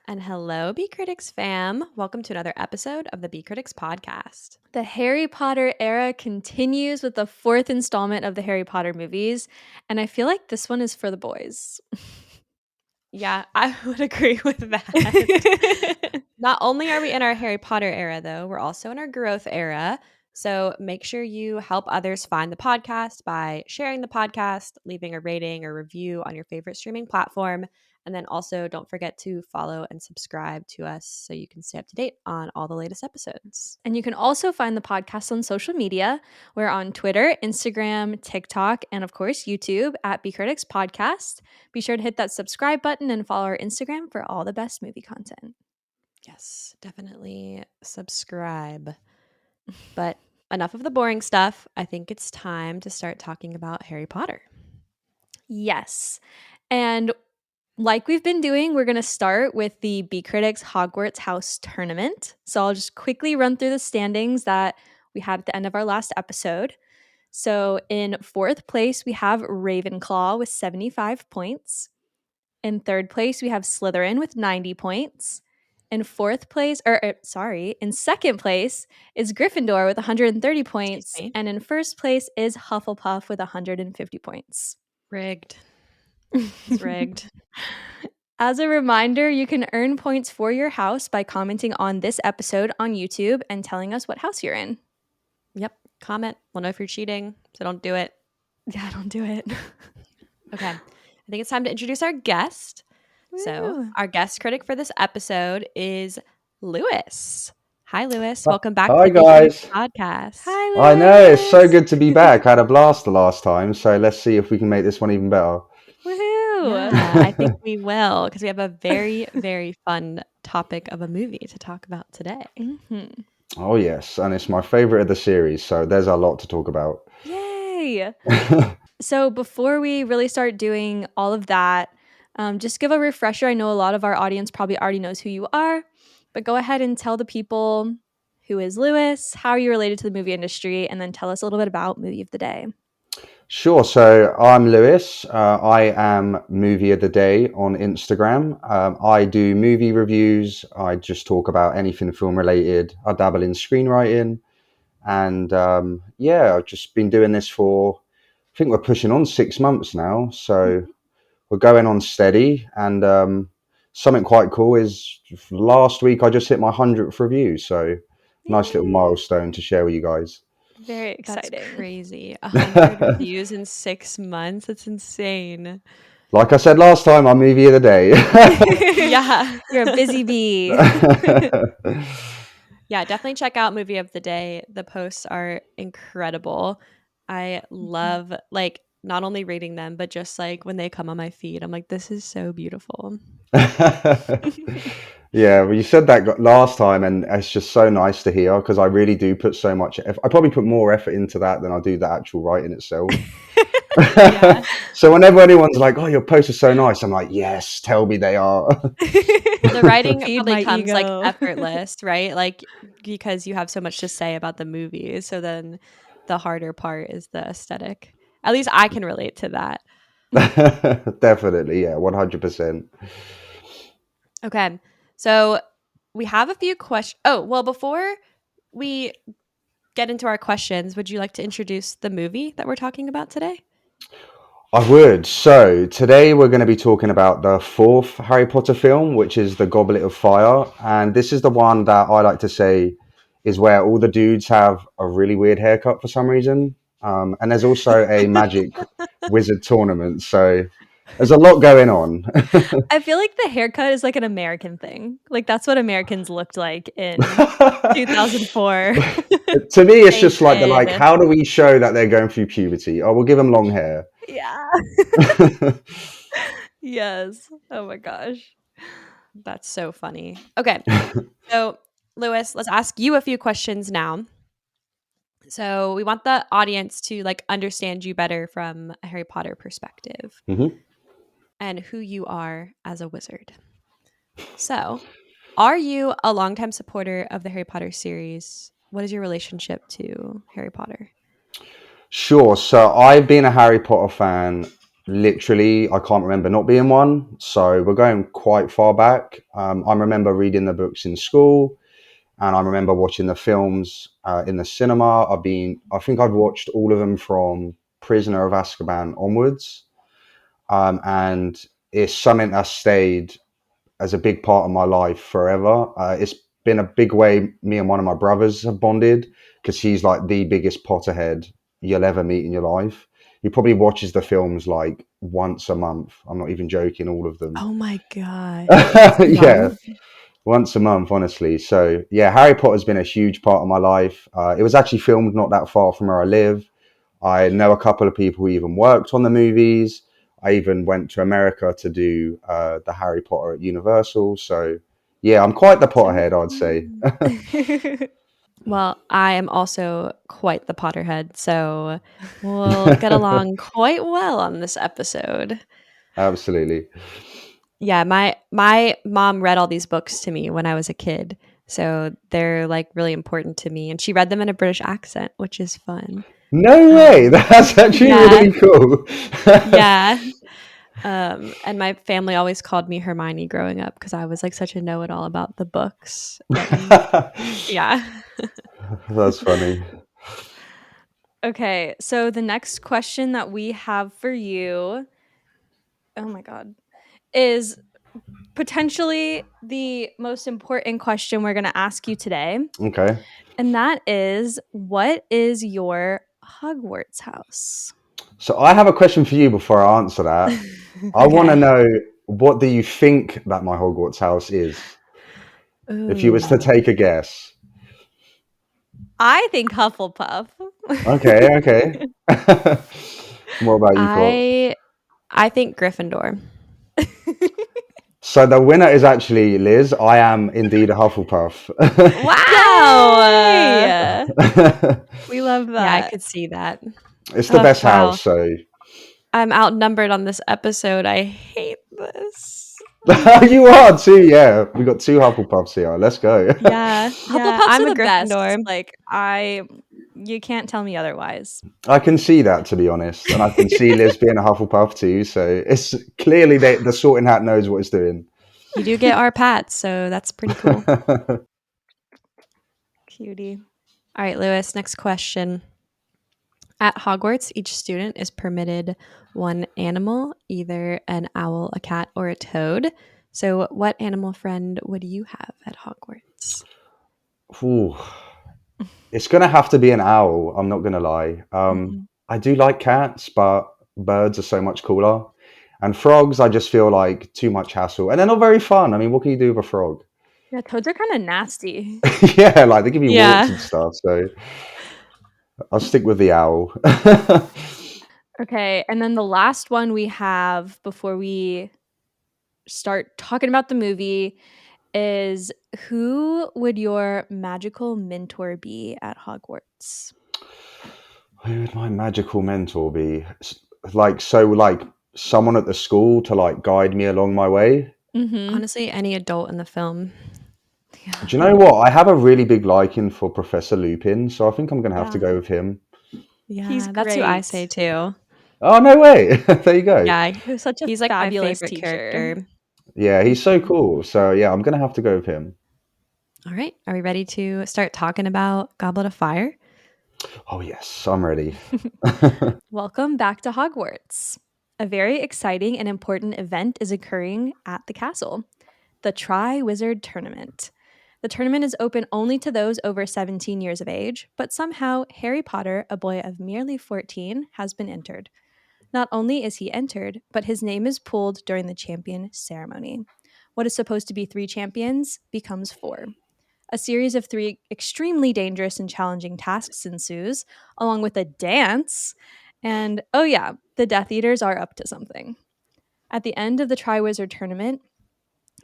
And hello, B-Critics fam. Welcome to another episode of the B-Critics podcast. The Harry Potter era continues with the fourth installment of the Harry Potter movies, and I feel like this one is for the boys. Yeah, I would agree with that. Not only are we in our Harry Potter era, though, we're also in our growth era. So make sure you help others find the podcast by sharing the podcast, leaving a rating or review on your favorite streaming platform. And then also don't forget to follow and subscribe to us so you can stay up to date on all the latest episodes. And you can also find the podcast on social media. We're on Twitter, Instagram, TikTok, and of course, YouTube at B-Critics Podcast. Be sure to hit that subscribe button and follow our Instagram for all the best movie content. Yes, definitely subscribe. But enough of the boring stuff. I think it's time to start talking about Harry Potter. Yes. And like we've been doing, we're going to start with the B-Critics Hogwarts House Tournament. So I'll just quickly run through the standings that we had at the end of our last episode. So in fourth place, we have Ravenclaw with 75 points. In third place, we have Slytherin with 90 points. In second place is Gryffindor with 130 points. And in first place is Hufflepuff with 150 points. Rigged. It's rigged. As a reminder, you can earn points for your house by commenting on this episode on YouTube and telling us what house you're in. Yep. Comment. We'll know if you're cheating, so don't do it. Yeah, don't do it. Okay. I think it's time to introduce our guest. Woo. So our guest critic for this episode is Lewis. Hi, Lewis. Welcome back Hi, to the guys. podcast. Hi, Lewis. I know, it's so good to be back. I had a blast the last time, so let's see if we can make this one even better. Woohoo! Yeah, I think we will, because we have a very, very fun topic of a movie to talk about today. Mm-hmm. Oh, yes, and it's my favorite of the series, so there's a lot to talk about. Yay! So before we really start doing all of that, just give a refresher. I know a lot of our audience probably already knows who you are, but go ahead and tell the people who is Lewis, how are you related to the movie industry, and then tell us a little bit about Movie of the Day. Sure, so I'm Lewis. I am Movie of the Day on Instagram. I do movie reviews. I just talk about anything film related. I dabble in screenwriting. And I've just been doing this for, I think we're pushing on 6 months now. So we're going on steady. And something quite cool is last week I just hit my 100th review. So nice little milestone to share with you guys. Very exciting. That's crazy. 100 reviews in 6 months. That's insane. Like I said last time, I'm Movie of the Day. Yeah. You're a busy bee. Yeah, definitely check out Movie of the Day. The posts are incredible. I love, like, not only reading them, but just, like, when they come on my feed, I'm like, this is so beautiful. Yeah, well, you said that last time, and it's just so nice to hear because I really do put so much effort. I probably put more effort into that than I do the actual writing itself. So whenever anyone's like, "Oh, your posts are so nice," I'm like, "Yes, tell me they are." The writing Feed probably my comes ego. like effortless, right? Like, because you have so much to say about the movies. So then the harder part is the aesthetic. At least I can relate to that. Definitely, yeah, 100%. Okay. So we have a few questions. Oh, well, before we get into our questions, would you like to introduce the movie that we're talking about today? I would. So today we're going to be talking about the fourth Harry Potter film, which is the Goblet of Fire. And this is the one that I like to say is where all the dudes have a really weird haircut for some reason. And there's also a magic wizard tournament. So there's a lot going on. I feel like the haircut is like an American thing. Like that's what Americans looked like in 2004. To me, it's just like, how do we show that they're going through puberty? Oh, we'll give them long hair. Yeah. Yes. Oh my gosh. That's so funny. Okay. So, Lewis, let's ask you a few questions now. So we want the audience to like understand you better from a Harry Potter perspective and who you are as a wizard. So are you a longtime supporter of the Harry Potter series? What is your relationship to Harry Potter? Sure. So I've been a Harry Potter fan literally, I can't remember not being one. So we're going quite far back. I remember reading the books in school, and I remember watching the films in the cinema. I think I've watched all of them from Prisoner of Azkaban onwards, and it's something that stayed as a big part of my life forever. It's been a big way me and one of my brothers have bonded because he's like the biggest Potterhead you'll ever meet in your life. He probably watches the films like once a month. I'm not even joking, all of them. Oh my gosh. Yeah, once a month, honestly. So yeah, Harry Potter's been a huge part of my life. It was actually filmed not that far from where I live. I know a couple of people who even worked on the movies. I even went to America to do the Harry Potter at Universal. So yeah, I'm quite the Potterhead, I'd say. Well, I am also quite the Potterhead, so we'll get along quite well on this episode. Absolutely. Yeah, my mom read all these books to me when I was a kid, so they're like really important to me, and she read them in a British accent, which is fun. No way. That's actually Yeah, really cool. yeah. And my family always called me Hermione growing up because I was like such a know-it-all about the books, and yeah. That's funny. Okay, so the next question that we have for you, oh my god, is potentially the most important question we're going to ask you today. Okay. And that is, what is your Hogwarts house? So I have a question for you before I answer that. I want to Okay. know, what do you think that my Hogwarts house is? If you was to Ooh. take a guess. I think Hufflepuff. Okay, okay. What about you, Thought? I think Gryffindor. So the winner is actually Liz. I am indeed a Hufflepuff. Wow. Yay! We love Yeah, I that. could see that. It's the best Wow. house, so I'm outnumbered on this episode. I hate this. you are too. Yeah, we got two Hufflepuffs here. Let's go. Yeah. Yeah, Hufflepuffs I'm are a the best. Gryffindor. Like you can't tell me otherwise. I can see that, to be honest, and I can see Liz being a Hufflepuff too. So it's clearly the Sorting Hat knows what it's doing. You do get our pats, so that's pretty cool. Cutie. All right, Lewis, next question. At Hogwarts, each student is permitted one animal, either an owl, a cat, or a toad. So, what animal friend would you have at Hogwarts? Ooh, it's gonna have to be an owl. I'm not gonna lie. Mhm. I do like cats, but birds are so much cooler. And frogs, I just feel like too much hassle, and they're not very fun. I mean, what can you do with a frog? Yeah, toads are kind of nasty. Yeah, like they give you warts and Yeah. stuff. So I'll stick with the owl. Okay, and then the last one we have before we start talking about the movie is, who would your magical mentor be at Hogwarts? Who would my magical mentor be? Like someone at the school to like guide me along my way. Mm-hmm. Honestly, any adult in the film. Do you know what? I have a really big liking for Professor Lupin, so I think I'm gonna have to Yeah. go with him. He's Yeah, that's who I great. say too. Oh no way! There you go. Yeah, He was such a he's like my fabulous favorite teacher. character. Yeah, he's so Mhm. cool. So yeah, I'm gonna have to go with him. All right, are we ready to start talking about Goblet of Fire? Oh yes, I'm ready. Welcome back to Hogwarts. A very exciting and important event is occurring at the castle, the Triwizard Tournament. The tournament is open only to those over 17 years of age, but somehow Harry Potter, a boy of merely 14, has been entered. Not only is he entered, but his name is pulled during the champion ceremony. What is supposed to be 3 champions becomes 4. A series of 3 extremely dangerous and challenging tasks ensues, along with a dance. And oh, yeah, the Death Eaters are up to something. At the end of the Triwizard Tournament,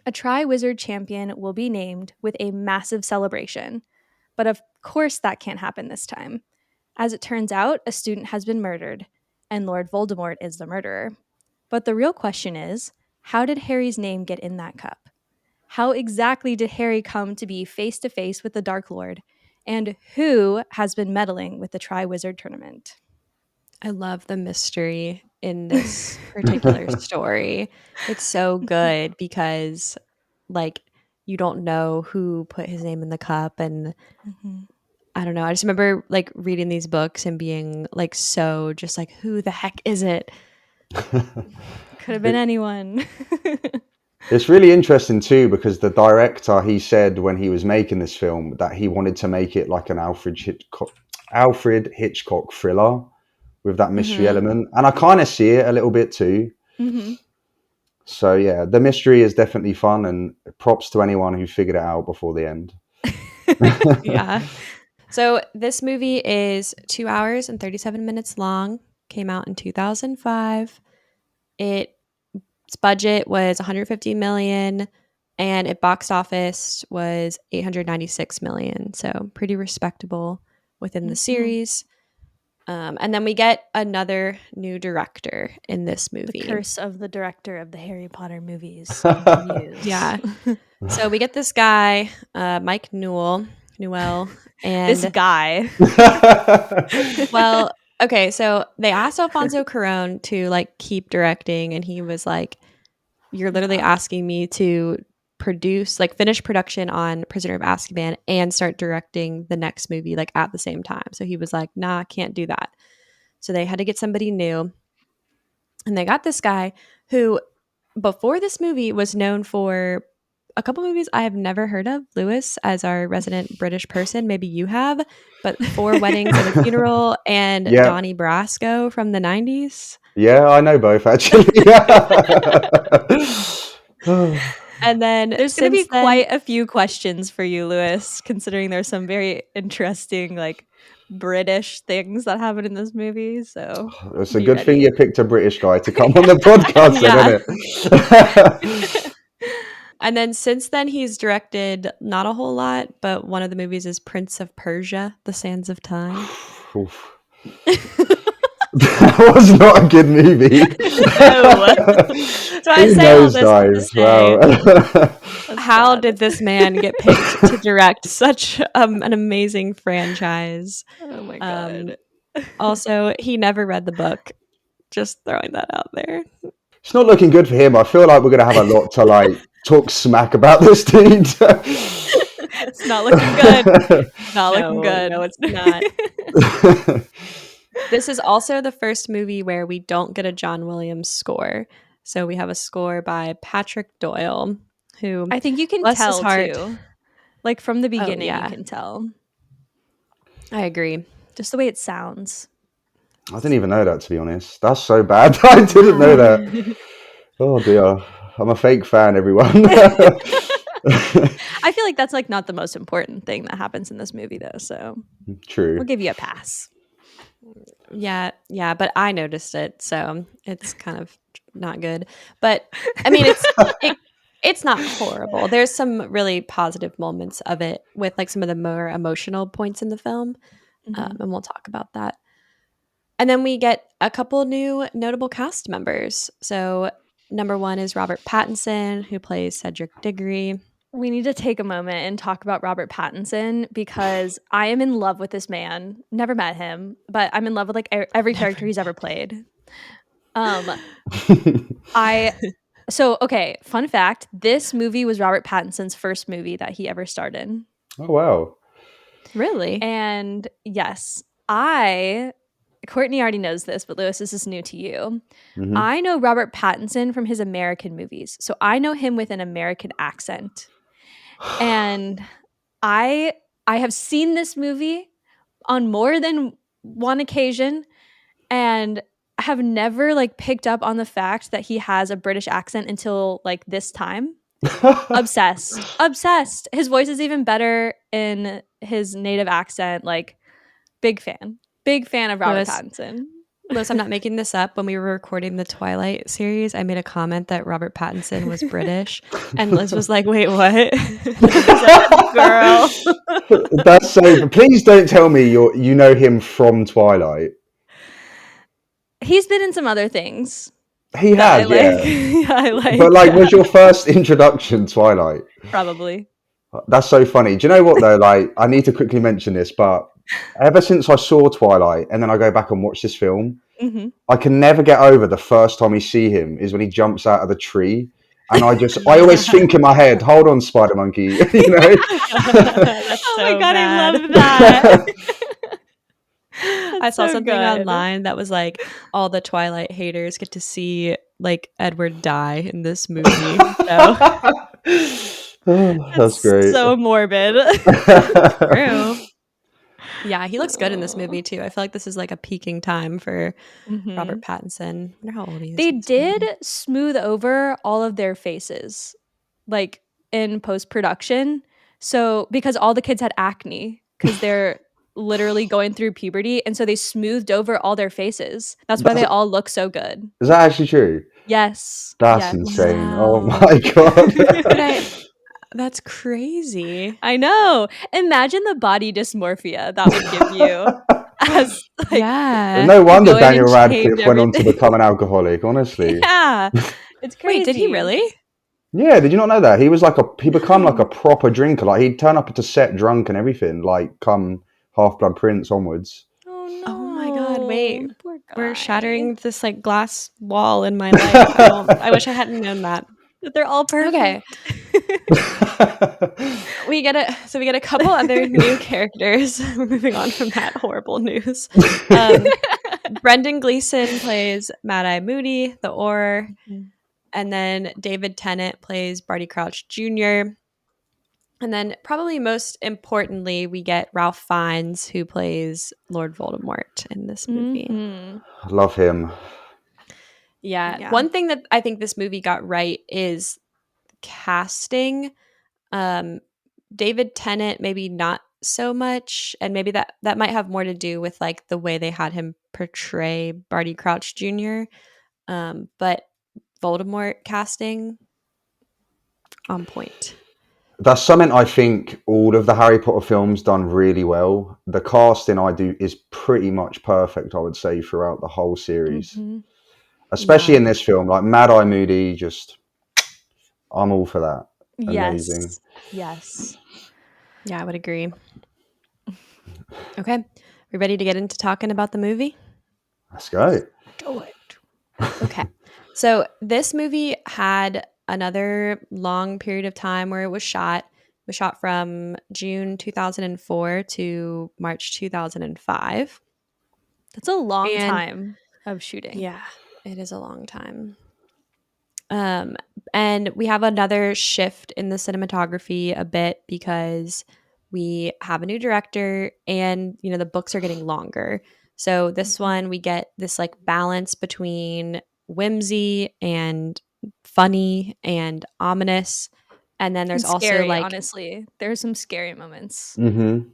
a Triwizard champion will be named with a massive celebration. But of course, that can't happen this time. As it turns out, a student has been murdered, and Lord Voldemort is the murderer. But the real question is, how did Harry's name get in that cup? How exactly did Harry come to be face to face with the Dark Lord? And who has been meddling with the Triwizard Tournament? I love the mystery in this particular story. It's so good because like you don't know who put his name in the cup, and I don't know. I just remember like reading these books and being like so just like, who the heck is it? Could have been anyone. It's really interesting too because the director, he said when he was making this film that he wanted to make it like an Alfred Hitchcock thriller with that mystery element, and I kind of see it a little bit too. So yeah, the mystery is definitely fun, and props to anyone who figured it out before the end. Yeah. So this movie is 2 hours and 37 minutes long. Came out in 2005. Its budget was 150 million, and it box office was 896 million. So pretty respectable within the series. And then we get another new director in this movie. The curse of the director of the Harry Potter movies continues. Yeah. So we get this guy, Mike Newell, and This guy. well, okay, so they asked Alfonso Cuarón to like keep directing, and he was like, "You're literally asking me to finish production on Prisoner of Azkaban and start directing the next movie like at the same time." So he was like, "Nah, can't do that." So they had to get somebody new, and they got this guy who, before this movie, was known for a couple movies I have never heard of. Lewis, as our resident British person, maybe you have, but 4 Weddings and a Funeral and Donnie Brasco from the 90s. Yeah, I know both actually. And then there's going to be quite a few questions for you, Lewis, considering there's some very interesting like British things that happen in this movie. So it's a good thing you picked a British guy to come on the podcast, isn't it? And then since then, he's directed not a whole lot, but one of the movies is Prince of Persia, The Sands of Time. That was not a good movie. That's why I say all this. Wow. How did this man get picked to direct such an amazing franchise? Oh my god. Also, he never read the book. Just throwing that out there. It's not looking good for him. I feel like we're going to have a lot to like talk smack about this dude. It's not looking good. Not looking good. No, it's not. This is also the first movie where we don't get a John Williams score. So we have a score by Patrick Doyle, who I think you can tell too. Like from the beginning, you can tell. I agree. Just the way it sounds. I didn't even know that, to be honest. That's so bad. I didn't know that. Oh dear. I'm a fake fan, everyone. I feel like that's like not the most important thing that happens in this movie though, so true. We'll give you a pass. Yeah, but I noticed it, so it's kind of not good. But I mean, it's not horrible. There's some really positive moments of it with like some of the more emotional points in the film, and we'll talk about that. And then we get a couple new notable cast members. So number 1 is Robert Pattinson, who plays Cedric Diggory. We need to take a moment and talk about Robert Pattinson because I am in love with this man. Never met him, but I'm in love with like every character he's ever played. Okay, fun fact, this movie was Robert Pattinson's first movie that he ever starred in. Oh, wow. Really? And yes, Courtney already knows this, but Lewis, this is new to you. Mm-hmm. I know Robert Pattinson from his American movies. So I know him with an American accent. And I have seen this movie on more than one occasion and have never like picked up on the fact that he has a British accent until like this time. Obsessed. His voice is even better in his native accent. Like, big fan of Robert Pattinson. Lewis, I'm not making this up. When we were recording the Twilight series, I made a comment that Robert Pattinson was British, and Liz was like, "Wait, what?" Like, girl, that's so. Please don't tell me you know him from Twilight. He's been in some other things. He has, yeah. But like, was your first introduction Twilight? Probably. That's so funny. Do you know what though? Like, I need to quickly mention this, but ever since I saw Twilight and then I go back and watch this film, Mhm. I can never get over the first time we see him is when he jumps out of the tree. And I always think in my head, hold on, Spider Monkey, you know? That's Oh my so god, bad. I love that. I That's saw so something good. online that was like all the Twilight haters get to see like Edward die in this movie. So Oh, that's That's great. so morbid. true. Yeah, he looks good in this movie too. I feel like this is like a peaking time for Robert Mhm. Pattinson. I wonder how old he is. They in this did movie. smooth over all of their faces, like in post production. So because all the kids had acne, because they're literally going through puberty, and so they smoothed over all their faces. That's why That's, they all look so good. is that actually true? Yes. That's Yes. insane. Oh Wow. my god. But that's crazy. I know. Imagine the body dysmorphia that would give you as like Yeah. No to wonder go in and Daniel shaved Radcliffe went on to everything. become an alcoholic, honestly. Yeah. It's crazy. Wait, did he really? Yeah, did you not know that? He become like No. a proper drinker. Like he'd turn up to set drunk and everything, like come Half-Blood Prince onwards. Oh no. Oh my god, wait. Poor We're guy. shattering this like glass wall in my life. I wish I hadn't known that. They're all perfect. We get a couple other new characters. We're moving on from that horrible news. Brendan Gleeson plays Mad Eye Moody, the Auror, and then David Tennant plays Barty Crouch Jr. And then probably most importantly, we get Ralph Fiennes, who plays Lord Voldemort in this movie. Mhm. I love him. Yeah. One thing that I think this movie got right is casting. David Tennant, maybe not so much, and maybe that might have more to do with like the way they had him portray Barty Crouch Jr. But Voldemort casting on point. That's something I think all of the Harry Potter films done really well. The casting is pretty much perfect, I would say, throughout the whole series. Mhm. Especially Yeah. in this film, like Mad Eye Moody, I'm all for that. Amazing. Yes. Yeah, I would agree. Okay. We ready to get into talking about the movie? Let's go. Go it. Okay. So this movie had another long period of time where it was shot. It was shot from June 2004 to March 2005. That's a long And- time of shooting. Yeah, it is a long time. And we have another shift in the cinematography a bit because we have a new director and, you know, the books are getting longer. So this one, we get this like balance between whimsy and funny and ominous. And then there's And also scary, like, honestly. There are some scary moments. Mm-hmm.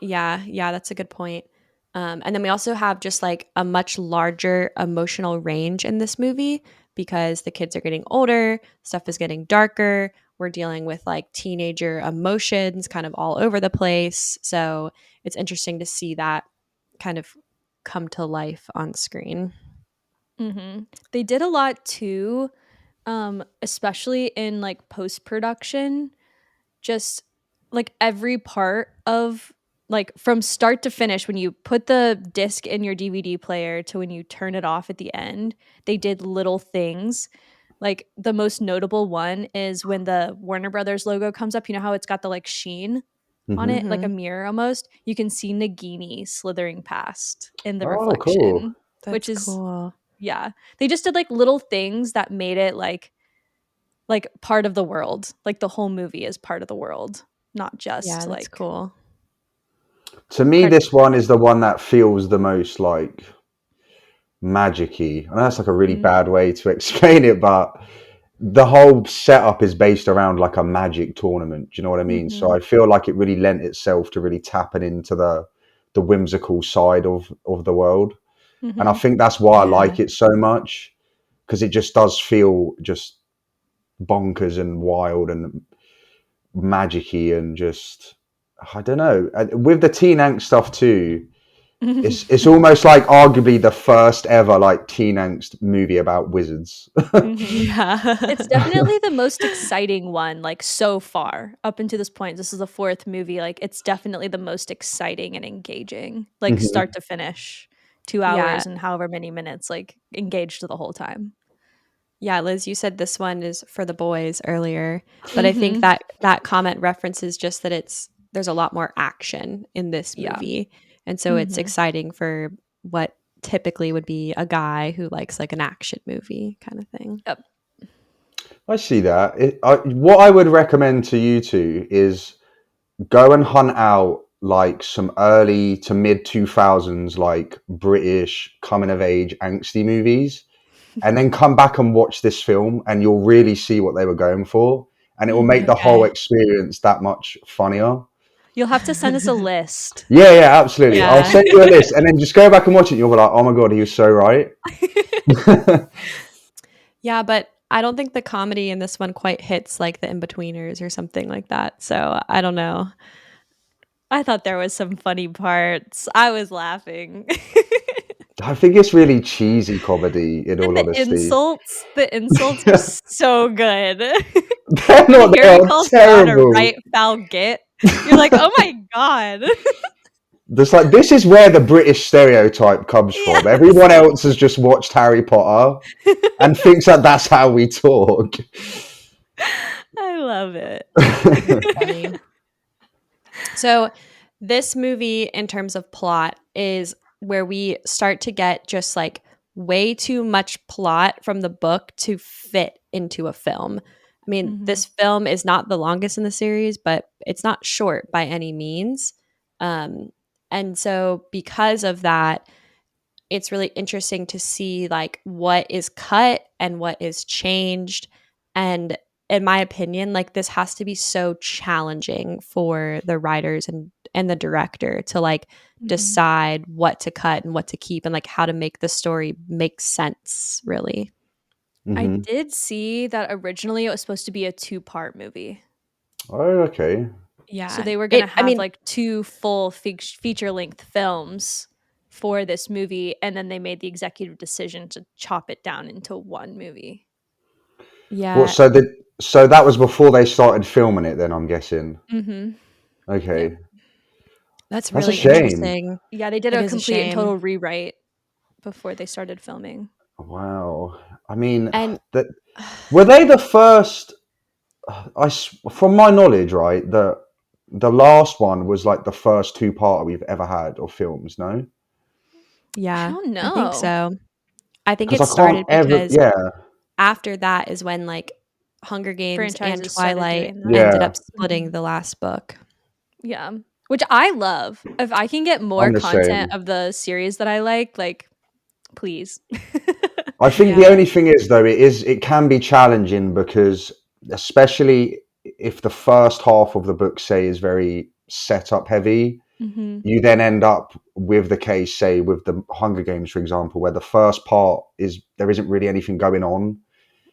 yeah, that's a good point. And then we also have just like a much larger emotional range in this movie because the kids are getting older, stuff is getting darker. We're dealing with like teenager emotions kind of all over the place. So it's interesting to see that kind of come to life on screen. Mm-hmm. They did a lot too, especially in like post production. Just like every part of like from start to finish, when you put the disc in your DVD player to when you turn it off at the end, they did little things. Like the most notable one is when the Warner Brothers logo comes up. You know how it's got the like sheen on Mm-hmm. it, like a mirror almost. You can see Nagini slithering past in the Oh, cool. reflection, That's which is cool. yeah. They just did like little things that made it like part of the world. Like the whole movie is part of the world, not just Yeah, that's like cool. To me, Part- this one is the one that feels the most like magic-y. I know that's like a really bad way to explain it, but the whole setup is based around like a magic tournament. Do you know what I mean? Mhm. So I feel like it really lent itself to really tapping into the whimsical side of the world. And I Mhm. think that's why I Yeah. like it so much, because it just does feel just bonkers and wild and magic-y and just, I don't know. With the teen angst stuff too, it's almost like arguably the first ever like teen angst movie about wizards. Mhm. Yeah. It's definitely the most exciting one, like so far up until this point. This is the fourth movie. Like it's definitely the most exciting and engaging, like Mhm. start to finish. 2 hours and however many minutes, like engaged the whole time. Yeah, Liz, you said this one is for the boys earlier, but I think that comment references just that there's a lot more action in this movie. And so it's exciting for what typically would be a guy who likes like an action movie kind of thing. Yep. I see that. What I would recommend to you two is go and hunt out like some early to mid 2000s like British coming of age angsty movies, and then come back and watch this film, and you'll really see what they were going for, and it will make the whole experience that much funnier. You'll have to send us a list. Yeah, absolutely. Yeah. I'll send you a list, and then just go back and watch it. And you'll be like, "Oh my god, he was so right." Yeah, but I don't think the comedy in this one quite hits like the In-Betweeners or something like that. So I don't know. I thought there was some funny parts. I was laughing. I think it's really cheesy comedy, in all honesty. The insults are so good. They're not, they are terrible. A right foul git. You're like, oh my god. This is where the British stereotype comes from. Everyone else has just watched Harry Potter and thinks that that's how we talk. I love it. Funny. So this movie, in terms of plot, is where we start to get just like way too much plot from the book to fit into a film. I mean, this film is not the longest in the series, but it's not short by any means. And so because of that, it's really interesting to see like what is cut and what is changed. And in my opinion, like this has to be so challenging for the writers and the director to like decide what to cut and what to keep and like how to make the story make sense, really. I did see that originally it was supposed to be a 2-part movie. Oh, okay. Yeah. So they were going to have like 2 full feature-length films for this movie, and then they made the executive decision to chop it down into 1 movie. Yeah. Well, so that was before they started filming it, then, I'm guessing. Okay. Yeah. That's really a shame. interesting. Yeah, they did a complete and total rewrite before they started filming. Wow. I mean, And were they the first? From my knowledge, right, the last one was like the first 2-parter we've ever had of films. No. Yeah, I don't know. I think so. I think it 'Cause I started can't ever- because yeah. after that is when like Hunger Games Franchises and started Twilight doing that. ended Yeah. up splitting the last book. Yeah, which I love. If I can get more I'm the content same. of the series that I like, please. I think the only thing is, though, it can be challenging because, especially if the first half of the book, say, is very setup heavy, you then end up with the case, say, with the Hunger Games, for example, where the first part is there isn't really anything going on.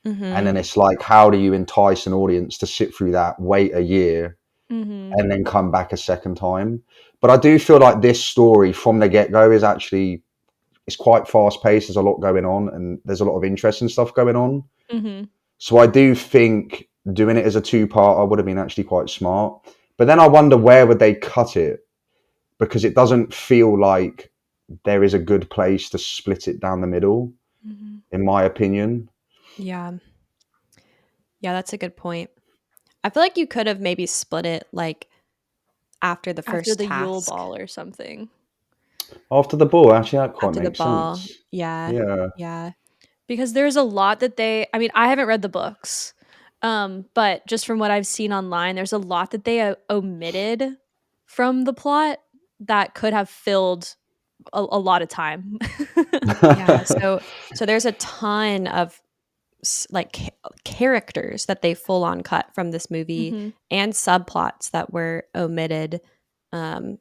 And then it's like, how do you entice an audience to sit through that, wait a year, and then come back a second time? But I do feel like this story from the get-go is actually, it's quite fast-paced. There's a lot going on, and there's a lot of interesting stuff going on. So I do think doing it as a 2-parter would have been actually quite smart. But then I wonder, where would they cut it? Because it doesn't feel like there is a good place to split it down the middle, in my opinion. Yeah. Yeah, that's a good point. I feel like you could have maybe split it like after the first After the task. Yule Ball or something. After the ball, actually, that quite After makes the ball. sense. Yeah. Because there's a lot that I haven't read the books, but just from what I've seen online, there's a lot that they omitted from the plot that could have filled a lot of time. Yeah. So there's a ton of like characters that they full on cut from this movie and subplots that were omitted.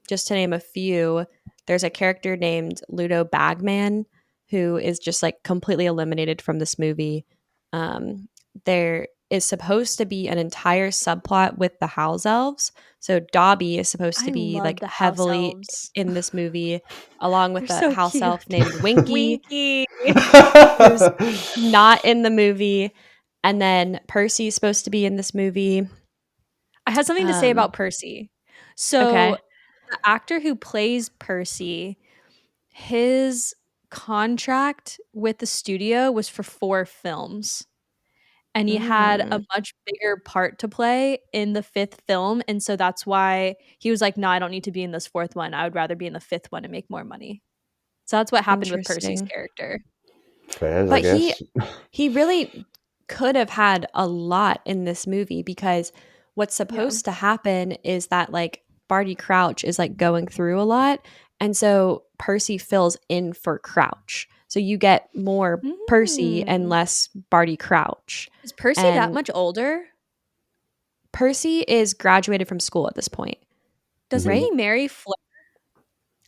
Just to name a few, there's a character named Ludo Bagman who is just like completely eliminated from this movie. There is supposed to be an entire subplot with the house elves. So Dobby is supposed to be like heavily in this movie, along with a house elf named Winky. Who's not in the movie. And then Percy's supposed to be in this movie. I had something to say about Percy. So the actor who plays Percy, his contract with the studio was for 4 films. And he had a much bigger part to play in the 5th film, and so that's why he was like, "No, I don't need to be in this 4th one. I would rather be in the 5th one and make more money." So that's what happened with Percy's Interesting. character. Fairs, I But guess. he really could have had a lot in this movie, because what's supposed to happen is that like Barty Crouch is like going through a lot, and so Percy fills in for Crouch. So you get more Percy and less Barty Crouch. Is Percy that And much older? Percy is graduated from school at this point. Doesn't Right? he marry Fleur?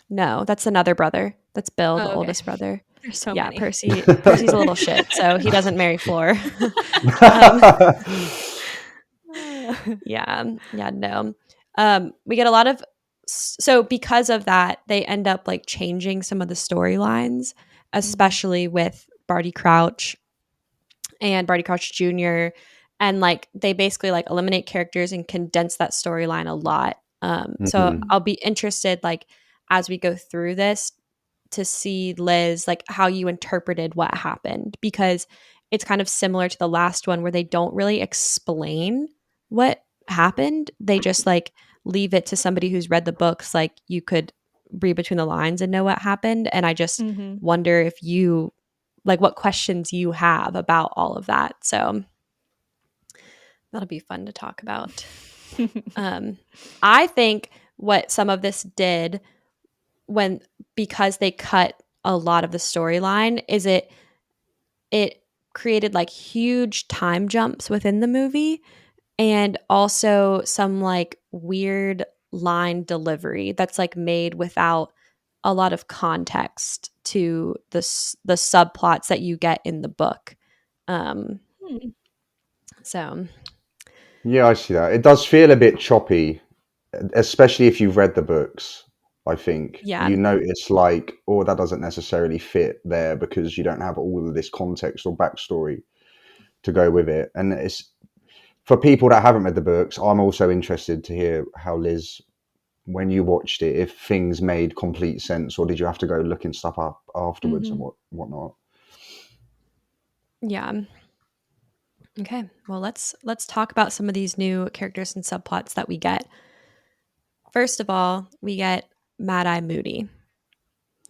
No, that's another brother. That's Bill, the Oh, okay. oldest brother. There's so Yeah, many. Percy's a little shit, so he doesn't marry Fleur. Yeah, no. We get a lot of, so because of that, they end up like changing some of the storylines, especially with Barty Crouch and Barty Crouch Jr. And like they basically like eliminate characters and condense that storyline a lot. So I'll be interested, like as we go through this, to see, Liz, like how you interpreted what happened, because it's kind of similar to the last one where they don't really explain what happened. They just like leave it to somebody who's read the books, like you could read between the lines and know what happened. And I just wonder if you like what questions you have about all of that. So that'll be fun to talk about. I think what some of this did, because they cut a lot of the storyline, is it created like huge time jumps within the movie, and also some like weird line delivery that's like made without a lot of context to the subplots that you get in the book. So Yeah, I see that. It does feel a bit choppy, especially if you've read the books. I think you notice like, oh, that doesn't necessarily fit there because you don't have all of this context or backstory to go with it. And it's for people that haven't read the books. I'm also interested to hear how, Liz, when you watched it, if things made complete sense, or did you have to go looking stuff up afterwards and whatnot? Yeah. Okay. Well, let's talk about some of these new characters and subplots that we get. First of all, we get Mad-Eye Moody,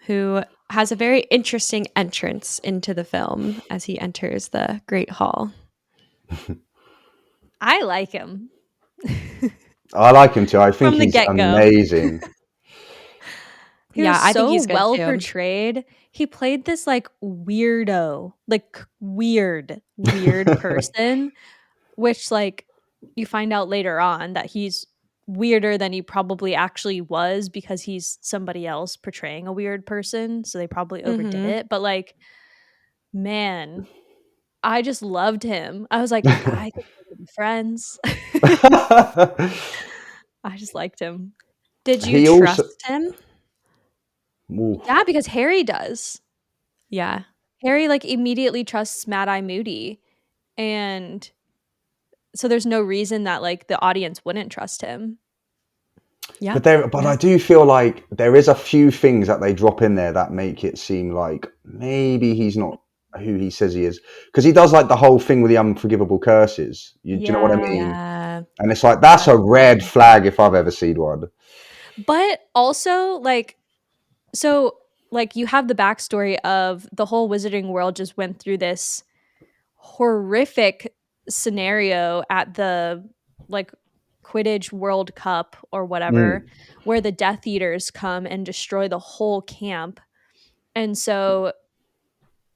who has a very interesting entrance into the film as he enters the Great Hall. I like him. I like him too. I think he's get-go. Amazing. I think he's good well portrayed. He played this like weirdo, like weird person, which like you find out later on that he's weirder than he probably actually was because he's somebody else portraying a weird person. So they probably overdid it. But like, man, I just loved him. I was like, I could be friends. I just liked him. Did you trust him? Ooh. Yeah, because Harry does. Yeah. Harry like immediately trusts Mad-Eye Moody. And so there's no reason that like the audience wouldn't trust him. Yeah. But I do feel like there is a few things that they drop in there that make it seem like maybe he's not who he says he is. Because he does like the whole thing with the unforgivable curses. Do you know what I mean? Yeah. And it's like, that's a red flag if I've ever seen one. But also like, so like you have the backstory of the whole wizarding world just went through this horrific scenario at the like Quidditch World Cup or whatever, where the Death Eaters come and destroy the whole camp. And so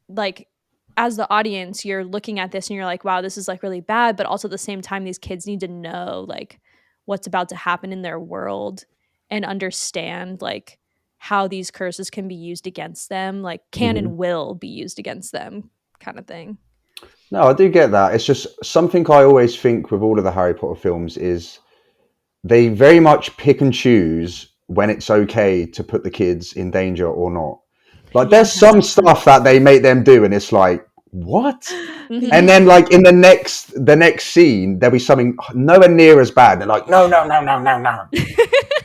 like as the audience, you're looking at this and you're like, wow, this is like really bad. But also at the same time, these kids need to know like what's about to happen in their world and understand like how these curses can be used against them, like can and will be used against them kind of thing. No, I do get that. It's just something I always think with all of the Harry Potter films is they very much pick and choose when it's okay to put the kids in danger or not. Like there's some stuff that they make them do and it's like, what? Mhm. And then like in the next scene, there'll be something nowhere near as bad. They're like, no.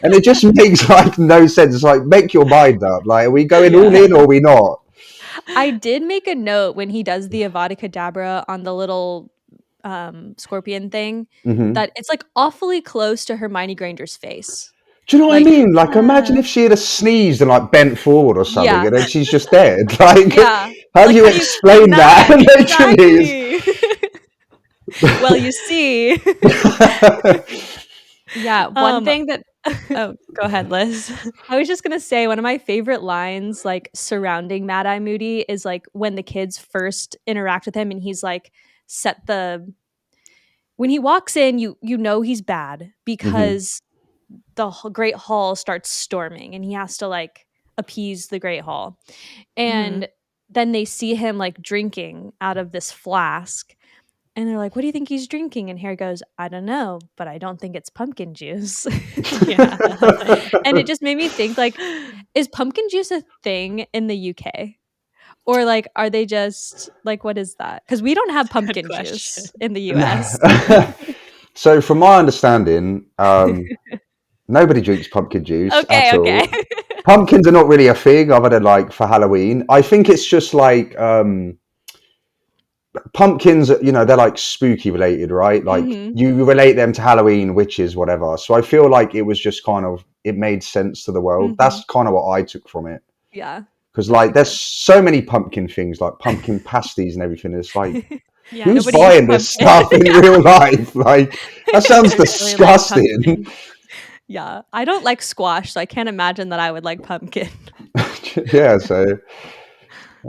And it just makes like no sense. It's like, make your mind up. Like, are we going all in or are we not? I did make a note when he does the Avada Kedavra on the little scorpion thing that it's like awfully close to Hermione Granger's face. Do you know what I Like, mean? Like, imagine if she had sneezed and like bent forward or something, Yeah. and then she's just dead. Like, Yeah. how do Like, you how do you explain that? Literally, Exactly. Well, you see. Yeah, one thing that oh, go ahead, Liz. I was just gonna say one of my favorite lines, like surrounding Mad Eye Moody, is like when the kids first interact with him, and he's like, when he walks in, you know he's bad because the Great Hall starts storming, and he has to like appease the Great Hall, and then they see him like drinking out of this flask. And they're like, what do you think he's drinking? And Harry goes, I don't know, but I don't think it's pumpkin juice. Yeah. And it just made me think, like, is pumpkin juice a thing in the UK? Or like, are they just like, what is that? Because we don't have pumpkin juice in the US. So, from my understanding, nobody drinks pumpkin juice at all. Pumpkins are not really a thing other than like for Halloween. I think it's just like pumpkins, you know, they're like spooky related, right? Like you relate them to Halloween, witches, whatever. So I feel like it was just kind of, it made sense to the world. That's kind of what I took from it. Yeah. Because like there's so many pumpkin things, like pumpkin pasties and everything. It's like, Yeah, who's nobody buying eats this pumpkin. stuff in real life? Like, that sounds Really like disgusting. pumpkin. Yeah. I don't like squash, so I can't imagine that I would like pumpkin. Yeah, so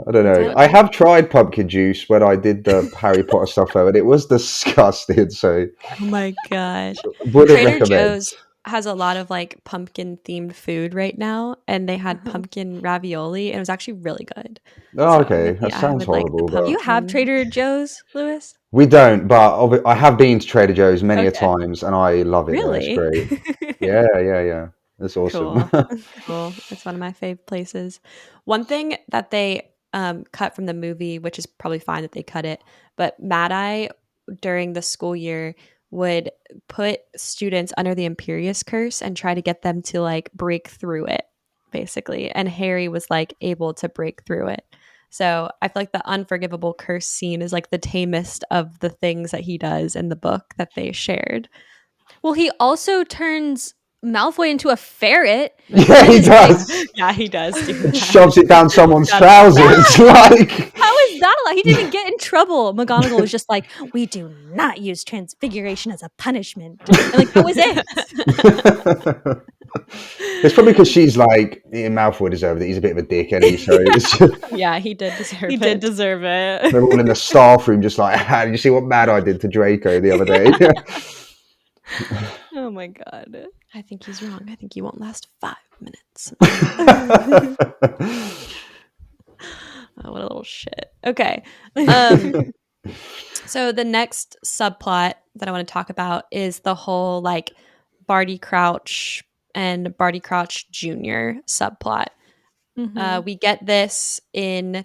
I don't know. I have tried pumpkin juice when I did the Harry Potter stuff though, and it was disgusting. So Oh my gosh. wouldn't Trader recommend. Joe's has a lot of like pumpkin themed food right now, and they had pumpkin ravioli, and it was actually really good. Oh, So, okay. That yeah, I sounds would like the horrible, but You have pumpkin. Trader Joe's, Lewis? we don't. But I have been to Trader Joe's many a times, and I love it. There. It's Really? great. Yeah. It's awesome. Cool. Cool. It's one of my fave places. One thing that they cut from the movie, which is probably fine that they cut it, but Mad Eye during the school year would put students under the Imperious Curse and try to get them to like break through it, basically. And Harry was like able to break through it. So I feel like the unforgivable curse scene is like the tamest of the things that he does in the book that they shared. Well, he also turns Malfoy into a ferret. Yeah, he does. Yeah, he does do that. Shoves it down someone's trousers. Like, how is that allowed? He didn't even get in trouble. McGonagall was just like, we do not use transfiguration as a punishment. And like, that was it. It's probably because she's like, Malfoy deserved it. He's a bit of a dick, and Yeah, he did deserve it. He did deserve it. they're all in the staff room, just like, did you see what Mad Eye did to Draco the other day? Oh my god. I think he's wrong. I think he won't last 5 minutes. Oh, what a little shit. Okay. So the next subplot that I want to talk about is the whole like Barty Crouch and Barty Crouch Jr. subplot. We get this in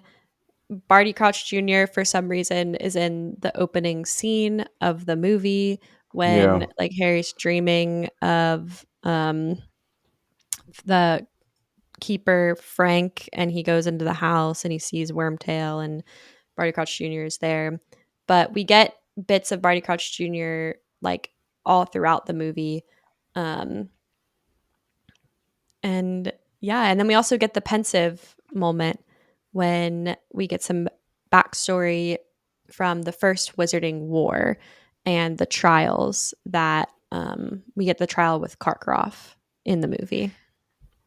Barty Crouch Jr. for some reason is in the opening scene of the movie when like Harry's dreaming of the keeper Frank, and he goes into the house and he sees Wormtail and Barty Crouch Jr. is there. But we get bits of Barty Crouch Jr. like all throughout the movie. And then we also get the pensive moment when we get some backstory from the first Wizarding War and the trials that we get the trial with Karkaroff in the movie.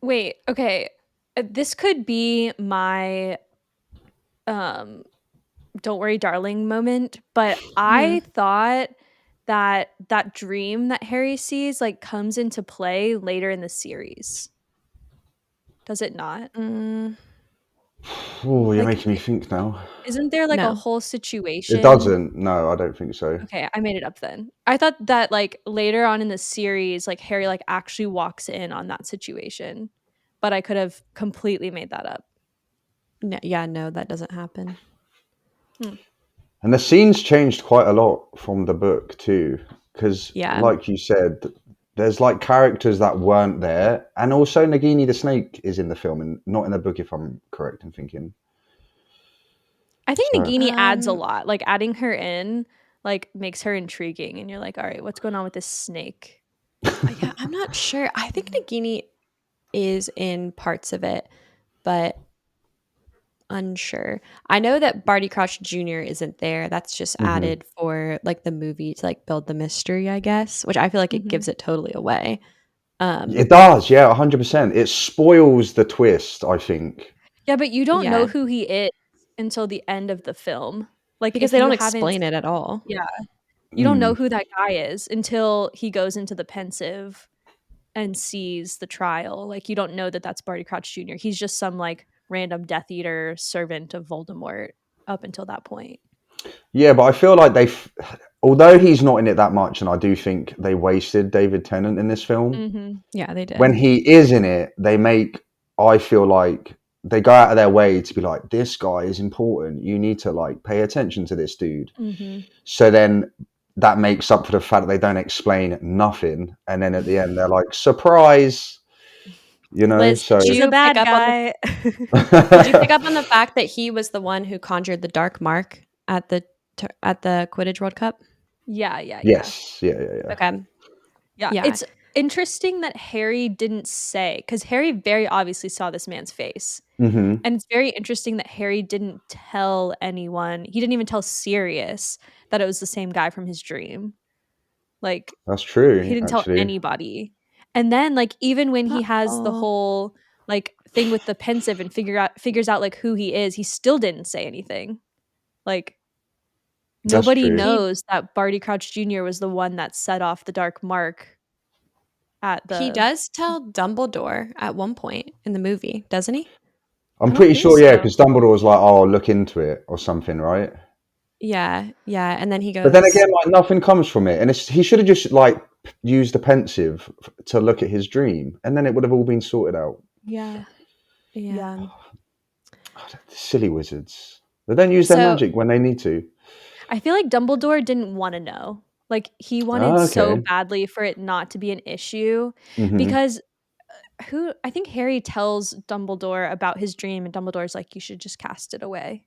Wait, okay. This could be my don't worry darling moment, but I thought that dream that Harry sees like comes into play later in the series. Does it not? Oh, you're making me think now. Isn't there like No. a whole situation? It doesn't. No, I don't think so. Okay, I made it up then. I thought that like later on in the series, like Harry like actually walks in on that situation, but I could have completely made that up. No, that doesn't happen. And the scenes changed quite a lot from the book too, because Yeah. like you said, there's like characters that weren't there, and also Nagini the snake is in the film and not in the book, if I'm correct in thinking. I think So- Nagini adds a lot. Like adding her in like makes her intriguing, and you're like, all right, what's going on with this snake? Yeah, I'm not sure. I think Nagini is in parts of it, but unsure. I know that Barty Crouch Jr. isn't there. That's just added for like the movie to like build the mystery, I guess, which I feel like it gives it totally away. It does, yeah, 100%. It spoils the twist, I think. Yeah, but you don't know Yeah. who he is until the end of the film. Like Because if they you don't haven't- explain it at all. Yeah. You don't know who that guy is until he goes into the pensive and sees the trial. Like you don't know that that's Barty Crouch Jr. He's just some like random Death Eater servant of Voldemort up until that point. Yeah, but I feel like although he's not in it that much, and I do think they wasted David Tennant in this film, Yeah, they did. when he is in it, I feel like they go out of their way to be like, this guy is important. You need to like pay attention to this dude. So then that makes up for the fact that they don't explain nothing. And then at the end, they're like, surprise, you know? Liz, So did He's you a bad pick up on guy. Did you pick up on the fact that he was the one who conjured the dark mark at the Quidditch World Cup? Yeah. yes. Yeah. Okay. Yeah. Yeah. It's interesting that Harry didn't say, because Harry very obviously saw this man's face. And it's very interesting that Harry didn't tell anyone. He didn't even tell Sirius that it was the same guy from his dream. Like, That's true. he didn't actually. tell anybody. And then, like, even when he has the whole like thing with the pensive and figures out like who he is, he still didn't say anything. Like, That's nobody true. knows that Barty Crouch Jr. was the one that set off the dark mark. He does tell Dumbledore at one point in the movie, doesn't he? I'm don't pretty think sure, yeah, so. because Dumbledore was like, "Oh, look into it" or something, right? Yeah. And then he goes. But then again, like nothing comes from it, and he should have just like used the pensive to look at his dream, and then it would have all been sorted out. Yeah. Silly wizards. They don't use their magic when they need to. I feel like Dumbledore didn't want to know. Like he wanted so okay. badly for it not to be an issue Mhm. because I think Harry tells Dumbledore about his dream and Dumbledore's like, you should just cast it away.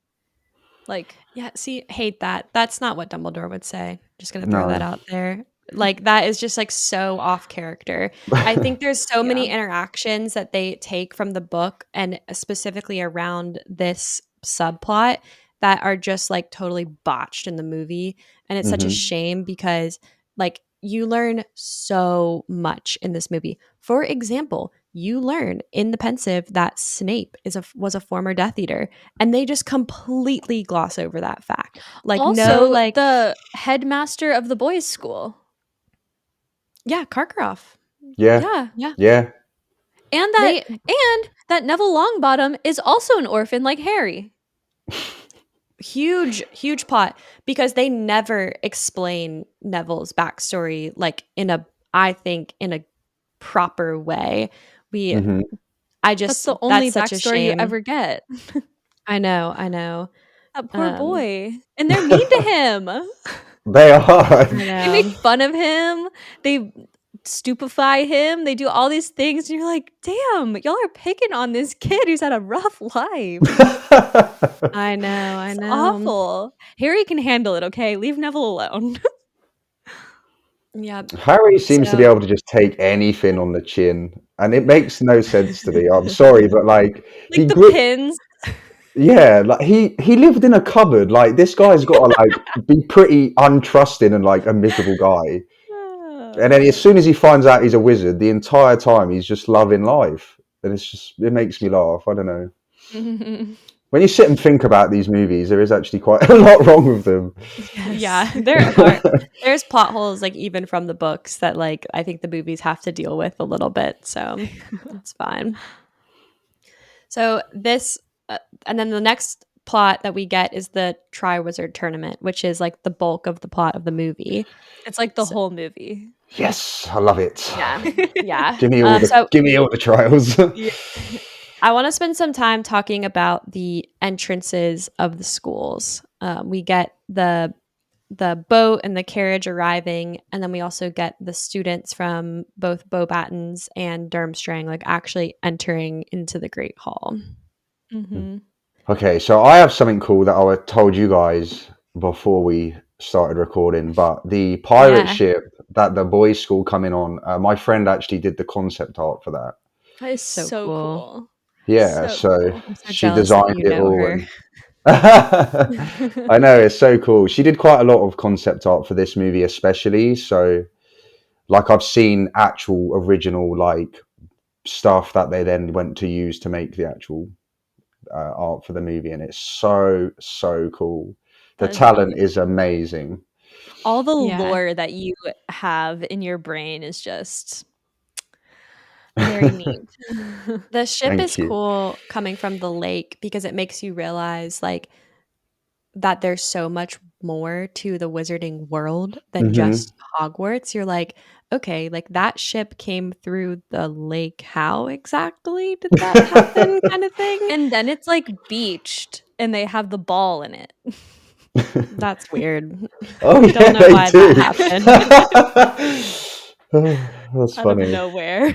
Like, yeah, see, hate that. That's not what Dumbledore would say. Just gonna throw No. that out there. Like that is just like so off character. I think there's so many interactions that they take from the book and specifically around this subplot that are just like totally botched in the movie. And it's such a shame because like you learn so much in this movie. For example, you learn in the pensive that Snape was a former Death Eater, and they just completely gloss over that fact. Like also, no, like the headmaster of the boys' school. Yeah, Karkaroff. Yeah. Yeah. And that Neville Longbottom is also an orphan like Harry. Huge plot because they never explain Neville's backstory like I think in a proper way. That's the only that's such a backstory you shame. ever get. I know. That poor boy. And they're mean to him. They are. They make fun of him. They stupefy him. They do all these things. And you're like, damn, y'all are picking on this kid who's had a rough life. I know. It's awful. Harry can handle it, okay? Leave Neville alone. Yeah. Harry seems to be able to just take anything on the chin, and it makes no sense to me. I'm sorry, but like pins. Yeah, like he lived in a cupboard. Like this guy's got to like be pretty untrusting and like a miserable guy. And then as soon as he finds out he's a wizard, the entire time he's just loving life. And it makes me laugh. I don't know. When you sit and think about these movies, there is actually quite a lot wrong with them. Yes. Yeah, there's plot holes like even from the books that like I think the movies have to deal with a little bit. So it's fine. So this, and then the next plot that we get is the Triwizard Tournament, which is like the bulk of the plot of the movie. It's like the whole movie. Yes, I love it. Yeah. Give me all the trials. I want to spend some time talking about the entrances of the schools. We get the boat and the carriage arriving, and then we also get the students from both Beauxbatons and Durmstrang like actually entering into the Great Hall. Mm-hmm. Okay, so I have something cool that I told you guys before we started recording, but the pirate Yeah. ship that the boys' school come in on, my friend actually did the concept art for that. That is So so cool. cool. Yeah, So so cool. I'm so she jealous that designed you it know all, her. and I know, it's so cool. She did quite a lot of concept art for this movie, especially. So, like, I've seen actual original like stuff that they then went to use to make the actual art for the movie, and it's so cool. The That is talent really is amazing. all the Yeah. lore that you have in your brain is just very neat. The ship Thank is you. cool coming from the lake because it makes you realize like that there's so much more to the wizarding world than Hmm. just Hogwarts. You're like, okay, like that ship came through the lake. How exactly did that happen? Kind of thing. And then it's like beached and they have the ball in it. That's weird. Oh yeah, Don't know they why do. that happened. That's Out of funny. nowhere.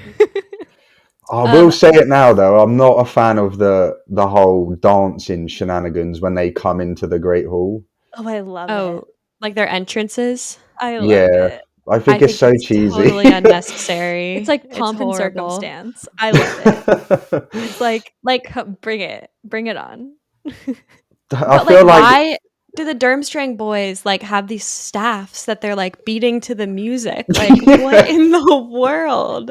I will say it now, though. I'm not a fan of the whole dancing shenanigans when they come into the Great Hall. Oh, I love it. Oh, like their entrances? I love Yeah, it. I I think it's think so it's cheesy. totally unnecessary. It's like It's pomp and horrible. circumstance. I love it. It's like bring it. Bring it on. I But feel like, like why do the Durmstrang boys like have these staffs that they're like beating to the music? Like, what in the world?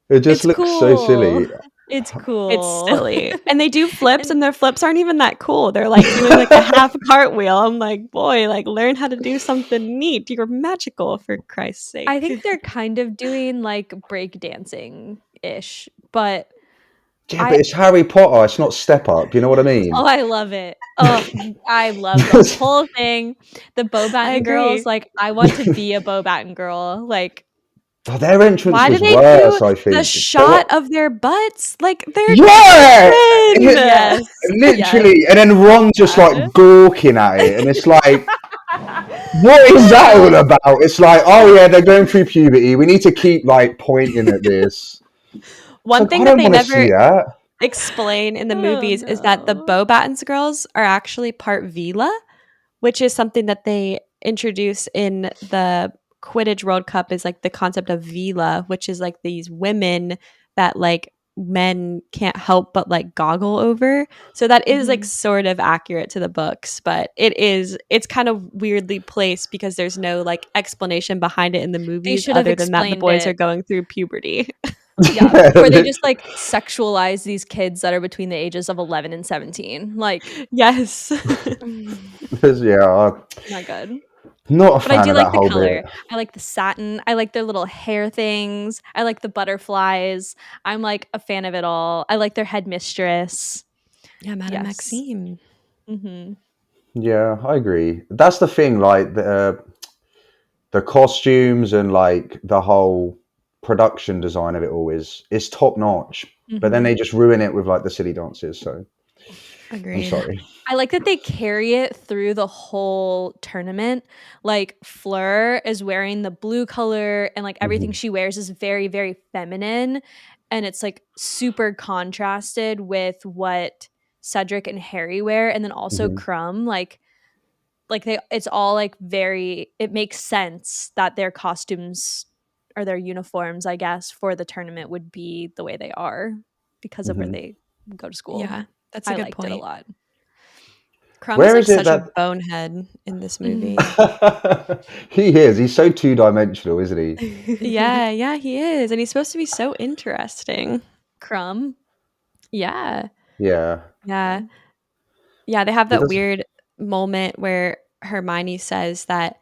it just It's looks so cool. silly. It's It's cool. silly. And they do flips, And and their flips aren't even that cool. They're like doing like a half cartwheel. I'm like, boy, like learn how to do something neat. You're magical, for Christ's sake. I think they're kind of doing like break dancing ish, but Yeah, but it's Harry Potter. It's not Step Up. You know what I mean? oh, I love it. Oh, I love the whole thing. The I Beauxbaton girls, agree. like I want to be a Beauxbaton girl. Like Oh, their entrance Why do was they do worse, I the think. They were, shot of their butts? Like they're yeah, children. yes, literally. yes, And then Ron just like yes. gawking at it, and it's like, what is that all about? It's like, oh yeah, they're going through puberty. We need to keep like pointing at this. It's One like, I thing that don't they want to see never that. explain in the Oh movies is that the no. Beauxbatons girls are actually part Vila, which is something that they introduce in the Quidditch World Cup is like the concept of Vila, which is like these women that like men can't help but like goggle over. So that is like Mhm. sort of accurate to the books, but it's kind of weirdly placed because there's no like explanation behind it in the movies should have other than that the explained boys are it. going through puberty. Yeah, Yeah, before they just like sexualize these kids that are between the ages of 11 and 17. Like Yes. yeah, not good. not a But I fan do of like that the whole color. bit. I like the satin. I like their little hair things. I like the butterflies. I'm like a fan of it all. I like their headmistress. Yeah, Madame Yes. Maxime. Mm-hmm. Yeah, I agree. That's the thing. Like the costumes and like the whole production design of it all is top notch. But then Mm-hmm. they just ruin it with like the silly dances. So I'm Agreed. sorry. I like that they carry it through the whole tournament. Like Fleur is wearing the blue color and like everything Hmm. she wears is very, very feminine. And it's like super contrasted with what Cedric and Harry wear. And then also Hmm. Crumb, like they it's all like very it makes sense that their costumes or their uniforms, I guess, for the tournament would be the way they are because of where Hmm. they go to school. Yeah, that's a I good liked it a point. lot. Crumb is Where like is it such a that bonehead in this movie. he is? He's so two dimensional, isn't he? Yeah, he is. And he's supposed to be so interesting. Crumb. Yeah. Yeah, Yeah. Yeah, they have he that does. weird moment where Hermione says that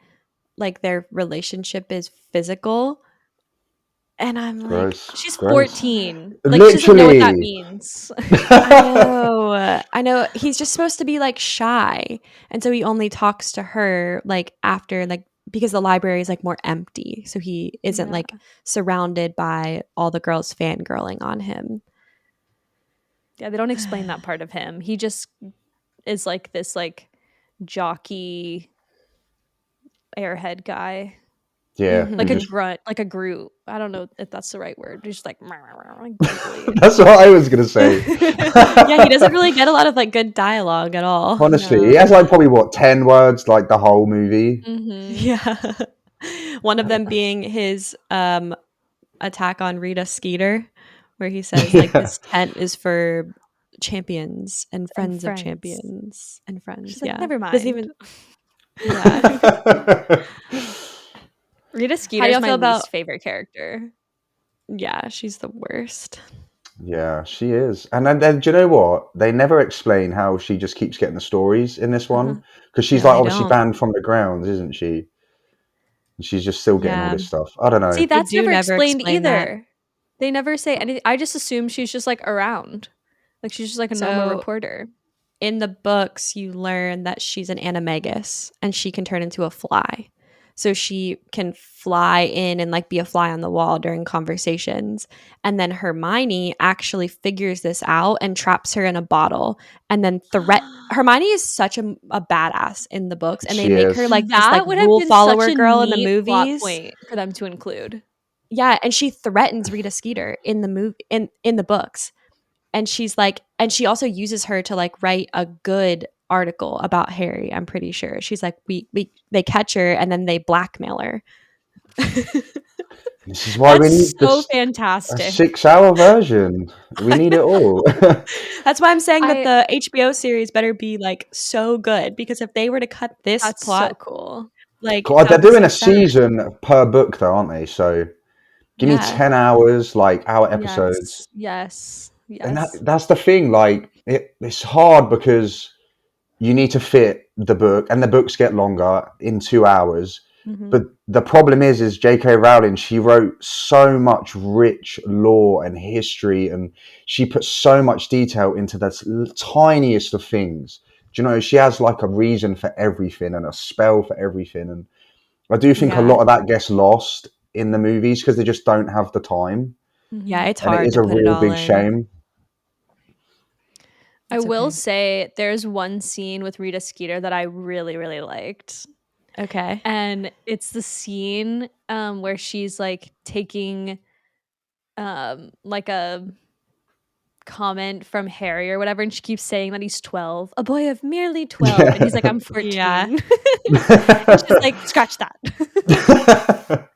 like their relationship is physical. And I'm like, Gross, She's gross. 14. Like she doesn't know what that Literally. means. I know. I know. He's just supposed to be like shy. And so he only talks to her like after like because the library is like more empty. So he isn't Yeah. like surrounded by all the girls fangirling on him. Yeah, they don't explain that part of him. He just is like this like jockey airhead guy. Yeah, Mhm. Like who a just- grunt, like a Groot. I don't know if that's the right word. Just like giggly. That's what I was gonna say. Yeah, he doesn't really get a lot of like good dialogue at all. Honestly, No. he has like probably 10 words like the whole movie. Mhm. Yeah. One of them being his attack on Rita Skeeter, where he says like Yeah. this tent is for champions and friends of friends. champions and friends. She's like, yeah. never Doesn't mind. even yeah. Rita How Skeeter do is y'all my feel about least favorite character. Yeah, she's the worst. Yeah, she is. And then do you know what? They never explain how she just keeps getting the stories in this one. Because she's No, like they obviously don't. banned from the grounds, isn't she? And she's just still getting all Yeah. this stuff. I don't know. See, that's do never never explained explain that. either. They never say anything. I just assume she's just like around. Like she's just like a normal So- reporter. In the books, you learn that she's an animagus and she can turn into a fly. So she can fly in and like be a fly on the wall during conversations. And then Hermione actually figures this out and traps her in a bottle. And then Hermione is such a badass in the books, and they She make is. her like this That like would have rule been follower such a girl in the neat plot movies. point for them to include. Yeah, and she threatens Rita Skeeter in the movie in the books. And she's like, and she also uses her to like write a good article about Harry. I'm pretty sure she's like, they catch her and then they blackmail her. This is why we That's need so a fantastic. 6-hour version. We need it all. That's why I'm saying that the HBO series better be like so good, because if they were to cut this That's plot, so cool. like God, they're that would be doing so a sad. season per book though, aren't they? So give me Yeah. 10 hours, like hour episodes. Yes. And that's the thing, like it's hard because you need to fit the book, and the books get longer in 2 hours. Mhm. But the problem is J.K. Rowling, she wrote so much rich lore and history, and she put so much detail into the tiniest of things. Do you know, she has like a reason for everything and a spell for everything. And I do think a Yeah. lot of that gets lost in the movies because they just don't have the time. Yeah, it's And it hard is to a put it real all big in. shame. I It's will okay. say there's one scene with Rita Skeeter that I really, really liked. Okay. And it's the scene where she's like taking like a comment from Harry or whatever, and she keeps saying that he's 12, a boy of merely 12, and he's like, I'm 14. Yeah. And she's like, scratch that.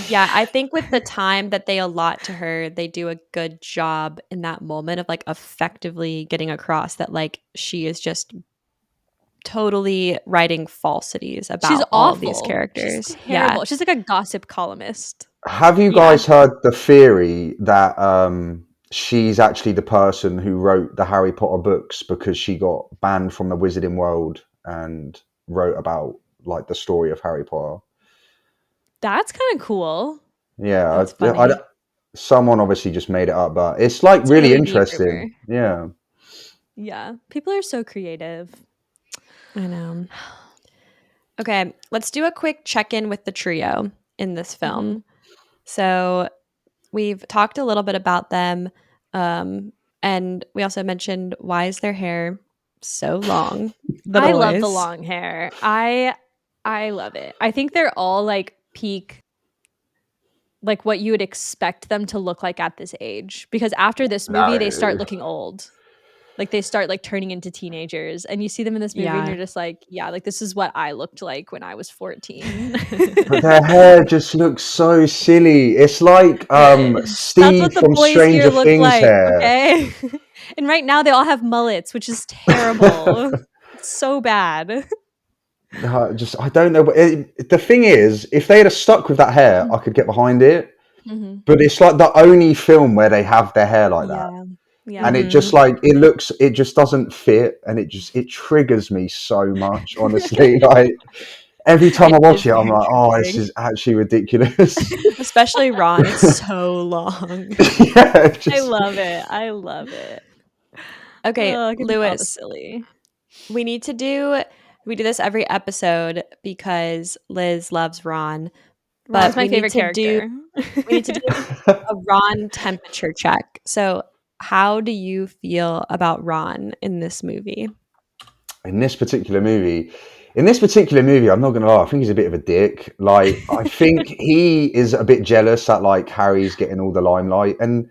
Yeah, I think with the time that they allot to her, they do a good job in that moment of like effectively getting across that like she is just totally writing falsities about She's all of these awful. characters. She's terrible. She's like a gossip columnist. Have you guys heard the theory that she's actually the person who wrote the Harry Potter books because she got banned from the wizarding world and wrote about like the story of Harry Potter? That's kind of cool. Yeah, That's funny. someone obviously just made it up, but it's like It's a really really neat interesting. rumor. Yeah. Yeah. People are so creative. I know. Okay, let's do a quick check-in with the trio in this film. So we've talked a little bit about them, and we also mentioned, why is their hair so long? I love the long hair. I love it. I think they're all like peak, like what you would expect them to look like at this age. Because after this movie, they start looking old. Like they start like turning into teenagers, and you see them in this movie and you're just like, yeah, like this is what I looked like when I was 14. But their hair just looks so silly. It's like Steve from Stranger Things hair. Okay. And right now they all have mullets, which is terrible. It's so bad. I don't know. The thing is, if they had stuck with that hair, I could get behind it. But it's like the only film where they have their hair like that. Yeah. And it just like it just doesn't fit, and it triggers me so much, honestly. Like every time I watch it, I'm like, oh, this is actually ridiculous. Especially Ron, it's so long. Yeah, I love it. I love it. Okay, I can Lewis, call this silly. we do this every episode because Liz loves Ron. Ron's But my we favorite need to character. we need to do a Ron temperature check. So how do you feel about Ron in this movie? In this particular movie, in this particular movie, I'm not going to lie, I think he's a bit of a dick. Like, I think he is a bit jealous that like Harry's getting all the limelight, and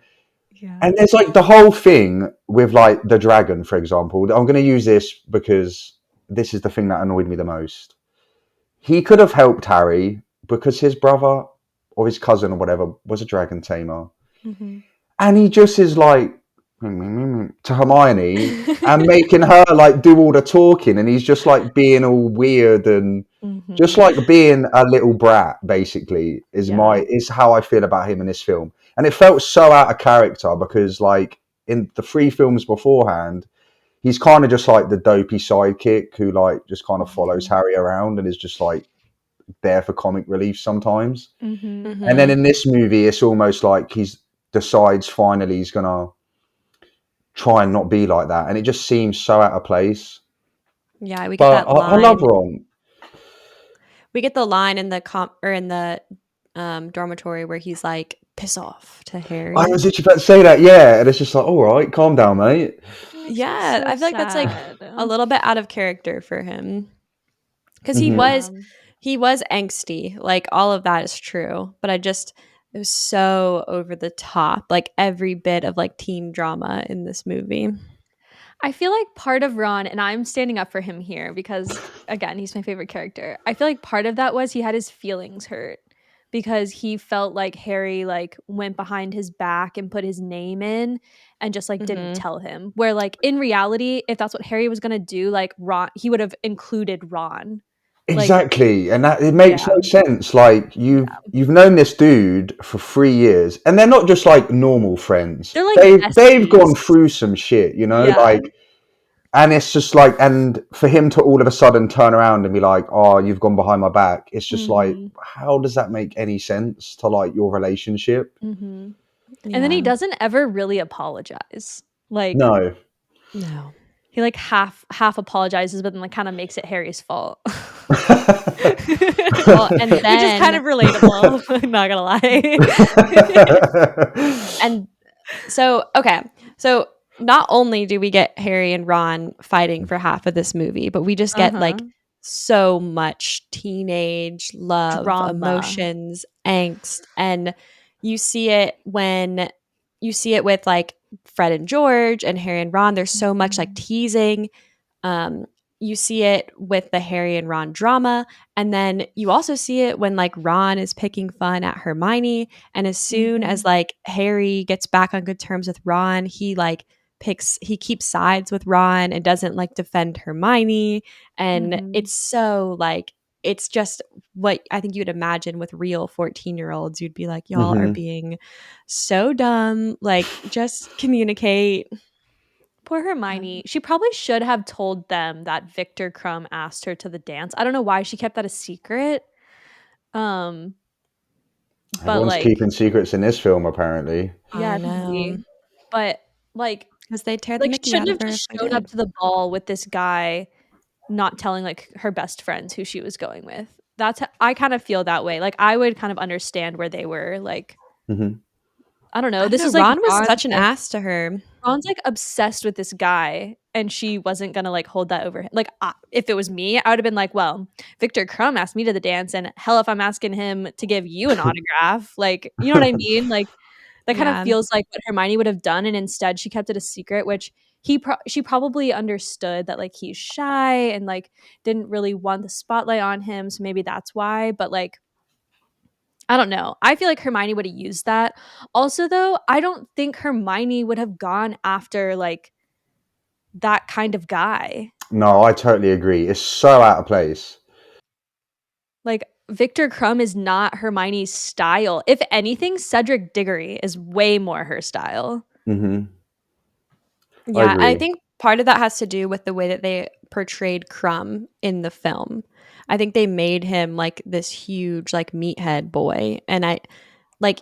there's like the whole thing with like the dragon, for example. I'm going to use this because this is the thing that annoyed me the most. He could have helped Harry because his brother or his cousin or whatever was a dragon tamer. Mm-hmm. And he just is like to Hermione and making her like do all the talking, and he's just like being all weird and just like being a little brat, basically, is how I feel about him in this film. And it felt so out of character because like in the 3 films beforehand, he's kind of just like the dopey sidekick who like just kind of follows Harry around and is just like there for comic relief sometimes. Mm-hmm. And then in this movie, it's almost like he's decides finally he's gonna try and not be like that, and it just seems so out of place. Yeah, we get But that line. I love Ron. We get the line in the dormitory where he's like, "Piss off" to Harry. I was literally about to say that, yeah, and it's just like, all right, calm down, mate. Yeah, so I feel like that's like a little bit out of character for him because he was angsty. Like all of that is true, but it was so over the top. Like every bit of like teen drama in this movie. I feel like part of Ron, and I'm standing up for him here because, again, he's my favorite character. I feel like part of that was he had his feelings hurt because he felt like Harry like went behind his back and put his name in and just like didn't tell him. Where like in reality, if that's what Harry was gonna do, like Ron, he would have included Ron. Exactly, and that it makes no sense. Like you've known this dude for 3 years, and they're not just like normal friends. They're like they've gone through some shit, you know, like. And it's just like, and for him to all of a sudden turn around and be like, "Oh, you've gone behind my back," it's just like, how does that make any sense to like your relationship? And then he doesn't ever really apologize. Like no. He like half apologizes, but then like kind of makes it Harry's fault. Well, and then which is kind of relatable. I'm not gonna lie. And so not only do we get Harry and Ron fighting for half of this movie, but we just get like so much teenage love, drama, emotions, angst, and you see it with like Fred and George and Harry and Ron. There's so much like teasing. You see it with the Harry and Ron drama, and then you also see it when like Ron is picking fun at Hermione, and as soon as like Harry gets back on good terms with Ron, he keeps sides with Ron and doesn't like defend Hermione, and it's so like it's just what I think you'd imagine with real 14-year-olds. You'd be like, y'all are being so dumb, like just communicate. Poor Hermione. She probably should have told them that Victor Crumb asked her to the dance. I don't know why she kept that a secret. Everyone's like, keeping secrets in this film, apparently. Yeah, I know. But like, because they tear the Mickey shouldn't out of have her just showed up to the ball with this guy, not telling like her best friends who she was going with. I kind of feel that way. Like, I would kind of understand where they were. Like, I don't know. Ron was such an ass to her. Ron's like obsessed with this guy, and she wasn't gonna like hold that over him. Like, if it was me, I would have been like, well, Victor Crumb asked me to the dance, and hell if I'm asking him to give you an autograph. Like, you know what I mean? Like, that kind of feels like what Hermione would have done, and instead she kept it a secret, which she probably understood that like he's shy and like didn't really want the spotlight on him, so maybe that's why. But like, I don't know. I feel like Hermione would have used that. Also, though, I don't think Hermione would have gone after like that kind of guy. No, I totally agree. It's so out of place. Like, Victor Crumb is not Hermione's style. If anything, Cedric Diggory is way more her style. Yeah, I think part of that has to do with the way that they portrayed Crumb in the film. I think they made him like this huge like meathead boy, and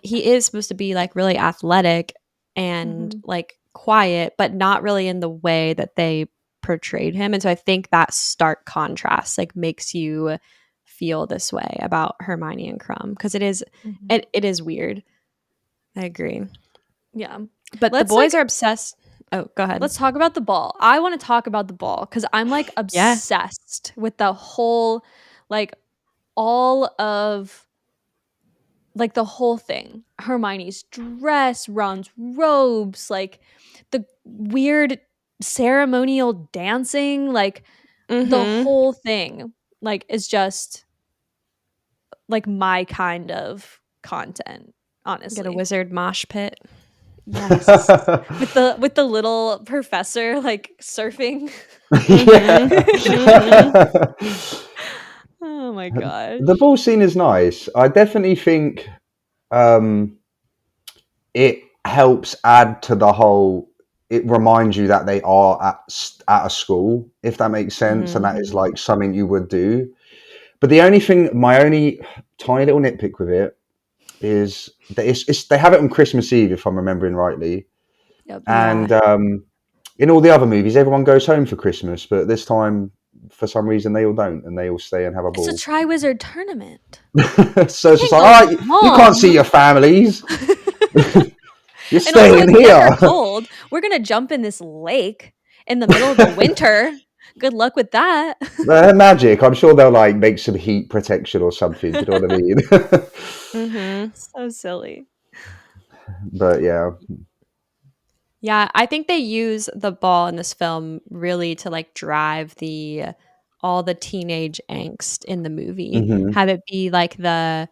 he is supposed to be like really athletic and like quiet, but not really in the way that they portrayed him. And so I think that stark contrast like makes you feel this way about Hermione and Crumb, because it is it is weird. I agree. Yeah, but the boys are obsessed. Oh, go ahead. Let's talk about the ball. I want to talk about the ball because I'm like obsessed with the whole, like all of, like the whole thing. Hermione's dress, Ron's robes, like the weird ceremonial dancing, like the whole thing, like is just like my kind of content, honestly. Get a wizard mosh pit. Yes. with the little professor like surfing. Oh my gosh. The ball scene is nice. I definitely think it helps add to the whole. It reminds you that they are at a school, if that makes sense, and that is like something you would do. But my only tiny little nitpick with it is that they have it on Christmas Eve, if I'm remembering rightly. Yep. And in all the other movies, everyone goes home for Christmas, but this time, for some reason, they all don't, and they all stay and have a ball. It's a Triwizard Tournament. So it's just like, you can't see your families. You're staying here. Cold. We're gonna jump in this lake in the middle of the winter. Good luck with that. They're magic. I'm sure they'll like make some heat protection or something. Do you know what I mean? So silly. But yeah. Yeah, I think they use the ball in this film really to like drive all the teenage angst in the movie. Have it be like the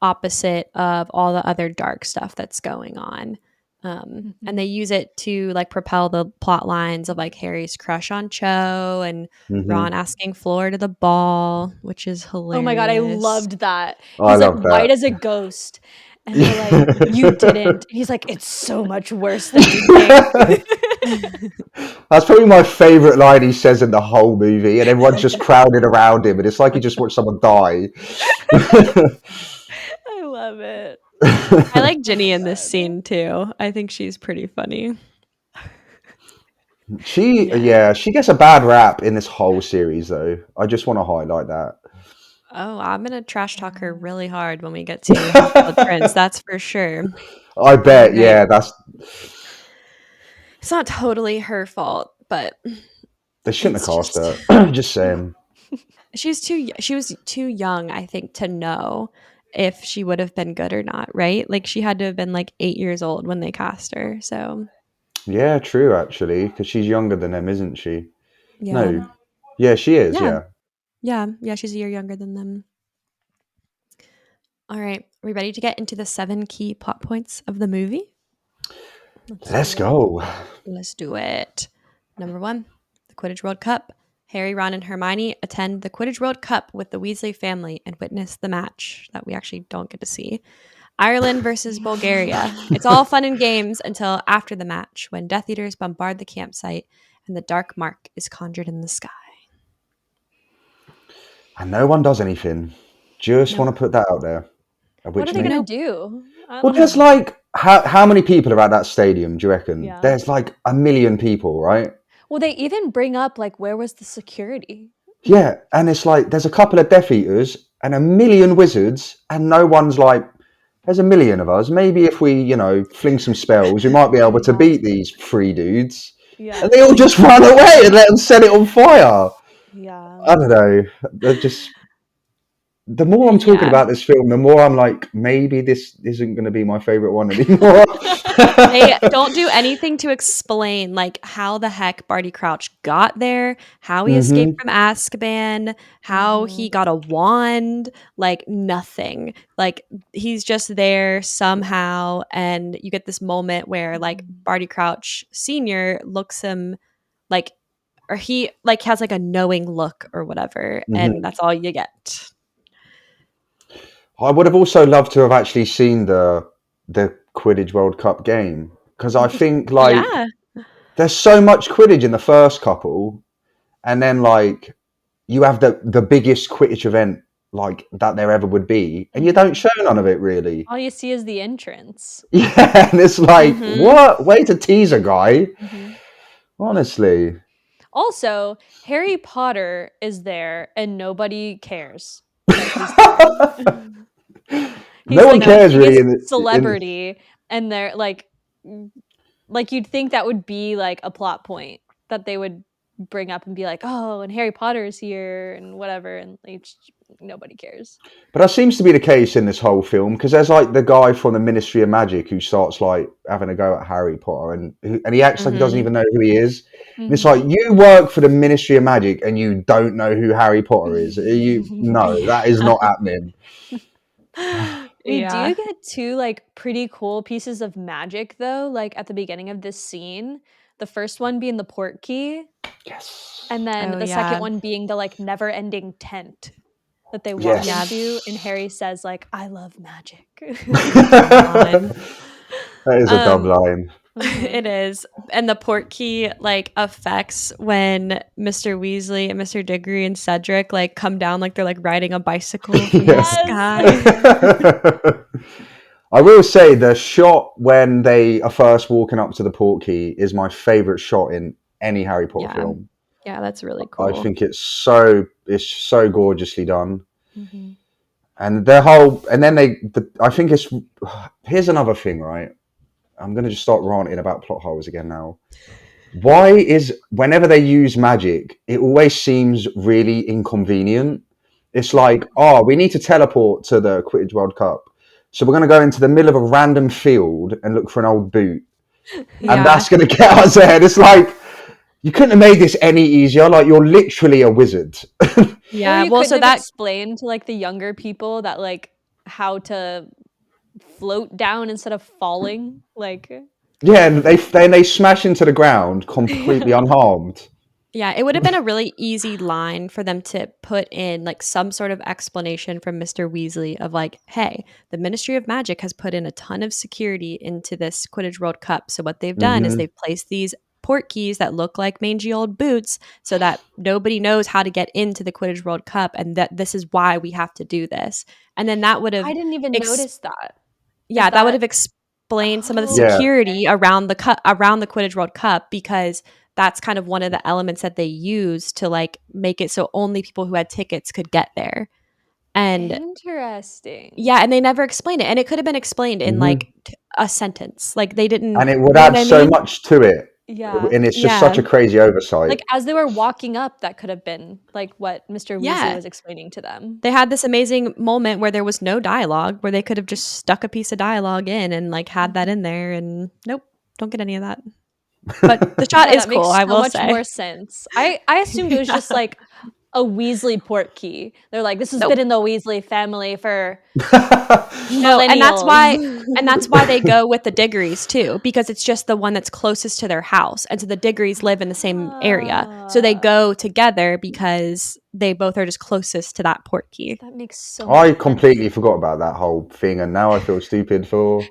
opposite of all the other dark stuff that's going on. And they use it to like propel the plot lines of like Harry's crush on Cho and Ron asking Fleur to the ball, which is hilarious. Oh my god, I loved that. Oh, He's like white as a ghost. And they're like, you didn't. He's like, it's so much worse than you think. That's probably my favourite line he says in the whole movie, and everyone's just crowded around him, and it's like he just watched someone die. I love it. I like Ginny in this scene too. I think she's pretty funny. She gets a bad rap in this whole series, though. I just want to highlight that. Oh, I'm gonna trash talk her really hard when we get to Half-Blood Prince. That's for sure. I bet, yeah. It's not totally her fault, but they shouldn't have cast her. Just saying. She was too young, I think, to know if she would have been good or not, right? Like she had to have been like 8 years old when they cast her. So yeah, true actually, because she's younger than them, isn't she? Yeah. No, yeah, she is. Yeah, she's a year younger than them. All right, are we ready to get into the 7 key plot points of the movie? Let's go. Let's do it. Number 1, the Quidditch World Cup. Harry, Ron, and Hermione attend the Quidditch World Cup with the Weasley family and witness the match that we actually don't get to see. Ireland versus Bulgaria. It's all fun and games until after the match when Death Eaters bombard the campsite and the Dark Mark is conjured in the sky. And no one does anything. Just want to put that out there. What are they going to do? Well, there's like, how many people are at that stadium, do you reckon? Yeah. There's like 1 million people, right? Well, they even bring up, like, where was the security? Yeah, and it's like, there's a couple of Death Eaters and 1 million wizards, and no one's like, there's 1 million of us. Maybe if we, fling some spells, we might be able to beat these 3 dudes. Yeah. And they all just run away and let them set it on fire. Yeah. I don't know. They're just... The more I'm talking about this film, the more I'm like, maybe this isn't going to be my favorite one anymore. They don't do anything to explain like how the heck Barty Crouch got there, how he escaped from Azkaban, how he got a wand, like nothing. Like he's just there somehow, and you get this moment where like Barty Crouch Sr. looks him like, or he like has like a knowing look or whatever, and that's all you get. I would have also loved to have actually seen the Quidditch World Cup game, because I think like there's so much Quidditch in the first couple, and then like you have the biggest Quidditch event like that there ever would be, and you don't show none of it really. All you see is the entrance. Yeah, and it's like what? Way to tease a guy. Honestly. Also, Harry Potter is there and nobody cares. No one cares really. Celebrity, and they're like, like you'd think that would be like a plot point that they would bring up and be like, oh, and Harry Potter's here and whatever, and nobody cares. But that seems to be the case in this whole film, because there's like the guy from the Ministry of Magic who starts like having a go at Harry Potter, and he acts like he doesn't even know who he is. And it's like, you work for the Ministry of Magic and you don't know who Harry Potter is. No, that is not happening. We do get two like pretty cool pieces of magic though, like at the beginning of this scene. The first one being the port key. Yes. And then the second one being the like never-ending tent that they walk into, and Harry says like, I love magic. That is a dumb line. It is. And the port key like affects when Mr. Weasley and Mr. Diggory and Cedric like come down like they're like riding a bicycle from the sky. I will say the shot when they are first walking up to the port key is my favorite shot in any Harry Potter film. Yeah, that's really cool. I think it's so gorgeously done. Mm-hmm. And their whole, and then I think it's, here's another thing, right? I'm going to just start ranting about plot holes again now. Why is, whenever they use magic, it always seems really inconvenient. It's like, oh, we need to teleport to the Quidditch World Cup. So we're going to go into the middle of a random field and look for an old boot. And that's going to get us there. It's like, you couldn't have made this any easier. Like, you're literally a wizard. Well, so that explain to like the younger people that like how to float down instead of falling, like. Yeah, and they smash into the ground completely unharmed. Yeah, it would have been a really easy line for them to put in like some sort of explanation from Mr. Weasley of like, hey, the Ministry of Magic has put in a ton of security into this Quidditch World Cup. So what they've done is they've placed these port keys that look like mangy old boots so that nobody knows how to get into the Quidditch World Cup, and that this is why we have to do this. And then that would have... I didn't even notice that. Yeah, that would have explained some of the security around the Quidditch World Cup, because that's kind of one of the elements that they use to like make it so only people who had tickets could get there. And interesting. Yeah, and they never explained it, and it could have been explained in like a sentence. Like they didn't, and it would add so much to it. Yeah, and it's just such a crazy oversight. Like as they were walking up, that could have been like what Mr. Weasley was explaining to them. They had this amazing moment where there was no dialogue, where they could have just stuck a piece of dialogue in and like had that in there, and nope, don't get any of that. But the shot is cool. I will say, much more sense. I assumed it was just like a Weasley port key. They're like, this has been in the Weasley family for no, and that's why they go with the Diggories too, because it's just the one that's closest to their house, and so the Diggories live in the same area, so they go together because they both are just closest to that port key. That makes so. I completely forgot about that whole thing, and now I feel stupid for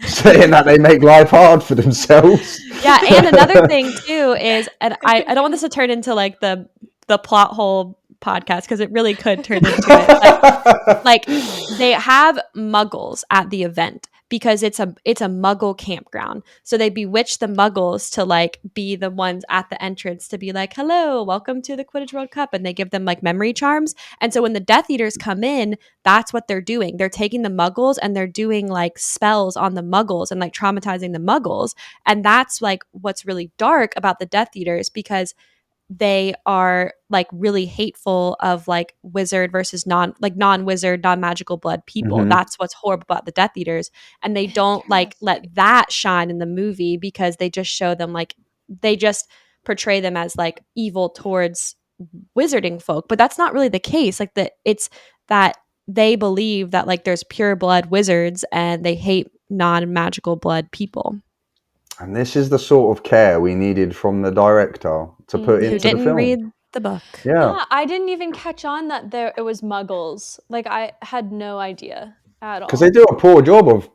saying that they make life hard for themselves. Yeah, and another thing too is, and I don't want this to turn into like the plot hole podcast, because it really could turn into it. Like they have muggles at the event because it's a muggle campground. So they bewitch the muggles to like be the ones at the entrance to be like, hello, welcome to the Quidditch World Cup. And they give them like memory charms. And so when the Death Eaters come in, that's what they're doing. They're taking the muggles and they're doing like spells on the muggles and like traumatizing the muggles. And that's like what's really dark about the Death Eaters, because they are like really hateful of like wizard versus non-wizard, non-magical blood people. That's what's horrible about the Death Eaters. And they don't like let that shine in the movie, because they just show them like, they just portray them as like evil towards wizarding folk. But that's not really the case. Like it's that they believe that like there's pure blood wizards and they hate non-magical blood people. And this is the sort of care we needed from the director to put into the film. Didn't read the book. Yeah, I didn't even catch on that it was muggles. Like I had no idea at all. Because they do a poor job of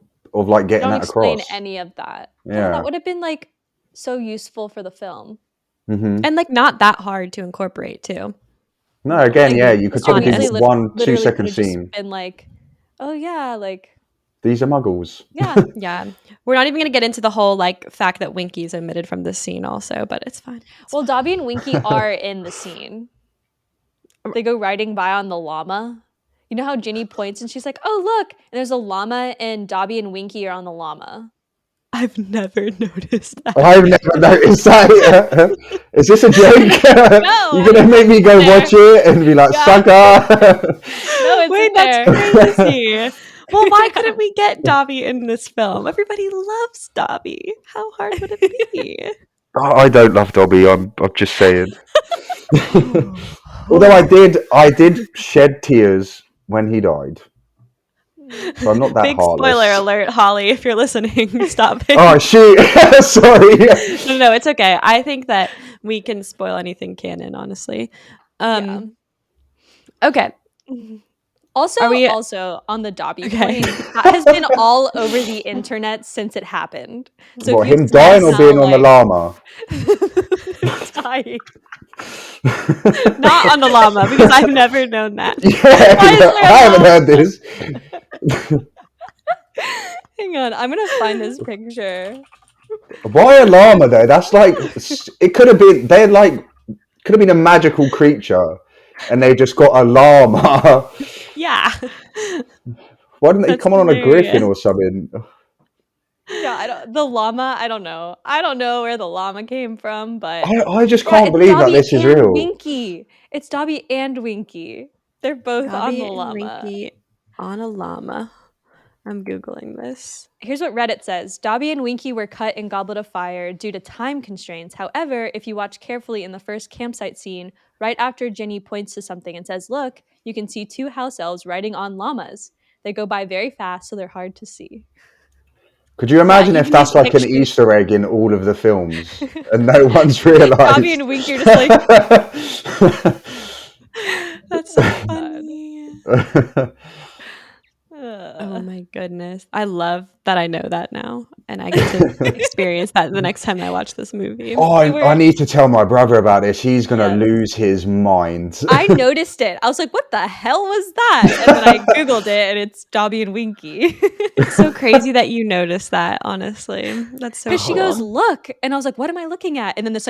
like getting that across. Don't explain any of that. Yeah, that would have been like so useful for the film. And like not that hard to incorporate too. No, again, like, you could probably do 1-2 second scene. Been like, oh yeah, like. These are muggles. Yeah. We're not even going to get into the whole like fact that Winky's omitted from this scene also, but it's fine. Well, Dobby and Winky are in the scene. They go riding by on the llama. You know how Ginny points and she's like, oh, look. And there's a llama and Dobby and Winky are on the llama. I've never noticed that. I've never noticed that. Is this a joke? No, You're gonna make me go watch it and be like, Yeah. sucker. No, it's Wait, in there. that's crazy. Well, why couldn't we get Dobby in this film? Everybody loves Dobby. How hard would it be? I don't love Dobby. I'm just saying. Although I did shed tears when he died. So I'm not that Big heartless. spoiler alert, Holly, if you're listening, stop it. Oh shoot! Sorry. No, it's okay. I think that we can spoil anything canon, honestly. Okay. Also, Are we- also on the Dobby Okay. point, that has been all over the internet since it happened. So What, if you him dying or somehow, being on the llama? dying. Not on the llama, because I've never known that. Yeah, Why is there a I haven't llama? heard this. Hang on, I'm gonna find this picture. Why a llama though? That's like it could have been. They're like could have been a magical creature, and they just got a llama. Yeah. Why didn't they That's come on a griffin hilarious. or something? Yeah, the llama. I don't know. I don't know where the llama came from, but I just yeah, can't it's believe that Dobby this is and real. Winky. It's Dobby and Winky. They're both on Dobby the and llama. Winky on a llama. I'm Googling this. Here's what Reddit says. Dobby and Winky were cut in Goblet of Fire due to time constraints. However, if you watch carefully in the first campsite scene, right after Ginny points to something and says, "Look," you can see two house elves riding on llamas. They go by very fast, so they're hard to see. Could you imagine you if can that's make like an pictures. Easter egg in all of the films and no one's realised? Dobby and Winky are just like, That's so funny. Oh my goodness. I love that I know that now. And I get to experience that the next time I watch this movie. Oh, I need to tell my brother about this. He's going to Yes. lose his mind. I noticed it. I was like, what the hell was that? And then I Googled it and it's Dobby and Winky. It's so crazy that you noticed that, honestly. That's so Because cool. she goes, look. And I was like, what am I looking at? And then this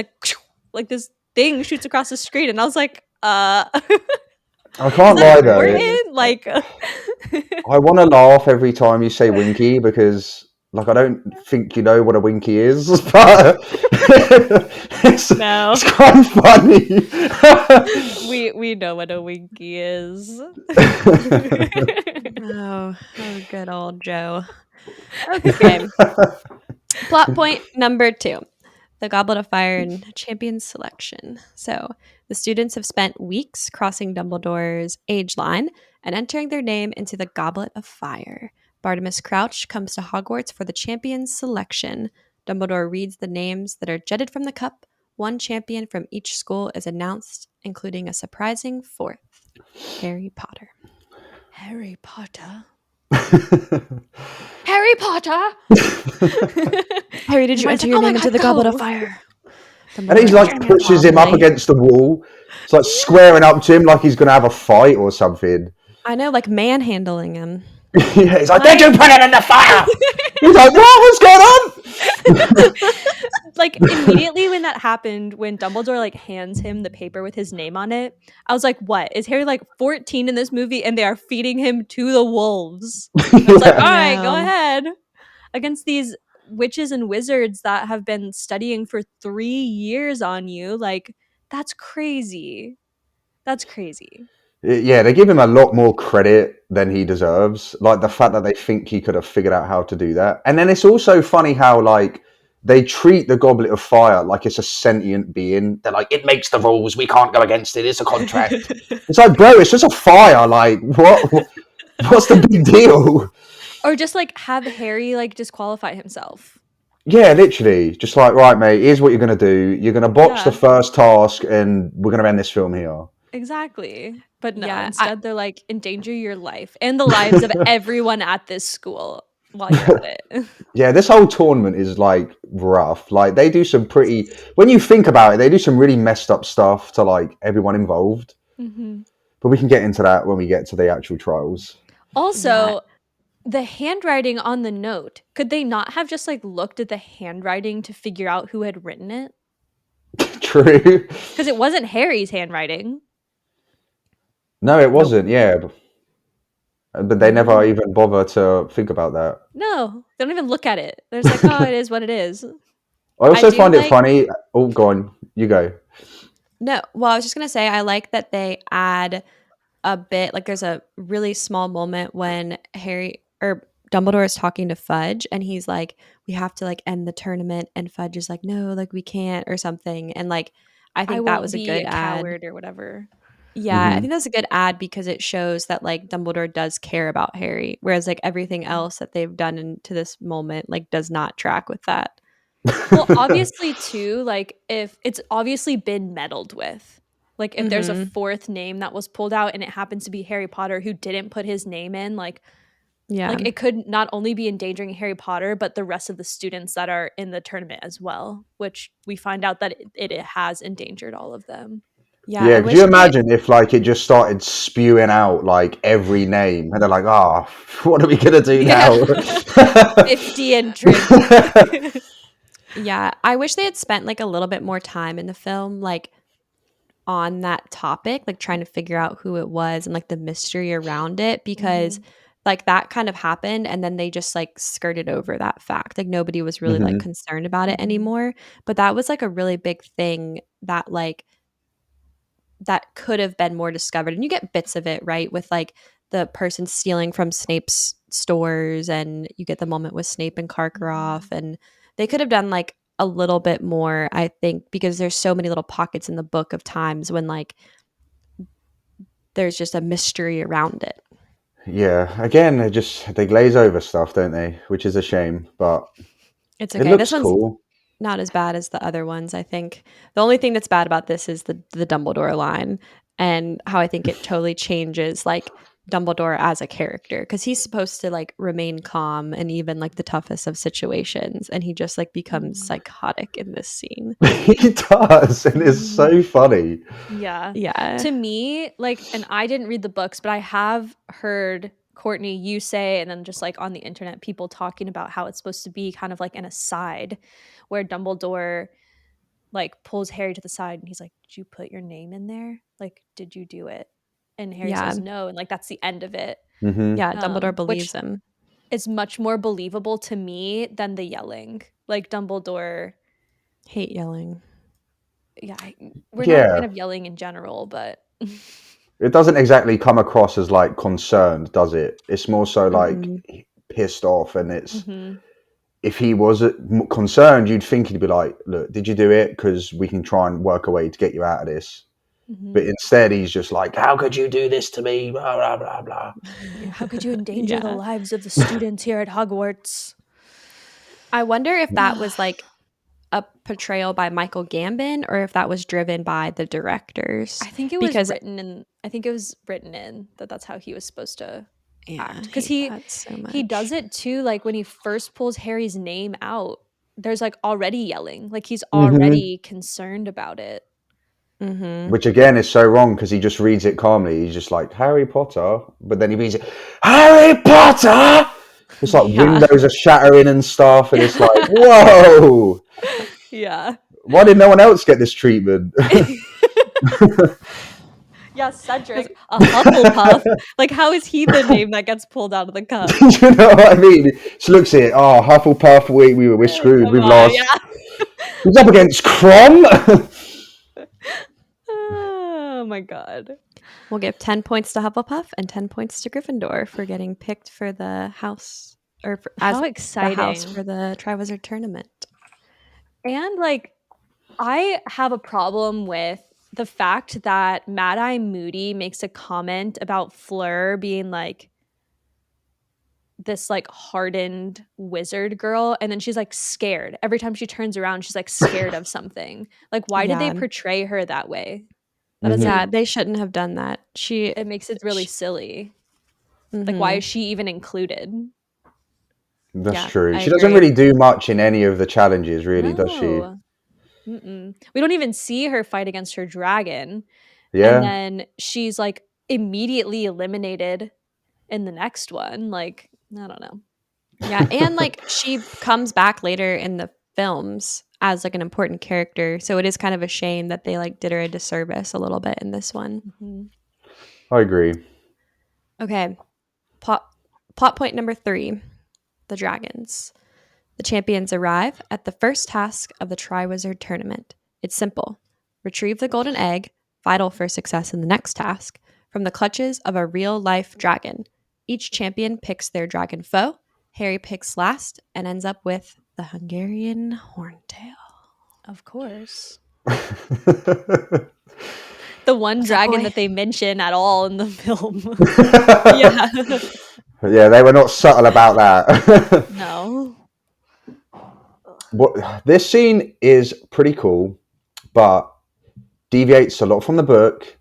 like this thing shoots across the screen. And I was like, I can't lie though. important? Like, I want to laugh every time you say Winky because, like, I don't think you know what a Winky is, but it's kind of funny. we know what a Winky is. Oh, good old Joe. Okay. Plot point number 2. The Goblet of Fire and Champion Selection. So, the students have spent weeks crossing Dumbledore's age line and entering their name into the Goblet of Fire. Bartimus Crouch comes to Hogwarts for the champion selection. Dumbledore reads the names that are jetted from the cup. One champion from each school is announced, including a surprising 4th. Harry Potter. Harry Potter. Harry Potter. Harry, did you enter your name into the Goblet of Fire? And he like pushes him up against the wall. It's like squaring up to him like he's going to have a fight or something. I know, like manhandling him. Yeah, he's like, did you put it in the fire? He's like, what's going on? Like immediately when that happened, when Dumbledore like hands him the paper with his name on it, I was like, what? Is Harry like 14 in this movie and they are feeding him to the wolves? I was like, all right, go ahead. Against these witches and wizards that have been studying for 3 years on you. Like, that's crazy. That's crazy. Yeah, they give him a lot more credit than he deserves. Like the fact that they think he could have figured out how to do that. And then it's also funny how like they treat the Goblet of Fire like it's a sentient being. They're like, it makes the rules. We can't go against it. It's a contract. It's like, bro, it's just a fire. Like, what's the big deal? Or just like have Harry like disqualify himself. Yeah, literally. Just like, right, mate, here's what you're going to do. You're going to botch the first task and we're going to end this film here. Exactly. But no, Yeah, instead they're like, endanger your life and the lives of everyone at this school while you're at it. Yeah, this whole tournament is like rough. Like they do some pretty, when you think about it, they do some really messed up stuff to like everyone involved. Mm-hmm. But we can get into that when we get to the actual trials. Also, the handwriting on the note, could they not have just like looked at the handwriting to figure out who had written it? True. Because it wasn't Harry's handwriting. No, it wasn't. Yeah. But they never even bother to think about that. No, they don't even look at it. They're just like, oh, it is what it is. I also do find it like- funny. Oh, go on. You go. No, well, I was just gonna say I like that they add a bit, like there's a really small moment when Harry or Dumbledore is talking to Fudge and he's like, we have to like end the tournament, and Fudge is like, no, like we can't or something. And like I think that was a good ad. coward or whatever. Yeah, I Mhm. think that's a good ad because it shows that like Dumbledore does care about Harry, whereas like everything else that they've done into this moment like does not track with that. Well, obviously too, like if it's obviously been meddled with. Like if there's a Mhm. fourth name that was pulled out and it happens to be Harry Potter who didn't put his name in, like Yeah. it could not only be endangering Harry Potter, but the rest of the students that are in the tournament as well, which we find out that it has endangered all of them. Yeah, Yeah, I could wish you they imagine if like it just started spewing out like every name, and they're like, "Ah, what are we gonna do now?" 50 entrants. Yeah, I wish they had spent like a little bit more time in the film like on that topic, like trying to figure out who it was and like the mystery around it, because like that kind of happened and then they just like skirted over that fact. Like nobody was really like Mhm. concerned about it Mhm. anymore, but that was like a really big thing that like that could have been more discovered. And you get bits of it, right? With like the person stealing from Snape's stores, and you get the moment with Snape and Karkaroff. And they could have done like a little bit more, I think, because there's so many little pockets in the book of times when like there's just a mystery around it. Yeah, again, they glaze over stuff, don't they? Which is a shame, but It's it okay. looks This one's cool. not as bad as the other ones, I think. The only thing that's bad about this is the Dumbledore line and how I think it totally changes like Dumbledore as a character, because he's supposed to like remain calm and even like the toughest of situations, and he just like becomes psychotic in this scene. He does, and it's so funny. Yeah. Yeah. To me, like, and I didn't read the books, but I have heard Courtney, you say, and then just like on the internet, people talking about how it's supposed to be kind of like an aside where Dumbledore like pulls Harry to the side and he's like, did you put your name in there? Like, did you do it? And Harry Yeah. says no. And like, that's the end of it. Hmm. Yeah, Dumbledore believes which him. is much more believable to me than the yelling. Like Dumbledore, Hate yelling. yeah, we're not a Yeah, fan of yelling in general, but it doesn't exactly come across as like concerned, does it? It's more so like Mhm. pissed off, and it's Mhm. if he was concerned, you'd think he'd be like, "Look, did you do it? Because we can try and work a way to get you out of this." Mhm. But instead, he's just like, "How could you do this to me?" Blah blah blah blah. Yeah, how could you endanger the Yeah. lives of the students here at Hogwarts? I wonder if that was like a portrayal by Michael Gambon or if that was driven by the directors. I think it was because written in. I think it was written in that's how he was supposed to yeah, act, I because hate that so he much. does it too. Like when he first pulls Harry's name out, there's like already yelling. Like he's Hmm. already concerned about it. Mm-hmm. Which again is so wrong because he just reads it calmly. He's just like Harry Potter, but then he reads it, Harry Potter. It's like Yeah. windows are shattering and stuff, and it's like, whoa! Yeah. Why did no one else get this treatment? Yeah, Cedric, a Hufflepuff. Like, how is he the name that gets pulled out of the cup? You know what I mean? She looks at it. Oh, Hufflepuff. We're screwed. Come We've on, lost. yeah. He's up against Crom. Oh my god. We'll give 10 points to Hufflepuff and 10 points to Gryffindor for getting picked for the house, or as How the exciting. house for the Triwizard Tournament. And like, I have a problem with the fact that Mad Eye Moody makes a comment about Fleur being like this like hardened wizard girl, and then she's like scared every time she turns around. She's like scared of something. Like, why did they Yeah. portray her that way? Mhm. Doesn't- Yeah, they shouldn't have done that. it makes it really silly. Like, Mhm. why is she even included? That's Yeah, true. I She doesn't agree. really do much in any of the challenges, really, does she? No. Mm-mm. We don't even see her fight against her dragon. Yeah. And then she's like immediately eliminated in the next one. Like, I don't know. Yeah, and like she comes back later in the films as like an important character, so it is kind of a shame that they like did her a disservice a little bit in this one. Mhm. I agree. Okay, Plot point number 3, the dragons. The champions arrive at the first task of the Triwizard Tournament. It's simple. Retrieve the golden egg, vital for success in the next task, from the clutches of a real-life dragon. Each champion picks their dragon foe. Harry picks last and ends up with the Hungarian Horntail. Of course. The one dragon that they mention at all in the film. Yeah, they were not subtle about that. No. This scene is pretty cool, but deviates a lot from the book.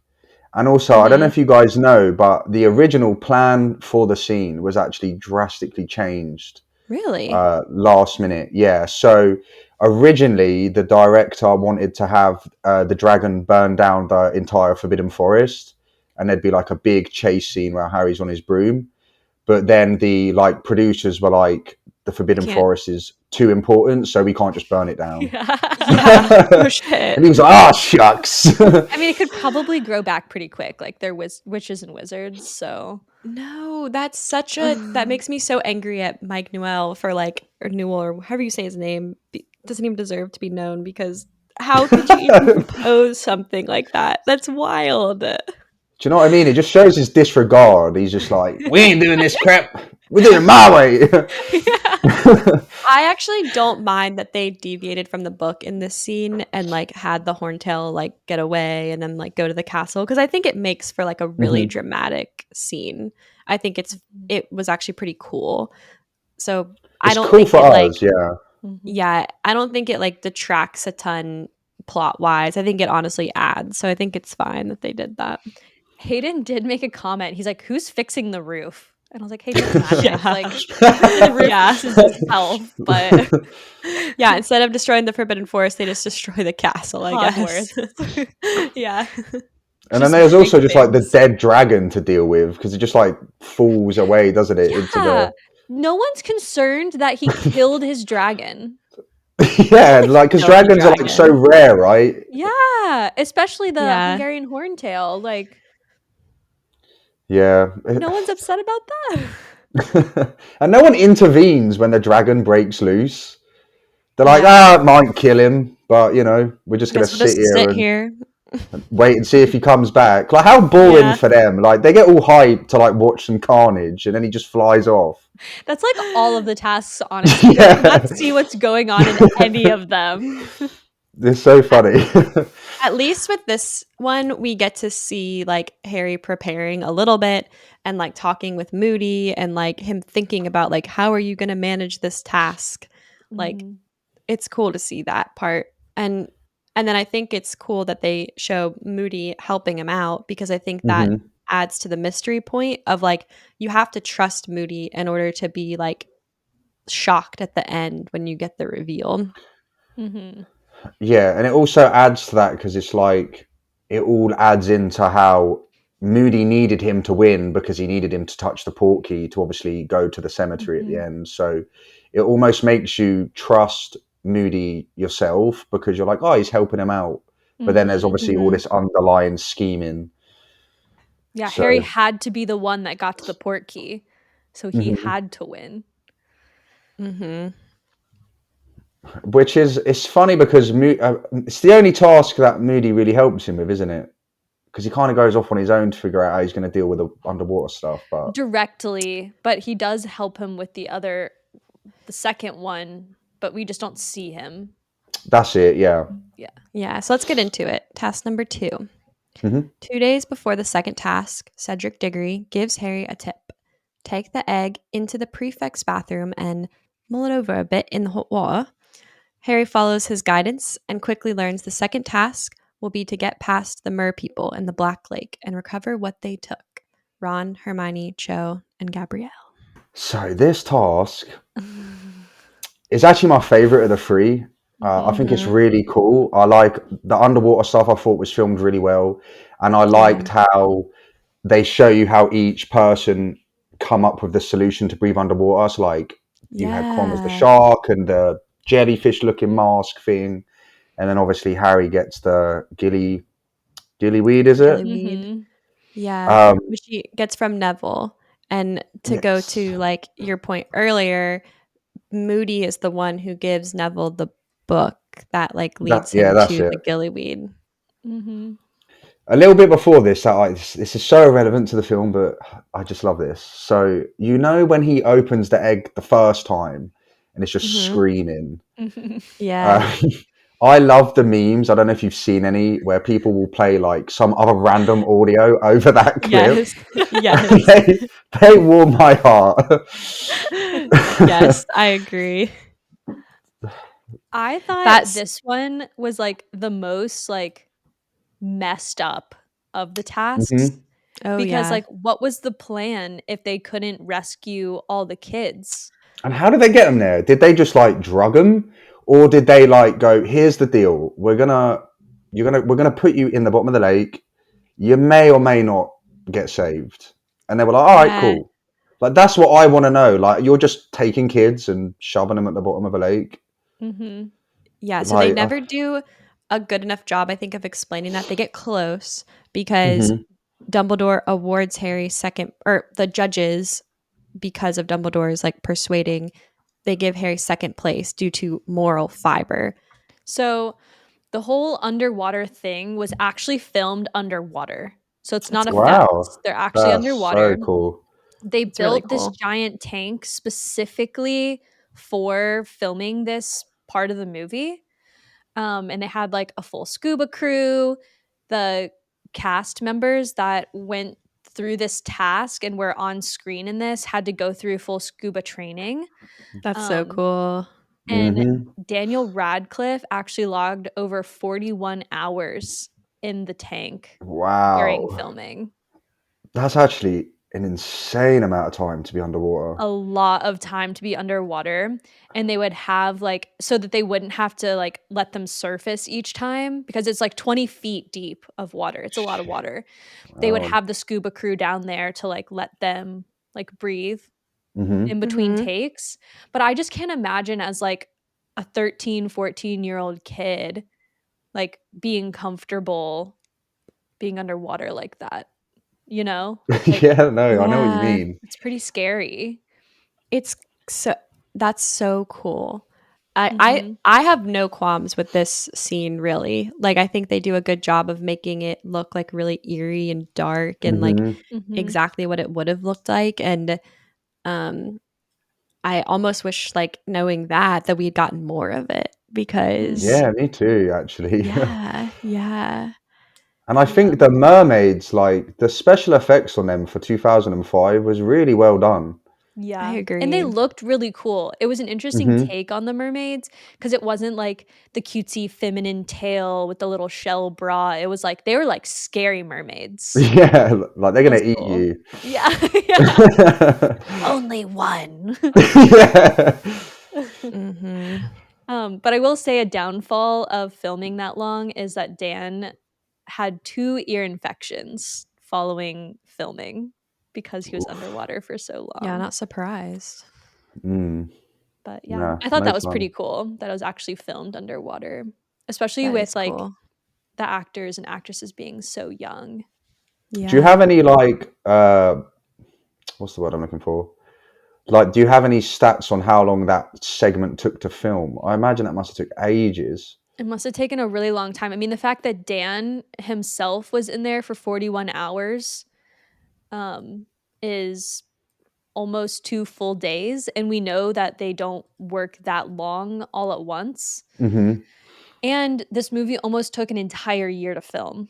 And also, I don't know if you guys know, but the original plan for the scene was actually drastically changed. Really? Last minute, yeah. So originally, the director wanted to have the dragon burn down the entire Forbidden Forest, and there'd be like a big chase scene where Harry's on his broom. But then the producers were like, the Forbidden Forest is too important, so we can't just burn it down. Oh, shit. And he was like, shucks. I mean, it could probably grow back pretty quick. Like, they're witches and wizards, so... No, that's such a... that makes me so angry at Mike Newell for, or Newell, or however you say his name, doesn't even deserve to be known, because how could you even propose something like that? That's wild. Do you know what I mean? It just shows his disregard. He's just like, we ain't doing this crap. We're doing it my way. I actually don't mind that they deviated from the book in this scene and had the Horntail get away and then go to the castle, because I think it makes for a really dramatic scene. I think it was actually pretty cool. So I don't think for us, yeah. Yeah, I don't think it detracts a ton plot wise. I think it honestly adds. So I think it's fine that they did that. Hayden did make a comment. He's like, "Who's fixing the roof?" And I was like, "Hey, doesn't matter. The roof is itself." But yeah, instead of destroying the Forbidden Forest, they just destroy the castle. I guess. Yeah. And then there's also just the dead dragon to deal with, because it just falls away, doesn't it? Yeah. No one's concerned that he killed his dragon. Yeah, because dragons are so rare, right? Yeah, especially the Hungarian Horntail. Yeah. No one's upset about that. And no one intervenes when the dragon breaks loose. They're like, it might kill him, but we're just going to sit here and wait and see if he comes back. How boring for them. They get all hyped to watch some carnage, and then he just flies off. That's all of the tasks, honestly. Yeah. You not see what's going on in any of them. It's so funny. At least with this one, we get to see Harry preparing a little bit and talking with Moody and him thinking about how are you going to manage this task. It's cool to see that part. And then I think it's cool that they show Moody helping him out, because I think that adds to the mystery point of you have to trust Moody in order to be shocked at the end when you get the reveal. Mm-hmm. Yeah, and it also adds to that, because it's it all adds into how Moody needed him to win, because he needed him to touch the portkey to obviously go to the cemetery at the end. So it almost makes you trust Moody yourself, because you're like, he's helping him out. But then there's obviously all this underlying scheming. Yeah, so Harry had to be the one that got to the portkey, so he had to win. Which it's funny, because it's the only task that Moody really helps him with, isn't it? Because he kind of goes off on his own to figure out how he's going to deal with the underwater stuff. But directly, but he does help him with the second one, but we just don't see him. That's it, yeah. Yeah, so let's get into it. Task number 2. 2 days before the second task, Cedric Diggory gives Harry a tip. Take the egg into the prefect's bathroom and mull it over a bit in the hot water. Harry follows his guidance and quickly learns the second task will be to get past the mer people in the Black Lake and recover what they took. Ron, Hermione, Cho, and Gabrielle. So this task is actually my favourite of the 3. I think it's really cool. I like the underwater stuff. I thought was filmed really well. And I liked how they show you how each person come up with the solution to breathe underwater. So you had Connors the shark and the jellyfish looking mask thing, and then obviously Harry gets the gillyweed, is it? Yeah, which he gets from Neville. And to go to like your point earlier, Moody is the one who gives Neville the book that like leads him That's to it. the gillyweed. Mm-hmm. A little bit before this, this is so irrelevant to the film, but I just love this. So, you know, when he opens the egg the first time and it's just screaming. Yeah. I love the memes. I don't know if you've seen any where people will play like some other random audio over that clip. Yes. They warm my heart. Yes, I agree. I thought That's this one was like the most like messed up of the tasks because like what was the plan if they couldn't rescue all the kids? And how did they get them there? Did they just like drug them, or did they like go, "Here's the deal. We're gonna put you in the bottom of the lake. You may or may not get saved." And they were like, "All right, cool." Like that's what I want to know. Like you're just taking kids and shoving them at the bottom of a lake. Mm-hmm. Yeah, so they Like, never do a good enough job, I think, of explaining that. They get close because Dumbledore awards Harry second, or the judges, because of Dumbledore's like persuading, they give Harry second place due to moral fiber. So the whole underwater thing was actually filmed underwater. So it's not wow, effects. They're actually that's underwater. so cool. They It's really built this cool. giant tank specifically for filming this part of the movie. And they had like a full scuba crew. The cast members that went through this task and were on screen in this had to go through full scuba training. That's so cool. And Daniel Radcliffe actually logged over 41 hours in the tank during Wow, filming. that's actually an insane amount of time to be underwater. A lot of time to be underwater, and they would have like so that they wouldn't have to like let them surface each time because it's like 20 feet deep of water. It's a lot of water. They would have the scuba crew down there to like let them like breathe in between takes. But I just can't imagine as like a 13, 14-year-old kid like being comfortable being underwater like that, you know? Like Yeah, no, I know what you mean. it's pretty scary. It's so that's so cool. I have no qualms with this scene really. Like I think they do a good job of making it look like really eerie and dark and like exactly what it would have looked like. And I almost wish like knowing that we had gotten more of it because Yeah, me too, actually. yeah. And I think the mermaids, like the special effects on them for 2005 was really well done. Yeah. I agree. And they looked really cool. It was an interesting take on the mermaids because it wasn't like the cutesy feminine tail with the little shell bra. It was like they were like scary mermaids. Yeah, like they're gonna eat cool. you. Yeah. Yeah. Only one. Yeah. But I will say a downfall of filming that long is that Dan had 2 ear infections following filming because he was underwater for so long. Yeah, not surprised. But yeah, Nah, I thought that no was fun. pretty cool that it was actually filmed underwater, especially That with is like cool. the actors and actresses being so young. Yeah. Do you have any like what's the word I'm looking for? Like, do you have any stats on how long that segment took to film? I imagine that must have took ages. It must have taken a really long time. I mean, the fact that Dan himself was in there for 41 hours is almost 2 full days, and we know that they don't work that long all at once. And this movie almost took an entire year to film.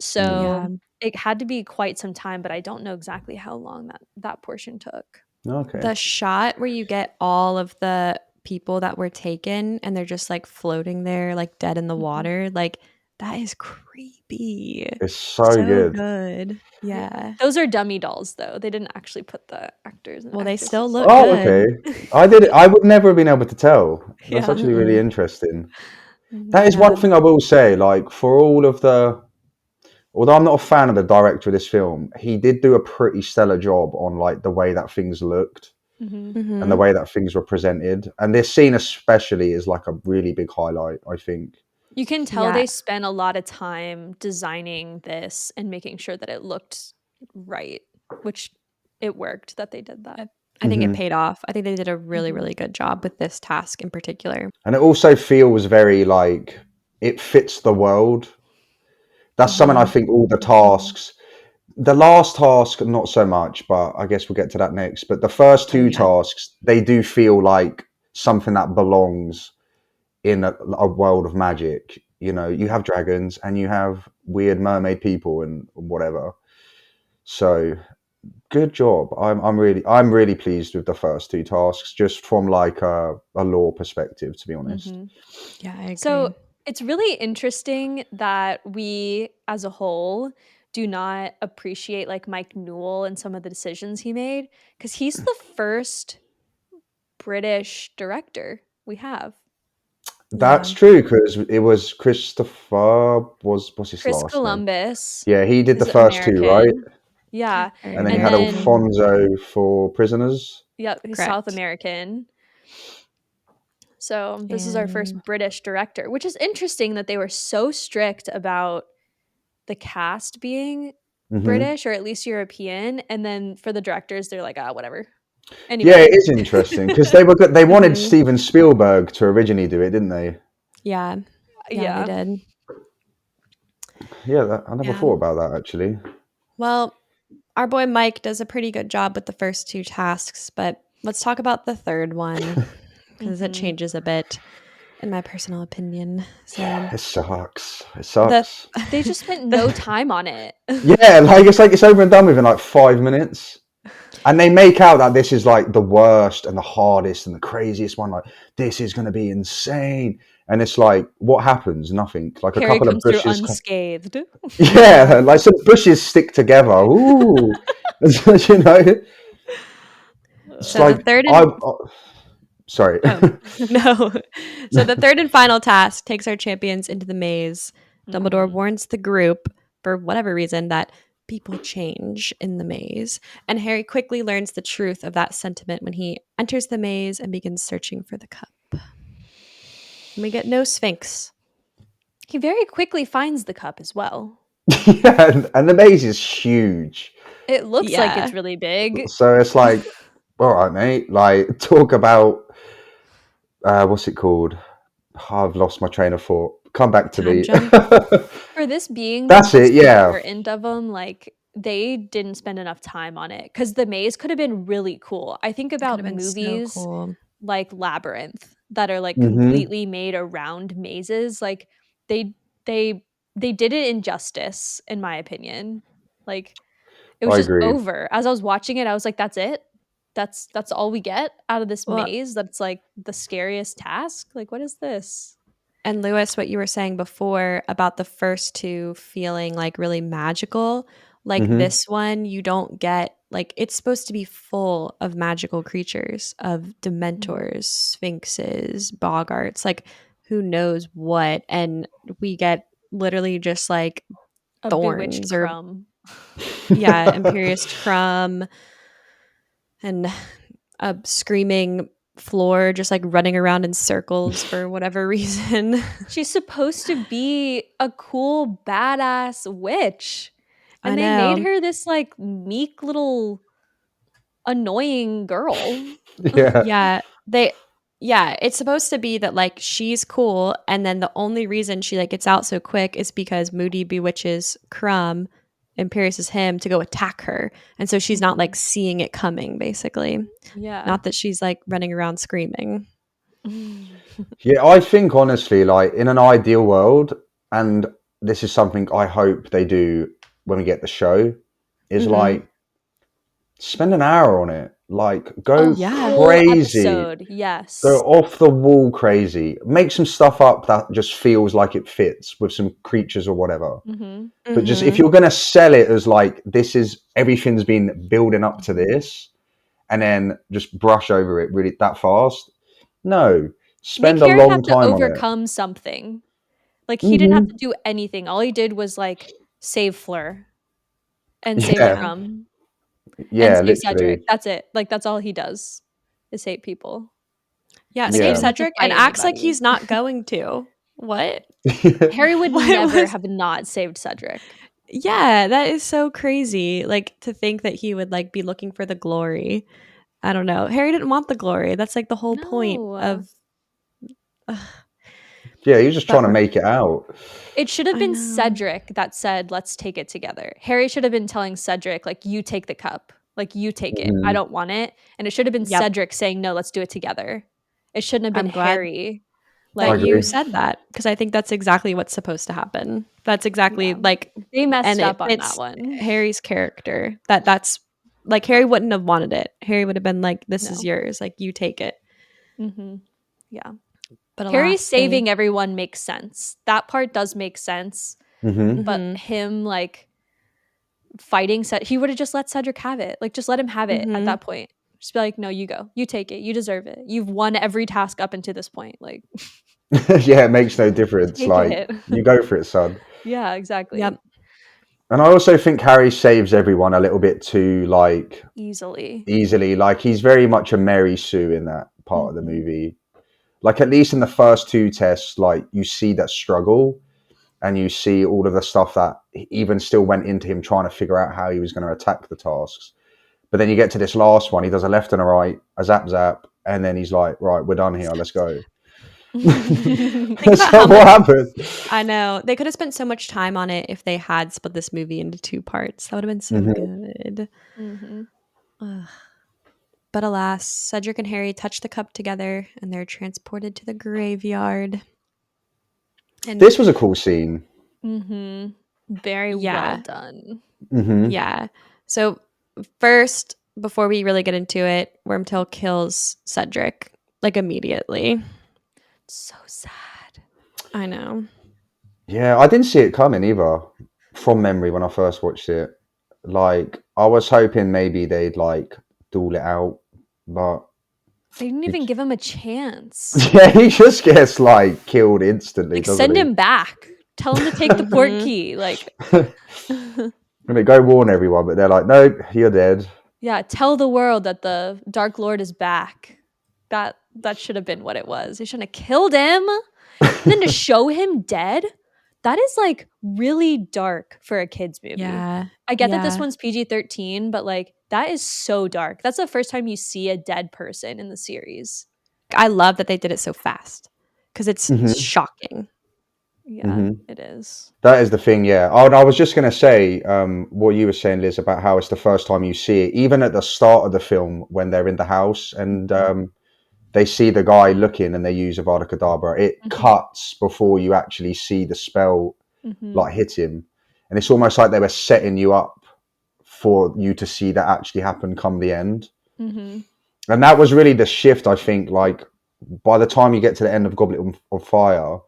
So it had to be quite some time, but I don't know exactly how long that portion took. Okay. The shot where you get all of the people that were taken and they're just like floating there like dead in the water, like that is creepy. It's so good. Yeah. Those are dummy dolls though. They didn't actually put the actors and Well, they actresses. still look Oh, good. okay. I would never have been able to tell. That's actually really interesting. That is one thing I will say, like for all of the although I'm not a fan of the director of this film, he did do a pretty stellar job on like the way that things looked and the way that things were presented. And this scene especially is like a really big highlight, I think. You can tell they spent a lot of time designing this and making sure that it looked right, which it worked that they did that. I think it Mhm. paid off. I think they did a really, Mhm. really good job with this task in particular. And it also feels very like it fits the world. That's something I think all the tasks, the last task, not so much, but I guess we'll get to that next. But the first two tasks, they do feel like something that belongs in a world of magic. You know, you have dragons and you have weird mermaid people and whatever. So good job. I'm really pleased with the first two tasks, just from like a lore perspective, to be honest. Mhm. Yeah, I agree. So it's really interesting that we as a whole do not appreciate like Mike Newell and some of the decisions he made, because he's the first British director we have. That's true, because it was Christopher, what's his Chris last name? Columbus Yeah, he did the is first two, right? American. Yeah. And then you And had then Alfonso for Prisoners. yeah, he's South American. So this is our first British director, which is interesting that they were so strict about the cast being British or at least European, and then for the directors, they're like, whatever. Anybody. Yeah, it is interesting because they wanted Steven Spielberg to originally do it, didn't they? Yeah, they did. Yeah, I never thought about that actually. Well, our boy Mike does a pretty good job with the first two tasks, but let's talk about the third one because it changes a bit, in my personal opinion. So It sucks. It sucks. They just spent no time on it. Yeah, like it's over and done within like 5 minutes. And they make out that this is like the worst and the hardest and the craziest one. Like, this is going to be insane. And it's like, what happens? Nothing. Like Harry a couple of comes through bushes. unscathed. Yeah, like some bushes stick together. Ooh. You know? It's so like, the third sorry. No. So the third and final task takes our champions into the maze. Dumbledore warns the group, for whatever reason, that people change in the maze. And Harry quickly learns the truth of that sentiment when he enters the maze and begins searching for the cup. And we get no Sphinx. He very quickly finds the cup as well. Yeah, and the maze is huge. It looks like it's really big. So it's like, all right, mate. Like, talk about what's it called? I've lost my train of thought. Come back to me. For this being That's the it. Yeah. important of them, like they didn't spend enough time on it because the maze could have been really cool. I think about movies like Labyrinth that are like completely made around mazes. Like they did it injustice, in my opinion. Like it was just over. As I was watching it, I was like, that's it. That's all we get out of this maze. That's like the scariest task. Like, what is this? And Lewis, what you were saying before about the first two feeling like really magical, like this one, you don't get, like, it's supposed to be full of magical creatures, of Dementors, Sphinxes, Boggarts, like who knows what. And we get literally just like a thorns or crumb. Yeah, Imperious Crumb and a screaming floor just like running around in circles for whatever reason. She's supposed to be a cool badass witch, and they made her this like meek little annoying girl. It's supposed to be that like she's cool, and then the only reason she like gets out so quick is because Moody bewitches Crumb, Imperius's him, to go attack her, and so she's not like seeing it coming, basically. Not that she's like running around screaming. Yeah, I think honestly, like in an ideal world, and this is something I hope they do when we get the show, is like spend an hour on it. Like go crazy. Yes. Go off the wall crazy. Make some stuff up that just feels like it fits with some creatures or whatever. But just if you're gonna sell it as like this is everything's been building up to this, and then just brush over it really that fast. No. Spend a long time on it. Overcome something. Like he didn't have to do anything. All he did was like save Fleur and save Crumb. Yeah, and save literally. Cedric. That's it. Like that's all he does is hate people. Yeah, save Cedric and acts like he's not going to. What? Harry would never have not saved Cedric. Yeah, that is so crazy. Like to think that he would like be looking for the glory. I don't know. Harry didn't want the glory. That's like the whole point No. of. Yeah, he was just But trying to make it out. It should have I been know. Cedric that said, let's take it together. Harry should have been telling Cedric, like, you take the cup. Like, you take it. I Mhm. don't want it. And it should have been Yep. Cedric saying, no, let's do it together. It shouldn't have been I'm glad Harry. I that you agree. said that because I think that's exactly what's supposed to happen. That's exactly Yeah. like, They messed and up it on fits that one. Harry's character. That's like Harry wouldn't have wanted it. Harry would have been like, "This is No. yours. Like you take it." Mm-hmm. Yeah. But Harry alas, saving everyone makes sense. That part does make sense. Hmm. But Mhm. him, like, fighting, he would have just let Cedric have it. Like, just let him have it at Mhm. that point. Just be like, no, you go. You take it. You deserve it. You've won every task up until this point. Like, Yeah, it makes no difference. take Like, it. you go for it, son. Yeah, exactly. Yep. And I also think Harry saves everyone a little bit too, like, Easily. easily. Like, he's very much a Mary Sue in that part of the Mhm. movie. Like, at least in the first two tests, like, you see that struggle and you see all of the stuff that even still went into him trying to figure out how he was going to attack the tasks. But then you get to this last one, he does a left and a right, a zap zap, and then he's like, right, we're done here, let's go. Think That's about how not what much happened. I know. They could have spent so much time on it if they had split this movie into two parts. That would have been so Mhm. good. Mhm. Ugh. But alas, Cedric and Harry touch the cup together and they're transported to the graveyard. And This was a cool scene. Mhm. Very well yeah, done. Hmm. yeah. So first, before we really get into it, Wormtail kills Cedric like immediately. So sad. I know. Yeah, I didn't see it coming either from memory when I first watched it. Like, I was hoping maybe they'd like duel it out, but They didn't even give him a chance. yeah, he just gets like killed instantly, Like, doesn't send he? him back. Tell him to take the port Mhm. key. Like, And they go warn everyone, but they're like, nope, you're dead. yeah, tell the world that the Dark Lord is back. That should have been what it was. They shouldn't have killed him. And then to show him dead, that is like really dark for a kids movie. Yeah. I get that this Yeah. one's PG-13, but like that is so dark. That's the first time you see a dead person in the series. I love that they did it so fast because it's Mhm. shocking. Yeah, Mhm. it is. That is the thing, yeah. Oh, and I was just going to say what you were saying, Liz, about how it's the first time you see it. Even at the start of the film, when they're in the house and they see the guy looking and they use Avada Kedavra, it Mhm. cuts before you actually see the spell Mhm. like hit him. And it's almost like they were setting you up for you to see that actually happen come the end. Mhm. And that was really the shift, I think. Like, by the time you get to the end of Goblet of Fire,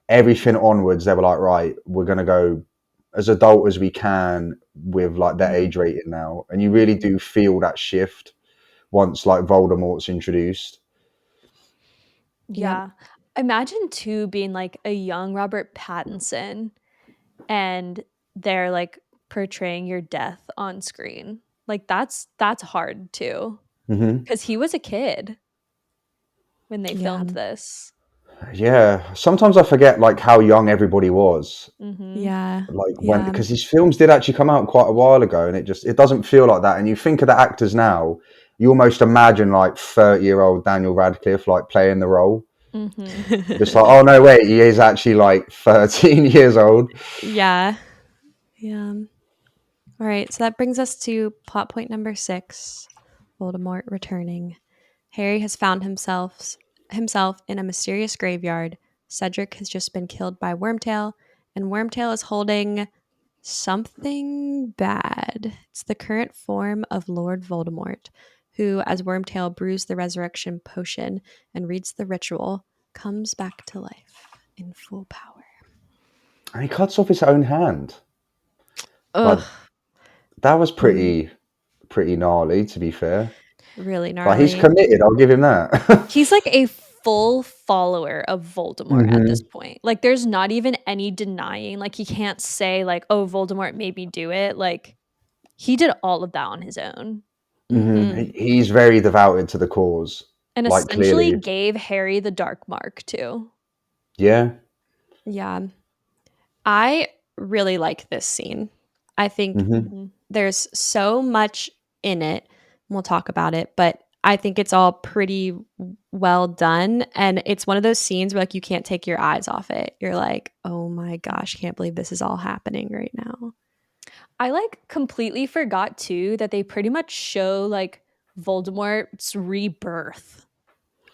everything onwards, they were like, right, we're going to go as adult as we can with like their age rating now. And you really do feel that shift once like Voldemort's introduced. Yeah. Imagine too being like a young Robert Pattinson and they're like portraying your death on screen. Like that's hard too. Hmm. Because he was a kid when they Yeah. filmed this. Yeah, sometimes I forget like how young everybody was. Mm-hmm. Yeah. Like when, Yeah. because these films did actually come out quite a while ago, and it doesn't feel like that. And you think of the actors now, you almost imagine like 30-year-old Daniel Radcliffe like playing the role. Mm-hmm. Just like, oh no, wait, he is actually like 13 years old. Yeah. Yeah. All right. So that brings us to plot point number 6, Voldemort returning. Harry has found himself in a mysterious graveyard. Cedric has just been killed by Wormtail, and Wormtail is holding something bad. It's the current form of Lord Voldemort, who, as Wormtail brews the resurrection potion and reads the ritual, comes back to life in full power. And he cuts off his own hand. Ugh, Like, that was pretty gnarly, to be fair. really Like, he's gnarly. committed, I'll give him that. He's like a full follower of Voldemort at this Hmm. point. Like there's not even any denying. Like he can't say like, "Oh, Voldemort made me do it." Like he did all of that on his own Hmm. He's very devoted to the cause. and Like, essentially clearly. gave Harry the dark mark too. Yeah. Yeah. I really like this scene. I think Mm-hmm. there's so much in it. We'll talk about it, but I think it's all pretty well done. And it's one of those scenes where like you can't take your eyes off it. You're like, oh my gosh, can't believe this is all happening right now. I like completely forgot too that they pretty much show like Voldemort's rebirth.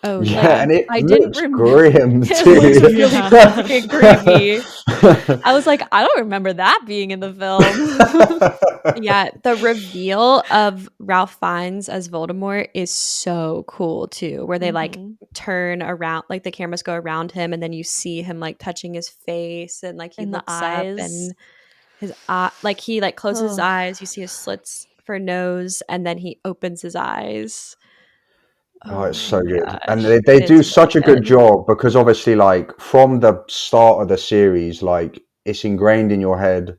Oh Yeah, yeah. and it I didn't looks remember. grim It too. looks really Yeah. fucking creepy. I was like, I don't remember that being in the film. Yeah, the reveal of Ralph Fiennes as Voldemort is so cool too, where they like Mhm. turn around, like the cameras go around him, and then you see him like touching his face, and like he And the looks up, eyes. and his eye, like he like closes his Oh. eyes. You see his slits for nose, and then he opens his eyes. Oh, it's my so good. And gosh, they it do is such really a good good. job because obviously, like, from the start of the series, like, it's ingrained in your head.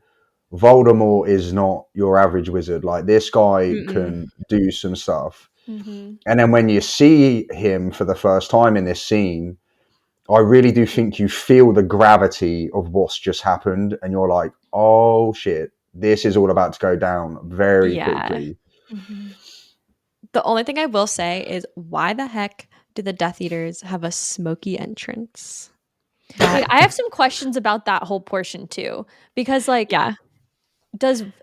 Voldemort is not your average wizard. Like, this guy Mm-mm. can do some stuff. Mhm. And then when you see him for the first time in this scene, I really do think you feel the gravity of what's just happened. And you're like, oh shit, this is all about to go down very Yeah. quickly. Mhm. The only thing I will say is, why the heck do the Death Eaters have a smoky entrance? Like, I have some questions about that whole portion too, because like, Yeah.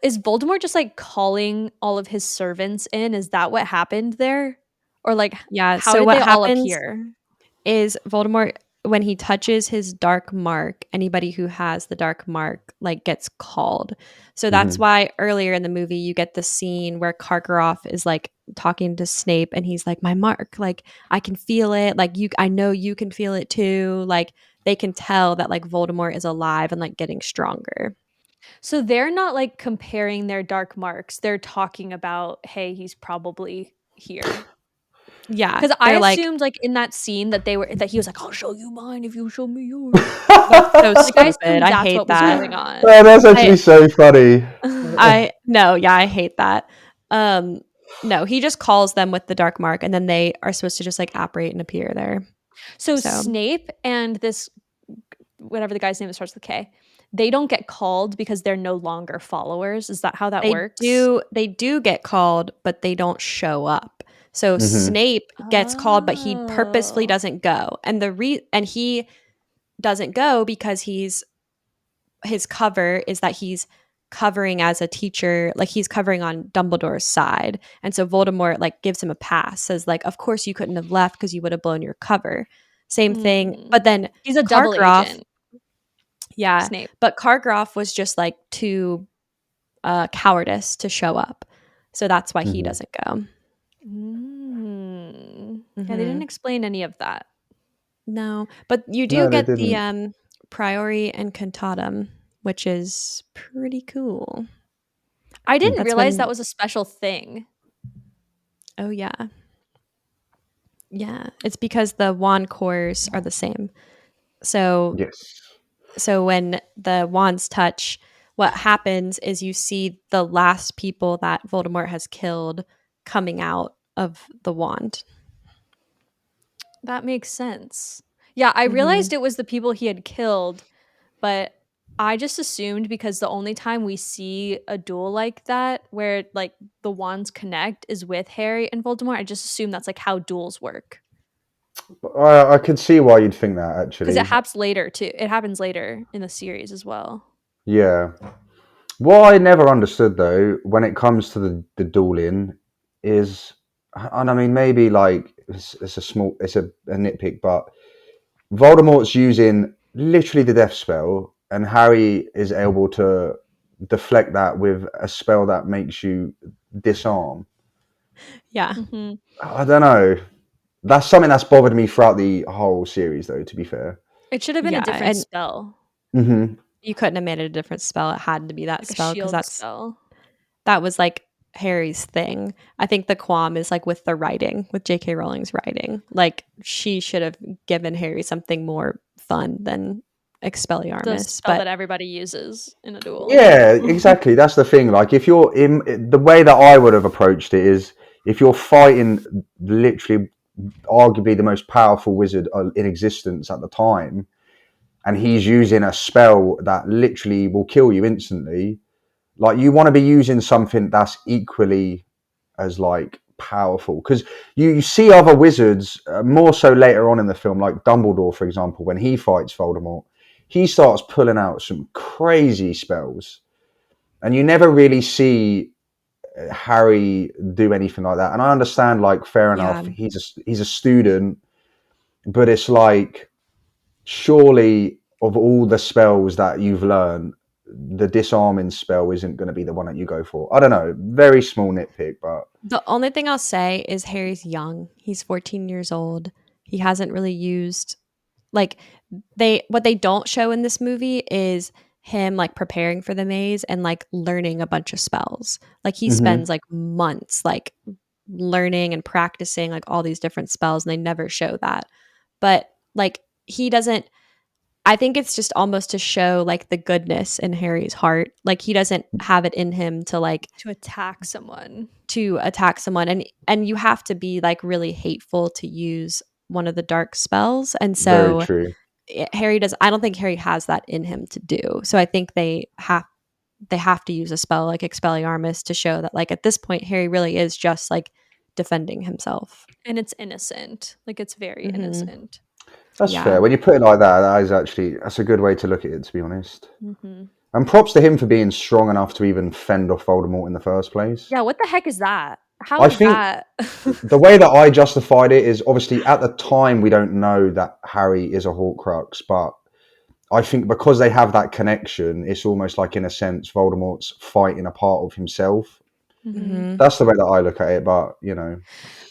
is Voldemort just like calling all of his servants in? Is that what happened there, or like, Yeah. how So did what they all happens appear? is Voldemort, when he touches his dark mark, anybody who has the dark mark like gets called. So that's Mhm. why earlier in the movie you get the scene where Karkaroff is like talking to Snape, and he's like, my mark, like I can feel it, like I know you can feel it too. Like they can tell that like Voldemort is alive and like getting stronger. So they're not like comparing their dark marks. They're talking about, hey, he's probably here. Yeah. Because I They're like, assumed like in that scene that he was like, I'll show you mine if you show me yours. that's so Like I stupid. assumed I that's hate what was that. going on. Oh, that's actually I so funny. I no, yeah, I hate that. No, he just calls them with the dark mark, and then they are supposed to just like apparate and appear there. So So Snape and this whatever the guy's name that starts with K, they don't get called because they're no longer followers. Is that how that works? they do get called, but they don't show up. So Mhm. Snape gets called, but he purposefully Oh. doesn't go. And and he doesn't go because his cover is that he's covering as a teacher, like he's covering on Dumbledore's side. And so Voldemort like gives him a pass, says like, of course you couldn't have left because you would have blown your cover. Same thing. But then He's a double Karkaroff, agent. yeah, Snape. but Karkaroff was just like too cowardice to show up. So that's why he Mhm. doesn't go. Yeah, they didn't explain any of that. No, but you do No, they get didn't. the Priori and Cantatum, which is pretty cool. I didn't That's realize when that was a special thing. Oh yeah. Yeah, it's because the wand cores are the same. So Yes. when the wands touch, what happens is you see the last people that Voldemort has killed coming out of the wand. That makes sense. Yeah, I realized it was the people he had killed, but I just assumed because the only time we see a duel like that where like the wands connect is with Harry and Voldemort. I just assume that's like how duels work. I can see why you'd think that, Because actually. it happens later too. It happens later in the series as well. Yeah. What I never understood, though, when it comes to the dueling, is, and I mean, maybe like it's a nitpick, but Voldemort's using literally the death spell, and Harry is able to deflect that with a spell that makes you disarm. Yeah. Mm-hmm. I don't know. That's something that's bothered me throughout the whole series, though, to be fair. It should have been Yeah, a different and spell, Hmm. you couldn't have made it a different spell. It had to be that like a spell because shield spell. that was like Harry's thing. I think the qualm is like with the writing, with J.K. Rowling's writing. Like she should have given Harry something more fun than The Expelliarmus. spell But that everybody uses in a duel. Yeah, exactly. That's the thing. Like, if you're in the way that I would have approached it is, if you're fighting literally, arguably the most powerful wizard in existence at the time, and he's using a spell that literally will kill you instantly, Like, you want to be using something that's equally as like powerful, because you see other wizards more so later on in the film, like Dumbledore, for example, when he fights Voldemort, he starts pulling out some crazy spells, and you never really see Harry do anything like that. And I understand, like, fair enough, he's a student, but it's like, surely of all the spells that you've learned, the disarming spell isn't going to be the one that you go for. I don't know, very small nitpick, but The only thing I'll say is Harry's young. He's 14 years old. He hasn't really used like what they don't show in this movie is him like preparing for the maze and like learning a bunch of spells. Like he spends like months like learning and practicing like all these different spells, and they never show that. But like he doesn't, I think it's just almost to show like the goodness in Harry's heart. Like he doesn't have it in him to like To attack someone. And you have to be like really hateful to use one of the dark spells. And very so true. I don't think Harry has that in him to do. So I think they have to use a spell like Expelliarmus to show that like at this point Harry really is just like defending himself. And it's innocent. Like it's very innocent. That's Yeah. fair. When you put it like that, that's a good way to look at it, to be honest. And props to him for being strong enough to even fend off Voldemort in the first place. Yeah, what the heck is that? How I is think that? the way that I justified it is, obviously at the time we don't know that Harry is a Horcrux, but I think because they have that connection, it's almost like, in a sense, Voldemort's fighting a part of himself. That's the way that I look at it, but you know,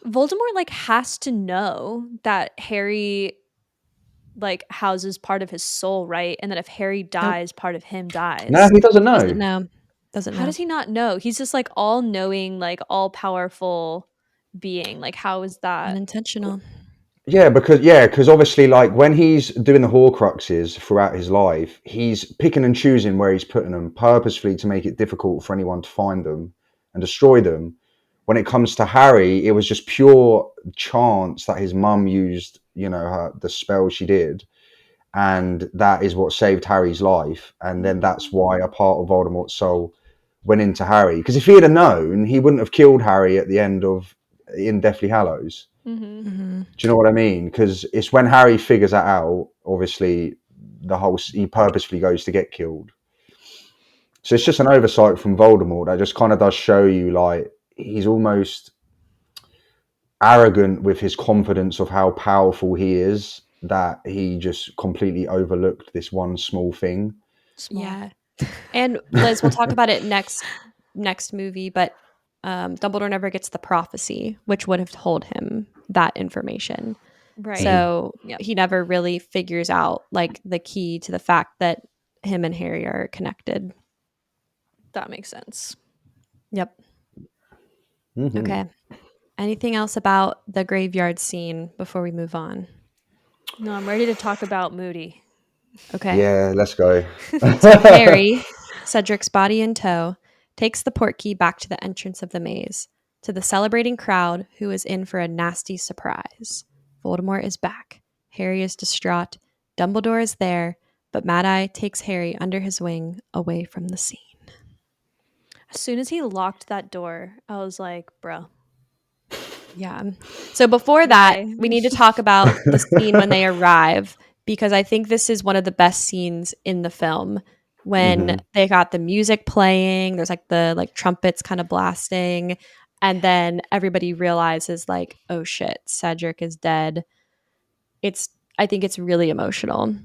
Voldemort like has to know that Harry like houses part of his soul, right? And that if Harry dies, part of him dies. no, he doesn't know. Doesn't know. How does he not know? He's just like all knowing, like all powerful being. Like how is that? Unintentional. Yeah, because obviously, like, when he's doing the Horcruxes throughout his life, he's picking and choosing where he's putting them purposefully to make it difficult for anyone to find them and destroy them. When it comes to Harry, it was just pure chance that his mum used, the spell she did, and that is what saved Harry's life. And then that's why a part of Voldemort's soul went into Harry. Because if he had known, he wouldn't have killed Harry at the end in Deathly Hallows. Do you know what I mean? Because it's when Harry figures that out, obviously, he purposefully goes to get killed. So it's just an oversight from Voldemort that just kind of does show you, like, he's almost arrogant with his confidence of how powerful he is, that he just completely overlooked this one small thing. Yeah. And Liz, we'll talk about it next movie, but Dumbledore never gets the prophecy, which would have told him that information. Right. So he never really figures out like the key to the fact that him and Harry are connected. That makes sense. Yep. Okay. Anything else about the graveyard scene before we move on? No, I'm ready to talk about Moody. Okay. Yeah, let's go. So Harry, Cedric's body in tow, takes the portkey back to the entrance of the maze, to the celebrating crowd who is in for a nasty surprise. Voldemort is back. Harry is distraught. Dumbledore is there, but Mad-Eye takes Harry under his wing away from the scene. As soon as he locked that door, I was like, bro. Yeah. So before that, we need to talk about the scene when they arrive, because I think this is one of the best scenes in the film, when they got the music playing, there's like the trumpets kind of blasting, and then everybody realizes like, oh shit, Cedric is dead. I think it's really emotional.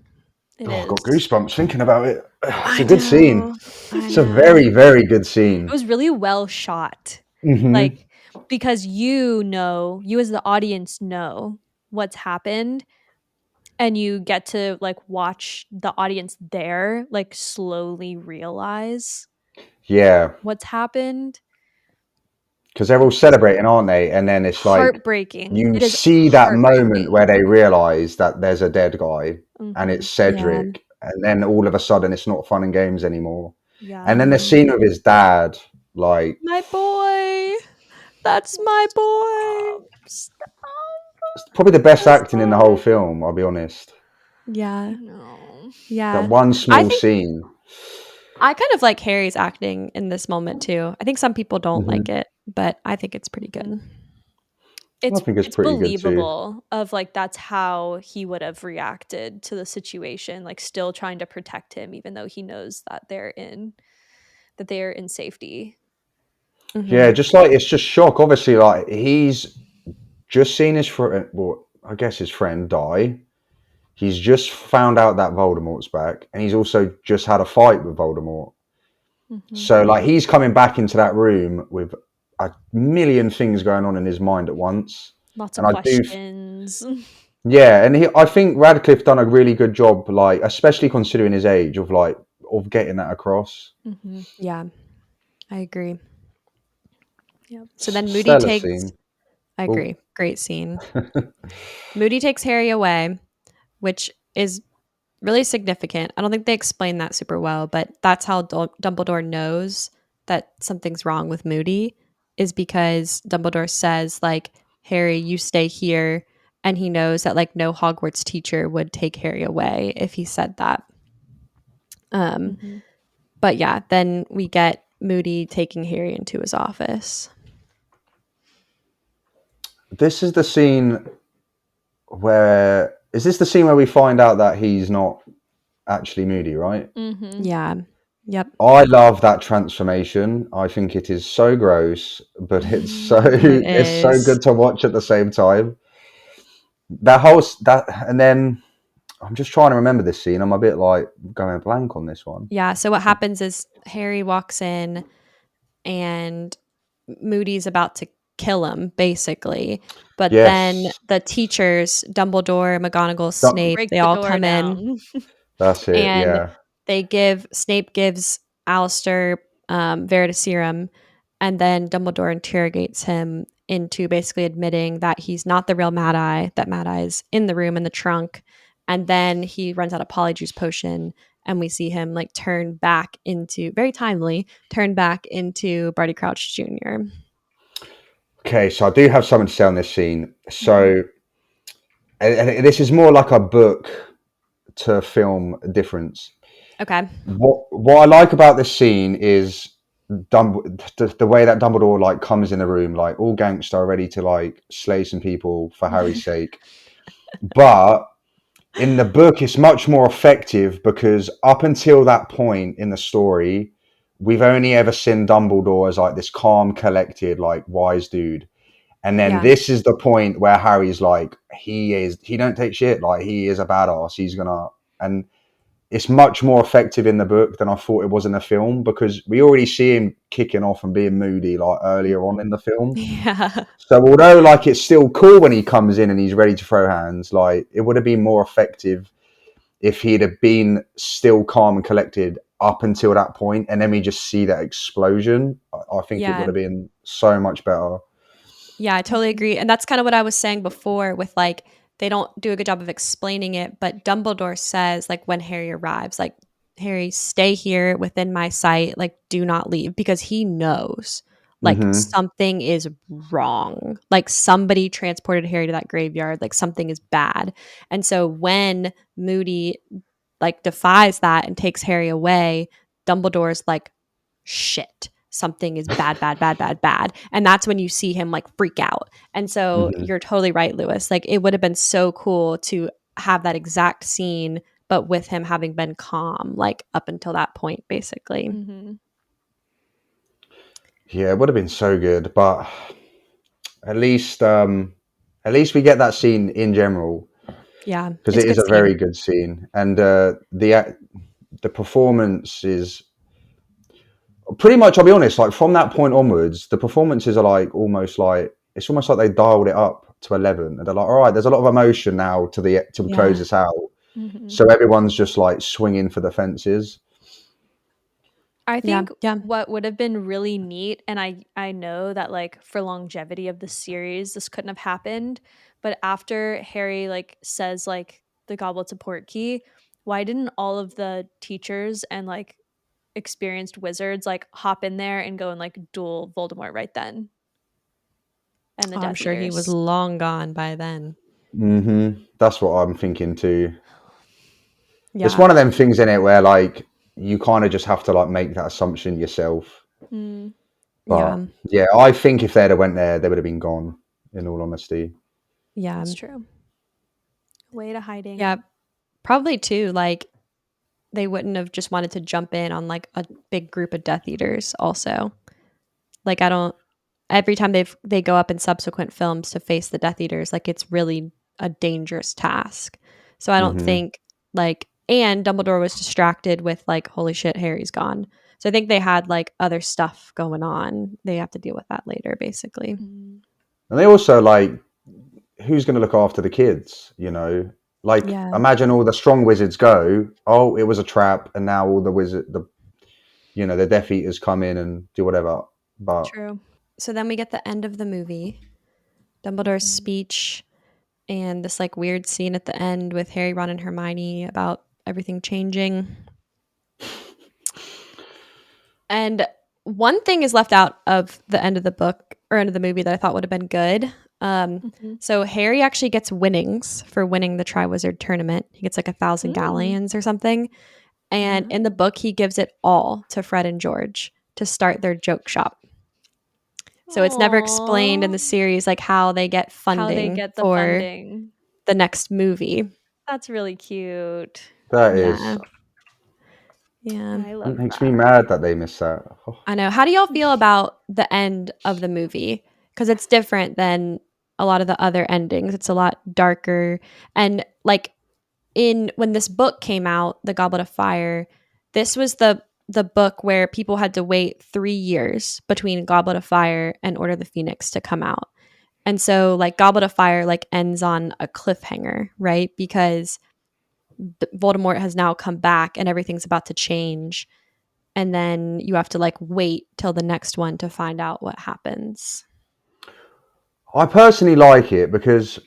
I've got goosebumps thinking about it. It's a good scene. It's a very, very good scene. It was really well shot. Like, because you as the audience know what's happened, and you get to like watch the audience there like slowly realize what's happened. Because they're all celebrating, aren't they? And then it's like heartbreaking. You see that moment where they realize that there's a dead guy and it's Cedric, and then all of a sudden it's not fun and games anymore. And then the scene with his dad, like, my boy, that's my boy. It's probably the best acting in the whole film, I'll be honest. Yeah. No. Yeah. That one small scene. I kind of like Harry's acting in this moment too. I think some people don't like it, but I think it's pretty good. I think it's pretty good too. Believable of like that's how he would have reacted to the situation, like still trying to protect him even though he knows that they're in safety. Yeah, just like it's just shock. Obviously, like he's just seen his friend, well, I guess his friend die. He's just found out that Voldemort's back, and he's also just had a fight with Voldemort. So, like, he's coming back into that room with a million things going on in his mind at once. Lots and of questions. Yeah, and I think Radcliffe done a really good job, like, especially considering his age, of getting that across. Yeah, I agree. Yeah. So then Moody Stellar takes. scene. I agree. Great scene. Moody takes Harry away, which is really significant. I don't think they explain that super well, but that's how Dumbledore knows that something's wrong with Moody, is because Dumbledore says, like, Harry, you stay here. And he knows that, like, no Hogwarts teacher would take Harry away if he said that. But yeah, then we get Moody taking Harry into his office. This is the scene where... Is this the scene where we find out that he's not actually Moody, right? Yeah. Yep. I love that transformation. I think it is so gross, but it's it's so good to watch at the same time. And then I'm just trying to remember this scene. I'm a bit like going blank on this one. Yeah. So what happens is Harry walks in and Moody's about to kill him, basically. But then the teachers, Dumbledore, McGonagall, Snape, they all come in. That's it. And Snape gives Alistair Veritaserum, and then Dumbledore interrogates him into basically admitting that he's not the real Mad Eye, that Mad Eye is in the room in the trunk. And then he runs out of Polyjuice Potion, and we see him like turn back into Barty Crouch Jr. Okay, so I do have something to say on this scene. So and this is more like a book to film difference. Okay. What I like about this scene is the way that Dumbledore like comes in the room, like all gangster, ready to like slay some people for Harry's sake. But in the book, it's much more effective because up until that point in the story, we've only ever seen Dumbledore as like this calm, collected, like wise dude. And then this is the point where Harry's like, he don't take shit. Like he is a badass. And it's much more effective in the book than I thought it was in the film, because we already see him kicking off and being moody like earlier on in the film. Yeah. So although like it's still cool when he comes in and he's ready to throw hands, like it would have been more effective if he'd have been still calm and collected up until that point, and then we just see that explosion. I think it would have been so much better. Yeah, I totally agree. And that's kind of what I was saying before with like, they don't do a good job of explaining it, but Dumbledore says, like, when Harry arrives, like, Harry, stay here within my sight, like, do not leave, because he knows, like, something is wrong. Like, somebody transported Harry to that graveyard, like, something is bad. And so when Moody, like, defies that and takes Harry away, Dumbledore's like, shit. Something is bad. And that's when you see him like freak out. And so you're totally right, Lewis. Like it would have been so cool to have that exact scene, but with him having been calm, like up until that point, basically. Yeah, it would have been so good, but at least we get that scene in general. Yeah, because it is a very good scene, and the performance is pretty much, I'll be honest, like from that point onwards, the performances are like almost like they dialed it up to 11, and they're like, all right, there's a lot of emotion now to close this out. So everyone's just like swinging for the fences. I think what would have been really neat, and I know that like for longevity of the series, this couldn't have happened, but after Harry like says like the Goblet's a port key, why didn't all of the teachers and like experienced wizards like hop in there and go and like duel Voldemort right then? And the I'm sure he was long gone by then. That's what I'm thinking too. Yeah. It's one of them things in it where like you kind of just have to like make that assumption yourself. Mm, But Yeah. yeah, I think if they'd have went there, they would have been gone. In all honesty. Yeah. that's true. Way to hiding. Yeah. Probably too. Like they wouldn't have just wanted to jump in on like a big group of Death Eaters. Also, like I don't. Every time they go up in subsequent films to face the Death Eaters, like it's really a dangerous task. So I don't Hmm. think like. And Dumbledore was distracted with like, holy shit, Harry's gone. So I think they had like other stuff going on. They have to deal with that later, basically. Mm. And they also like, who's going to look after the kids? You know, like Yeah. imagine all the strong wizards go, oh, it was a trap, and now all the Death Eaters come in and do whatever. But True. So then we get the end of the movie, Dumbledore's speech, and this like weird scene at the end with Harry, Ron, and Hermione about everything changing. And one thing is left out of the end of the book or end of the movie that I thought would have been good. Mhm. So Harry actually gets winnings for winning the Triwizard Tournament. He gets like 1,000 galleons or something. And in the book, he gives it all to Fred and George to start their joke shop. So it's never explained in the series like how they get funding How they get the for funding. the next movie. That's really cute. that Yeah. is, Yeah. I love it makes that. me mad that they missed that. Oh. I know. How do y'all feel about the end of the movie? Because it's different than a lot of the other endings. It's a lot darker. And like when this book came out, The Goblet of Fire, this was the book where people had to wait 3 years between Goblet of Fire and Order of the Phoenix to come out. And so like Goblet of Fire like ends on a cliffhanger, right? Because Voldemort has now come back and everything's about to change. And then you have to like wait till the next one to find out what happens. I personally like it because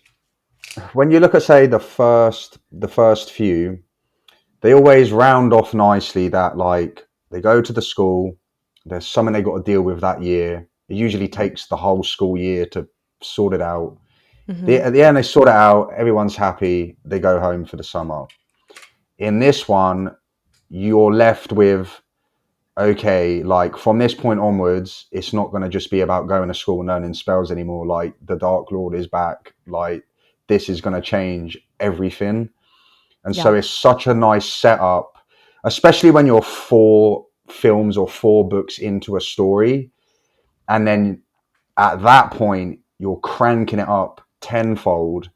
when you look at, say, the first few, they always round off nicely. That like they go to the school, there's something they got to deal with that year. It usually takes the whole school year to sort it out. At the end, they sort it out. Everyone's happy. They go home for the summer. In this one, you're left with, okay, like from this point onwards, it's not going to just be about going to school and learning spells anymore. Like the Dark Lord is back. Like this is going to change everything. And so it's such a nice setup, especially when you're 4 films or 4 books into a story. And then at that point, you're cranking it up tenfold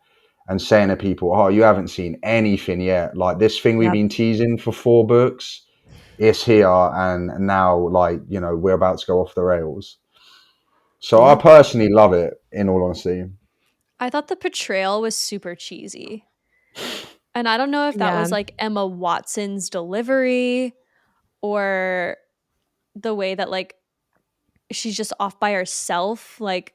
and saying to people, oh, you haven't seen anything yet. Like this thing we've been teasing for 4 books, it's here. And now, like, we're about to go off the rails. So I personally love it, in all honesty. I thought the portrayal was super cheesy. And I don't know if that was like Emma Watson's delivery or the way that like she's just off by herself. Like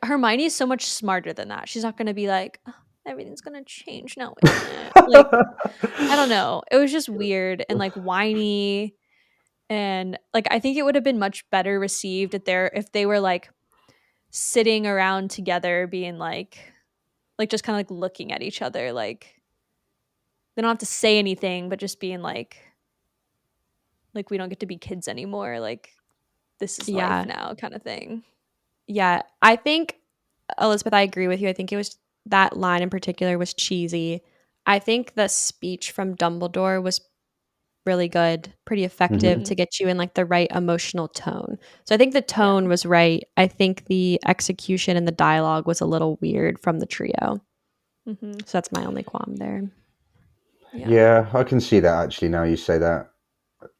Hermione's so much smarter than that. She's not going to be like, oh, everything's going to change now, isn't it? Like, I don't know. It was just weird and like whiny. And like, I think it would have been much better received if they were like sitting around together being like just kind of like looking at each other. Like they don't have to say anything, but just being like we don't get to be kids anymore. Like this is life now kind of thing. Yeah. I think, Elizabeth, I agree with you. I think it was that line in particular was cheesy. I think the speech from Dumbledore was really good, pretty effective to get you in like the right emotional tone. So I think the tone was right. I think the execution and the dialogue was a little weird from the trio. So that's my only qualm there. Yeah, I can see that actually now you say that.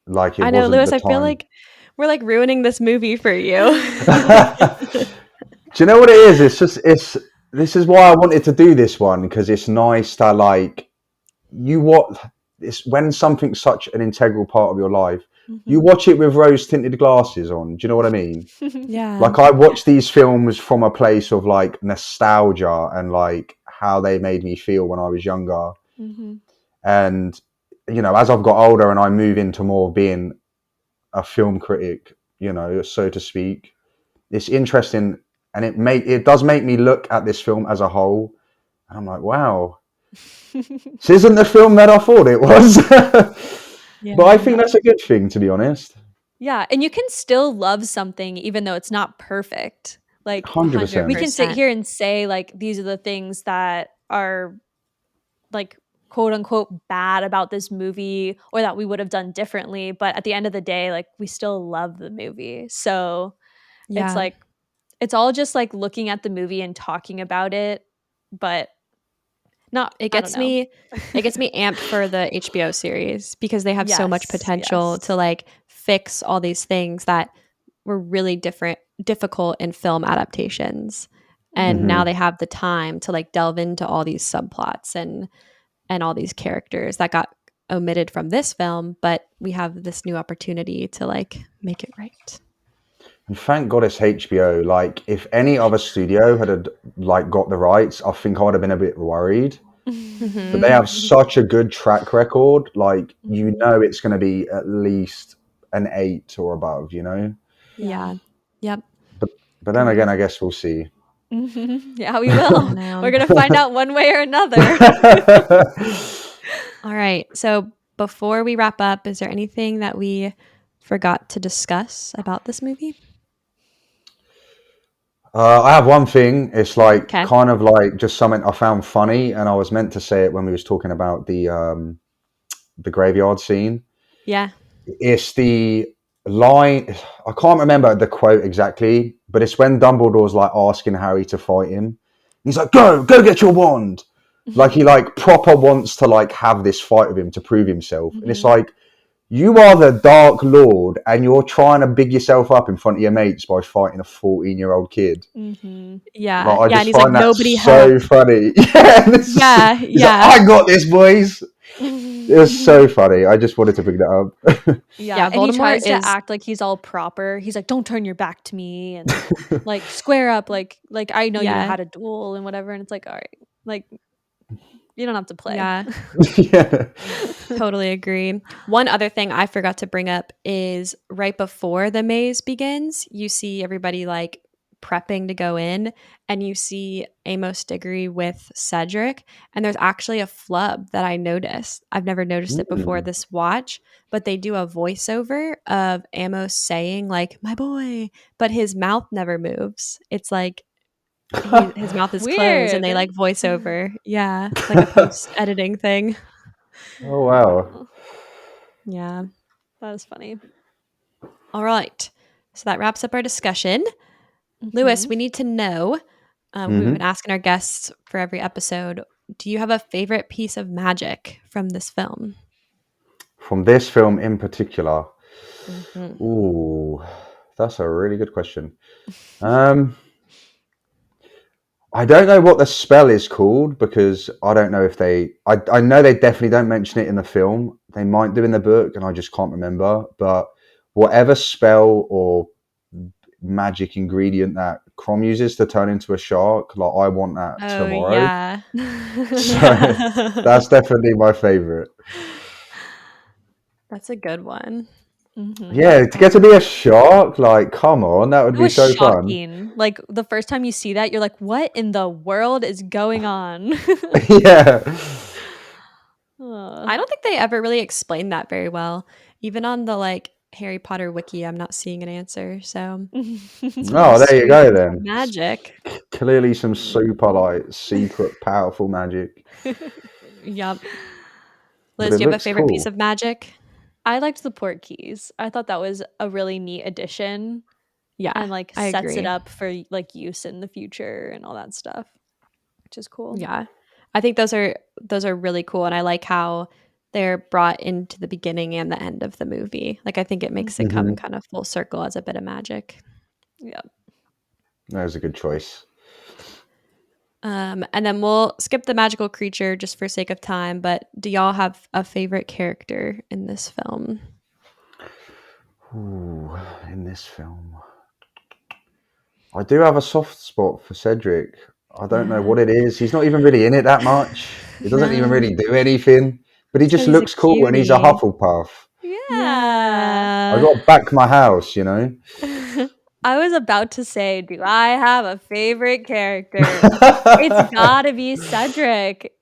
Like it I know, wasn't Lewis, the I feel time. like we're like ruining this movie for you. Do you know what it is? This is why I wanted to do this one, because it's nice to like it's when something's such an integral part of your life, you watch it with rose tinted glasses on. Do you know what I mean? Yeah. Like I watch these films from a place of like nostalgia and like how they made me feel when I was younger. And as I've got older and I move into more of being a film critic, so to speak, it's interesting, and it does make me look at this film as a whole, and I'm like, wow, this isn't the film that I thought it was. But I think that's a good thing, to be honest. Yeah, and you can still love something even though it's not perfect. Like 100%. we can sit 100%. here and say like these are the things that are like quote unquote bad about this movie or that we would have done differently, but at the end of the day like we still love the movie. So it's like it's all just like looking at the movie and talking about it, but not It gets me amped for the HBO series because they have so much potential to like fix all these things that were really difficult in film adaptations. And now they have the time to like delve into all these subplots and all these characters that got omitted from this film, but we have this new opportunity to like make it right. And thank God it's HBO. Like, if any other studio had like got the rights, I think I would have been a bit worried. But they have such a good track record. Like, you know, it's going to be at least an 8 or above. You know. Yeah. Yep. But then again, I guess we'll see. Yeah, we will. We're gonna find out one way or another. All right. So before we wrap up, is there anything that we forgot to discuss about this movie? I have one thing. It's like kind of like just something I found funny, and I was meant to say it when we was talking about the graveyard scene. Yeah. It's the line. I can't remember the quote exactly, but it's when Dumbledore's like asking Harry to fight him. He's like, "Go get your wand." Like he like proper wants to like have this fight with him to prove himself, and it's like, you are the Dark Lord, and you're trying to big yourself up in front of your mates by fighting a 14-year-old kid. Yeah, like, I just and he's find like, that nobody so helped. funny. Yeah. Like, I got this, boys. It's so funny. I just wanted to bring that up. Yeah, and he tries to act like he's all proper. He's like, "Don't turn your back to me," and like square up, like I know you had a duel and whatever. And it's like, all right, like you don't have to play. Yeah. Totally agree. One other thing I forgot to bring up is right before the maze begins, you see everybody like prepping to go in, and you see Amos Diggory with Cedric, and there's actually a flub that I noticed. I've never noticed it before this watch, but they do a voiceover of Amos saying like, "My boy," but his mouth never moves. It's like his mouth is closed, and they like voiceover. Yeah, it's like a post editing thing. Oh wow. Yeah, that was funny. All right, so that wraps up our discussion. Lewis, we need to know, we've been asking our guests for every episode, do you have a favorite piece of magic from this film? From this film in particular? Ooh, that's a really good question. I don't know what the spell is called, because I don't know if I know they definitely don't mention it in the film. They might do in the book, and I just can't remember. But whatever spell or magic ingredient that Crom uses to turn into a shark, like, I want that tomorrow. Yeah. So that's definitely my favorite. That's a good one. Yeah, to get to be a shark, like, come on, that would be so shocking. Fun. Like the first time you see that, you're like, what in the world is going on? Yeah. I don't think they ever really explained that very well. Even on the like Harry Potter wiki, I'm not seeing an answer. So oh, there you go then. Magic. Clearly some super like secret powerful magic. Yep. Liz, do you have a favorite piece of magic? I liked the port keys. I thought that was a really neat addition. Yeah. And like sets it up for like use in the future and all that stuff, which is cool. Yeah. I think those are really cool, and I like how they're brought into the beginning and the end of the movie. Like, I think it makes it come kind of full circle as a bit of magic. Yeah. That was a good choice. And then we'll skip the magical creature just for sake of time, but do y'all have a favorite character in this film? Ooh, in this film, I do have a soft spot for Cedric. I don't know what it is. He's not even really in it that much. He doesn't even really do anything, but he just looks cool, and he's a Hufflepuff. Yeah. I got to back my house, you know? I was about to say, do I have a favorite character? It's gotta be Cedric.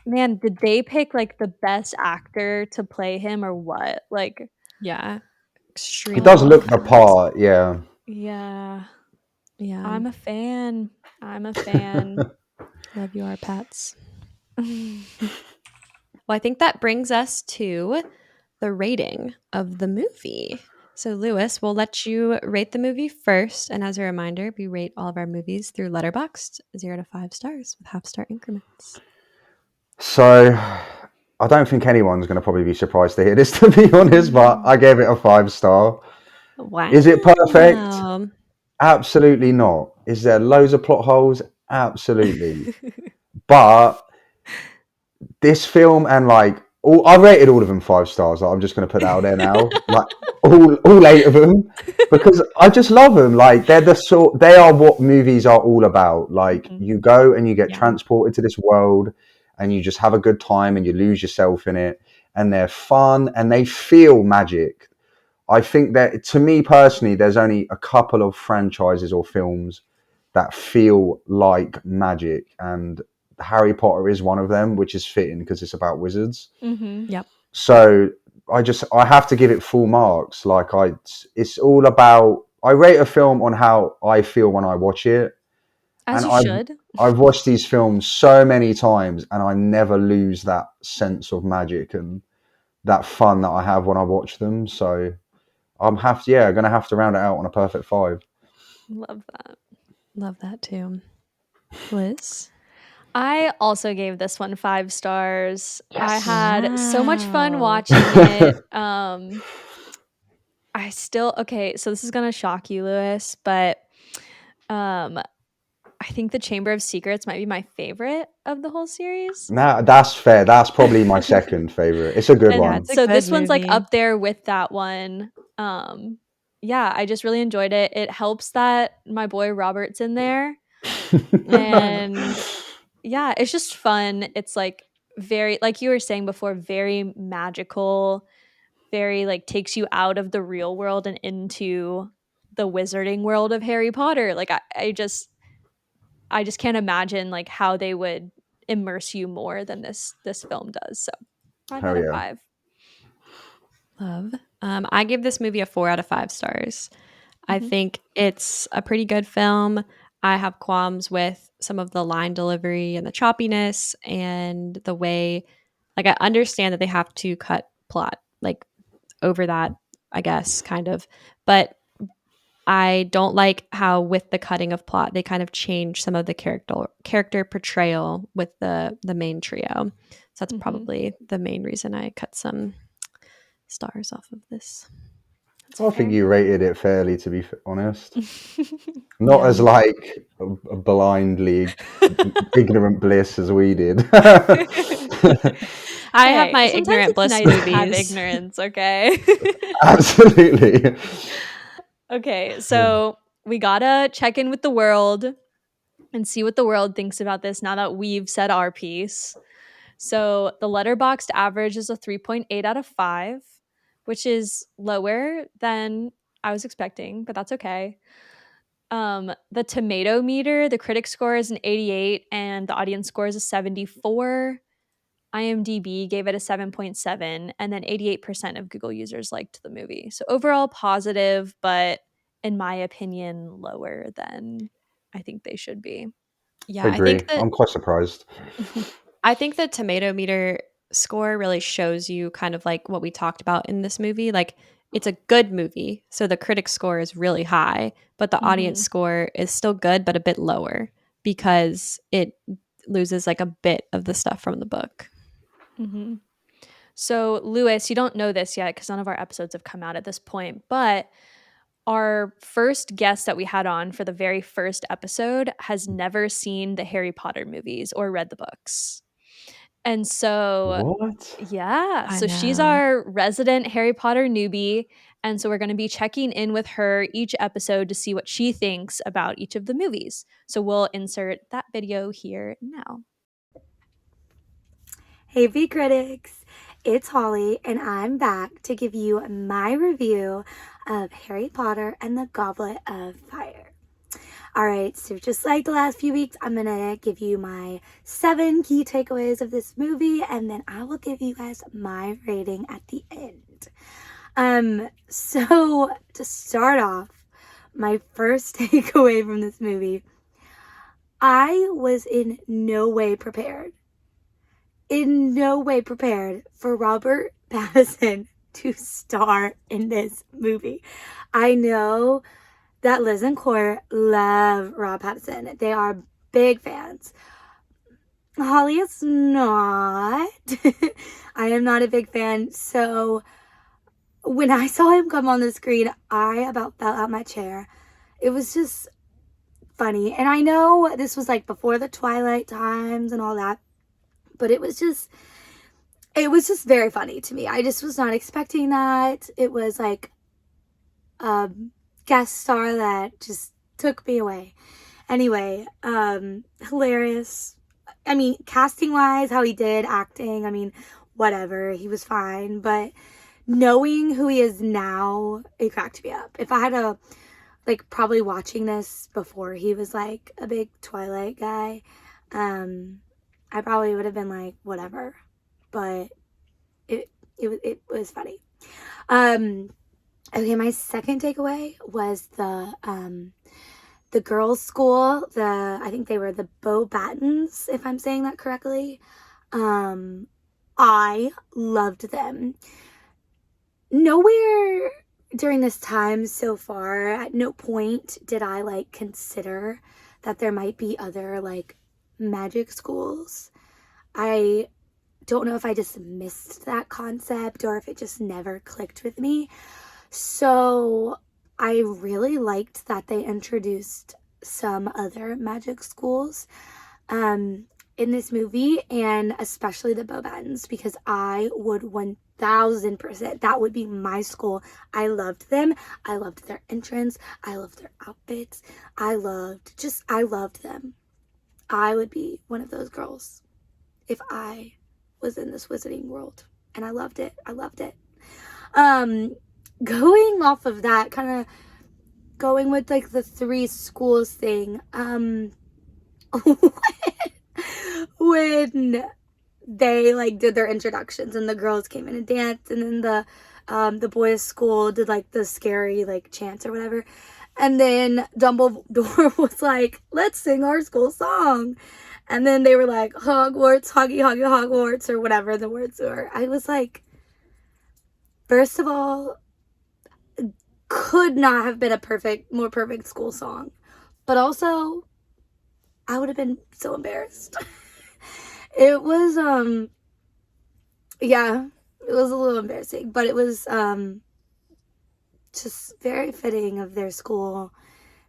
man, did they pick like the best actor to play him or what? Like, Yeah. He Extremely does well look the cast. part, yeah. yeah, Yeah. I'm a fan. Love you, our pets. Well, I think that brings us to the rating of the movie. So, Lewis, we'll let you rate the movie first. And as a reminder, we rate all of our movies through Letterboxd, 0 to 5 stars with half-star increments. So I don't think anyone's going to probably be surprised to hear this, to be honest, but I gave it a 5-star. Wow. Is it perfect? Absolutely not. Is there loads of plot holes? Absolutely. But this film and like I rated all of them 5 stars. Like, I'm just going to put that out there now. Like all 8 of them, because I just love them. Like they are what movies are all about. Like you go and you get transported to this world, and you just have a good time and you lose yourself in it, and they're fun and they feel magic. I think that, to me personally, there's only a couple of franchises or films that feel like magic, and Harry Potter is one of them, which is fitting because it's about wizards. Yep. So I have to give it full marks. Like it's all about. I rate a film on how I feel when I watch it, As and you should. I've watched these films so many times, and I never lose that sense of magic and that fun that I have when I watch them. So I'm gonna have to round it out on a perfect 5. Love that. Love that too. Liz? I also gave this one 5 stars. Yes. I had so much fun Wow. watching it. Okay, so this is gonna shock you, Lewis, but I think The Chamber of Secrets might be my favorite of the whole series. Nah, that's fair. That's probably my second favorite. It's a good And one. it's a so good this one's like movie. up there with that one. Yeah, I just really enjoyed it. It helps that my boy Robert's in there. And yeah, it's just fun. It's like very, like you were saying before, very magical, very like takes you out of the real world and into the wizarding world of Harry Potter. Like I just can't imagine like how they would immerse you more than this film does. So 5 Hell out of yeah. 5. Love. I give this movie a 4 out of 5 stars. I think it's a pretty good film. I have qualms with some of the line delivery and the choppiness and the way, like, I understand that they have to cut plot, like, over that, I guess, kind of. But I don't like how, with the cutting of plot, they kind of change some of the character portrayal with the main trio. So that's probably the main reason I cut some stars off of this. I think you rated it fairly, to be honest. Not Yeah. as like a blindly ignorant bliss as we did. I have my sometimes ignorant it's bliss nice movies. to have ignorance, okay? Absolutely. Okay, so we gotta check in with the world and see what the world thinks about this now that we've said our piece. So the Letterboxd average is a 3.8 out of 5, which is lower than I was expecting, but that's okay. The tomato meter, the critic score is an 88 and the audience score is a 74. IMDb gave it a 7.7, and then 88% of Google users liked the movie. So overall positive, but in my opinion, lower than I think they should be. Yeah, Agree. I'm quite surprised. I think the tomato meter score really shows you kind of like what we talked about in this movie. Like, it's a good movie, so the critic score is really high, but the audience score is still good, but a bit lower because it loses like a bit of the stuff from the book. So, Lewis, you don't know this yet because none of our episodes have come out at this point, but our first guest that we had on for the very first episode has never seen the Harry Potter movies or read the books. And so, What? yeah, I so she's know. our resident Harry Potter newbie. And so we're going to be checking in with her each episode to see what she thinks about each of the movies. So we'll insert that video here now. Hey B-Critics, it's Holly and I'm back to give you my review of Harry Potter and the Goblet of Fire. All right, so just like the last few weeks, I'm going to give you my 7 key takeaways of this movie, and then I will give you guys my rating at the end. So to start off, my first takeaway from this movie, I was in no way prepared for Robert Pattinson to star in this movie. I know that Liz and Court love Rob Pattinson. They are big fans. Holly is not. I am not a big fan. So when I saw him come on the screen, I about fell out my chair. It was just funny. And I know this was like before the Twilight times and all that, but it was just very funny to me. I just was not expecting that. It was like a guest star that just took me away. Anyway, hilarious. I mean, casting wise, how he did, acting, I mean, whatever, he was fine. But knowing who he is now, it cracked me up. If I had a, like, probably watching this before he was like a big Twilight guy, I probably would have been like, whatever. But it was funny. Okay, my second takeaway was the girls' school. I think they were the Beauxbatons, if I'm saying that correctly. I loved them. Nowhere during this time so far, at no point did I like consider that there might be other like magic schools. I don't know if I just missed that concept or if it just never clicked with me. So I really liked that they introduced some other magic schools in this movie, and especially the Beauxbatons, because I would 1000%, that would be my school. I loved them. I loved their entrance. I loved their outfits. I loved them. I would be one of those girls if I was in this wizarding world, and I loved it. Going off of that, kind of going with like the 3 schools thing, when they like did their introductions and the girls came in and danced, and then the boys' school did like the scary like chants or whatever, and then Dumbledore was like, let's sing our school song, and then they were like, Hogwarts, hoggy hoggy Hogwarts, or whatever the words were. I was like, first of all, could not have been a more perfect school song, but also I would have been so embarrassed. It was it was a little embarrassing, but it was just very fitting of their school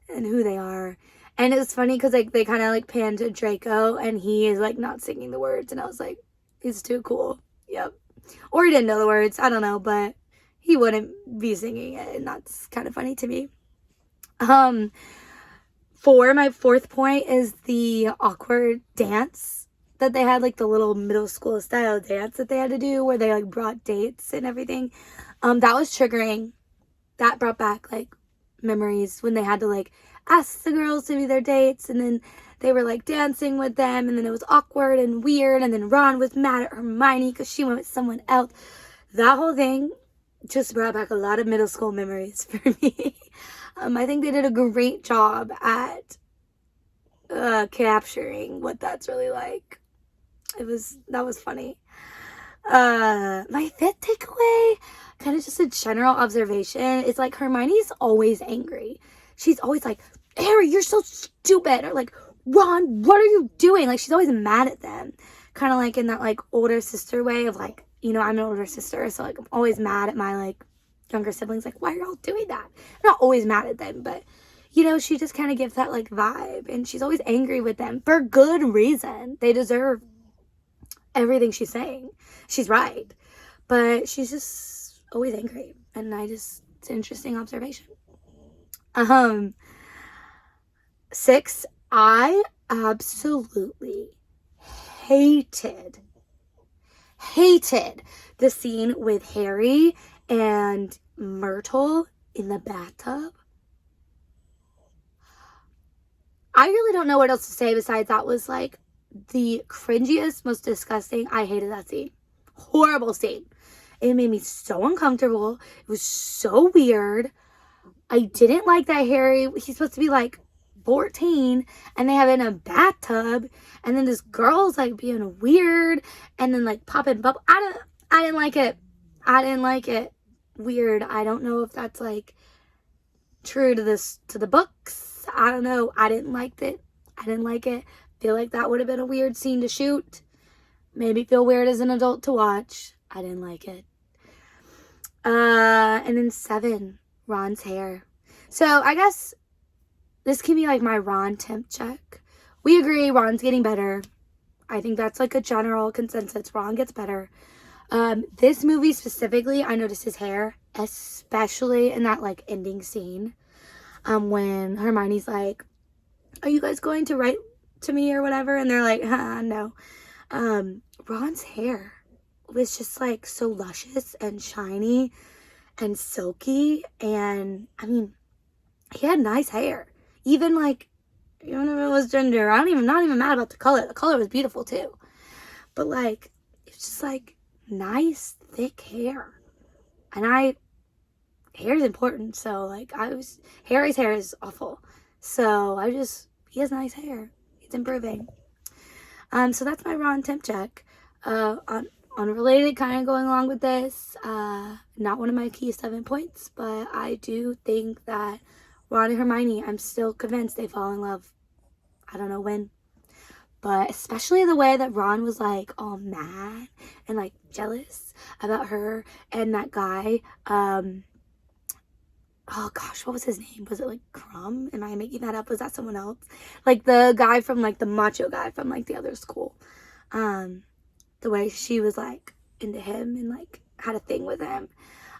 and who they are. And it was funny because like they kind of like panned to Draco, and he is like not singing the words, and I was like, he's too cool. Yep. Or he didn't know the words, I don't know, but he wouldn't be singing it, and that's kind of funny to me. My 4th point is the awkward dance that they had, like the little middle school style dance that they had to do where they like brought dates and everything. That was triggering. That brought back like memories when they had to like ask the girls to be their dates, and then they were like dancing with them, and then it was awkward and weird, and then Ron was mad at Hermione because she went with someone else. That whole thing just brought back a lot of middle school memories for me. I think they did a great job at capturing what that's really like. That was funny. My 5th takeaway, kind of just a general observation, is like Hermione's always angry. She's always like, Harry, you're so stupid, or like, Ron, what are you doing? Like, she's always mad at them, kind of like in that like older sister way of like, you know, I'm an older sister, so like I'm always mad at my like younger siblings, like, why are y'all doing that? I'm not always mad at them, but you know, she just kind of gives that like vibe, and she's always angry with them for good reason. They deserve everything she's saying. She's right, but she's just always angry, and it's an interesting observation. 6, I absolutely hated the scene with Harry and Myrtle in the bathtub. I really don't know what else to say besides that was like the cringiest, most disgusting. I hated that scene. Horrible scene. It made me so uncomfortable. It was so weird. I didn't like that Harry, he's supposed to be like 14 and they have it in a bathtub and then this girl's like being weird and then like popping bubble. I didn't like it. I didn't like it. Weird. I don't know if that's like true to the books. I don't know. I didn't like it. I didn't like it. Feel like that would have been a weird scene to shoot. Maybe feel weird as an adult to watch. I didn't like it. And then 7, Ron's hair. So I guess this can be like my Ron temp check. We agree Ron's getting better. I think that's like a general consensus. Ron gets better. This movie specifically, I noticed his hair, especially in that like ending scene. When Hermione's like, "Are you guys going to write to me or whatever?" And they're like, no. Ron's hair was just like so luscious and shiny and silky, and I mean, he had nice hair. Even if it was gender, not even mad about the color. The color was beautiful too. But like, it's just like nice, thick hair. And hair is important, so like Harry's hair is awful. So he has nice hair. He's improving. So that's my Ron temp check. Unrelated, kind of going along with this. Not one of my key 7 points, but I do think that Ron and Hermione, I'm still convinced they fall in love. I don't know when. But especially the way that Ron was like all mad and like jealous about her and that guy. Oh gosh, what was his name? Was it like Crumb? Am I making that up? Was that someone else? Like the guy from like the macho guy from like the other school. The way she was like into him and like had a thing with him.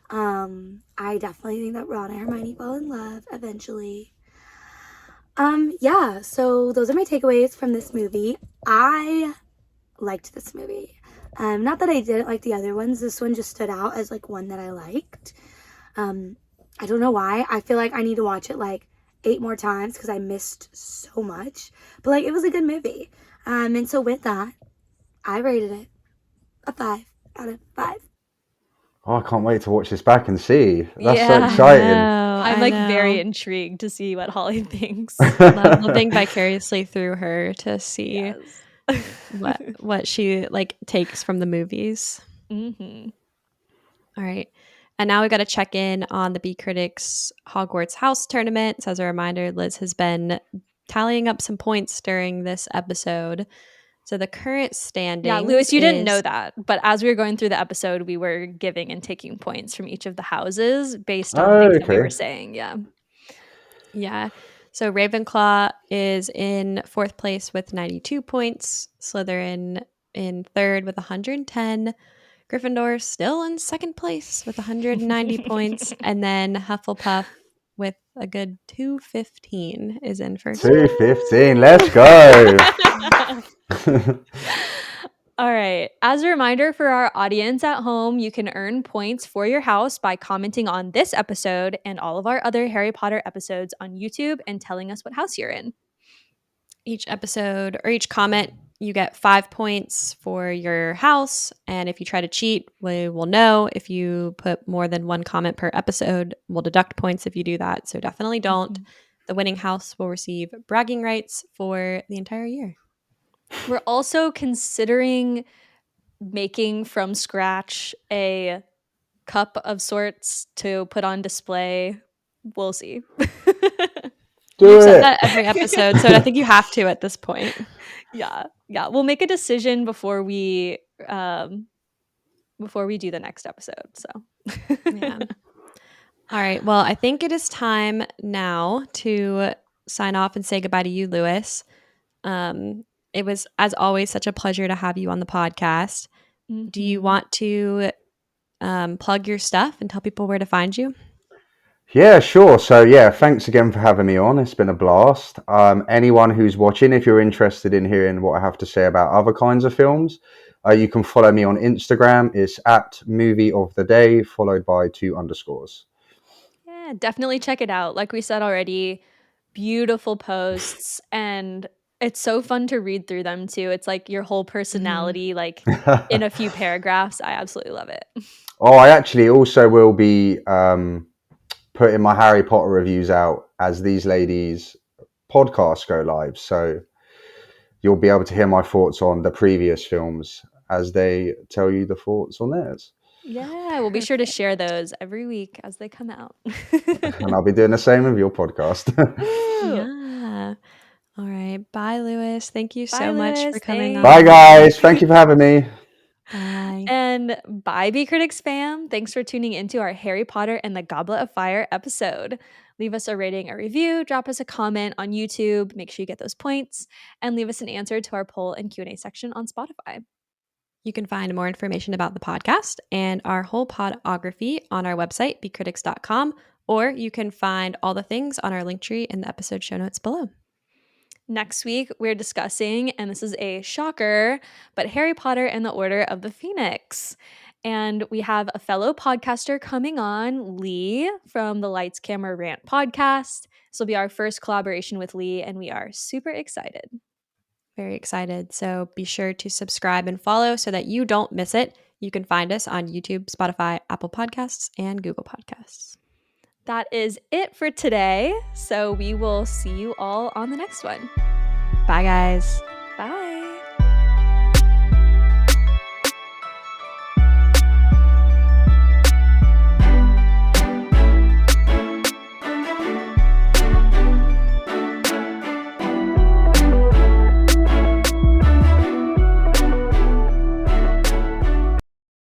I definitely think that Ron and Hermione fall in love eventually. Yeah, so those are my takeaways from this movie. I liked this movie. Not that I didn't like the other ones. This one just stood out as like one that I liked. I don't know why. I feel like I need to watch it like 8 more times because I missed so much. But like, it was a good movie. And so with that, I rated it a 5 out of 5. Oh, I can't wait to watch this back and see. That's so exciting. I'm like very intrigued to see what Holly thinks. Love living vicariously through her to see what she like takes from the movies. Mm-hmm. All right. And now we got to check in on the B-Critics Hogwarts House Tournament. So as a reminder, Liz has been tallying up some points during this episode. So the current standings. Yeah, Lewis, you didn't know that. But as we were going through the episode, we were giving and taking points from each of the houses based on things that we were saying. Yeah. Yeah. So Ravenclaw is in 4th place with 92 points. Slytherin in 3rd with 110. Gryffindor still in 2nd place with 190 points. And then Hufflepuff with a good 215 is in first. 215. Let's go. All right. As a reminder for our audience at home, you can earn points for your house by commenting on this episode and all of our other Harry Potter episodes on YouTube and telling us what house you're in. Each episode or each comment, you get 5 points for your house. And if you try to cheat, we will know. If you put more than 1 comment per episode, we'll deduct points if you do that. So definitely don't. Mm-hmm. The winning house will receive bragging rights for the entire year. We're also considering making from scratch a cup of sorts to put on display. We'll see. We've said that every episode, so I think you have to at this point. Yeah. We'll make a decision before we do the next episode. So. Yeah. All right. Well, I think it is time now to sign off and say goodbye to you, Lewis. It was, as always, such a pleasure to have you on the podcast. Mm-hmm. Do you want to plug your stuff and tell people where to find you? Yeah, sure. So yeah, thanks again for having me on. It's been a blast. Anyone who's watching, if you're interested in hearing what I have to say about other kinds of films, you can follow me on Instagram. It's @movieoftheday, followed by 2 underscores. Yeah, definitely check it out. Like we said already, beautiful posts, and it's so fun to read through them too. It's like your whole personality, like in a few paragraphs. I absolutely love it. Oh, I actually also will be putting my Harry Potter reviews out as these ladies' podcasts go live. So you'll be able to hear my thoughts on the previous films as they tell you the thoughts on theirs. Yeah, we'll be sure to share those every week as they come out. And I'll be doing the same with your podcast. Yeah. All right. Bye, Lewis. Thank you so Bye, much Lewis. for coming on. Bye, guys. Thank you for having me. Bye. And bye, B-Critics fam. Thanks for tuning into our Harry Potter and the Goblet of Fire episode. Leave us a rating, a review, drop us a comment on YouTube. Make sure you get those points, and leave us an answer to our poll and Q&A section on Spotify. You can find more information about the podcast and our whole podography on our website, bcritics.com, or you can find all the things on our link tree in the episode show notes below. Next week, we're discussing, and this is a shocker, but Harry Potter and the Order of the Phoenix. And we have a fellow podcaster coming on, Lee, from the Lights, Camera, Rant podcast. This will be our first collaboration with Lee, and we are super excited. Very excited. So be sure to subscribe and follow so that you don't miss it. You can find us on YouTube, Spotify, Apple Podcasts, and Google Podcasts. That is it for today. So we will see you all on the next one. Bye, guys. Bye.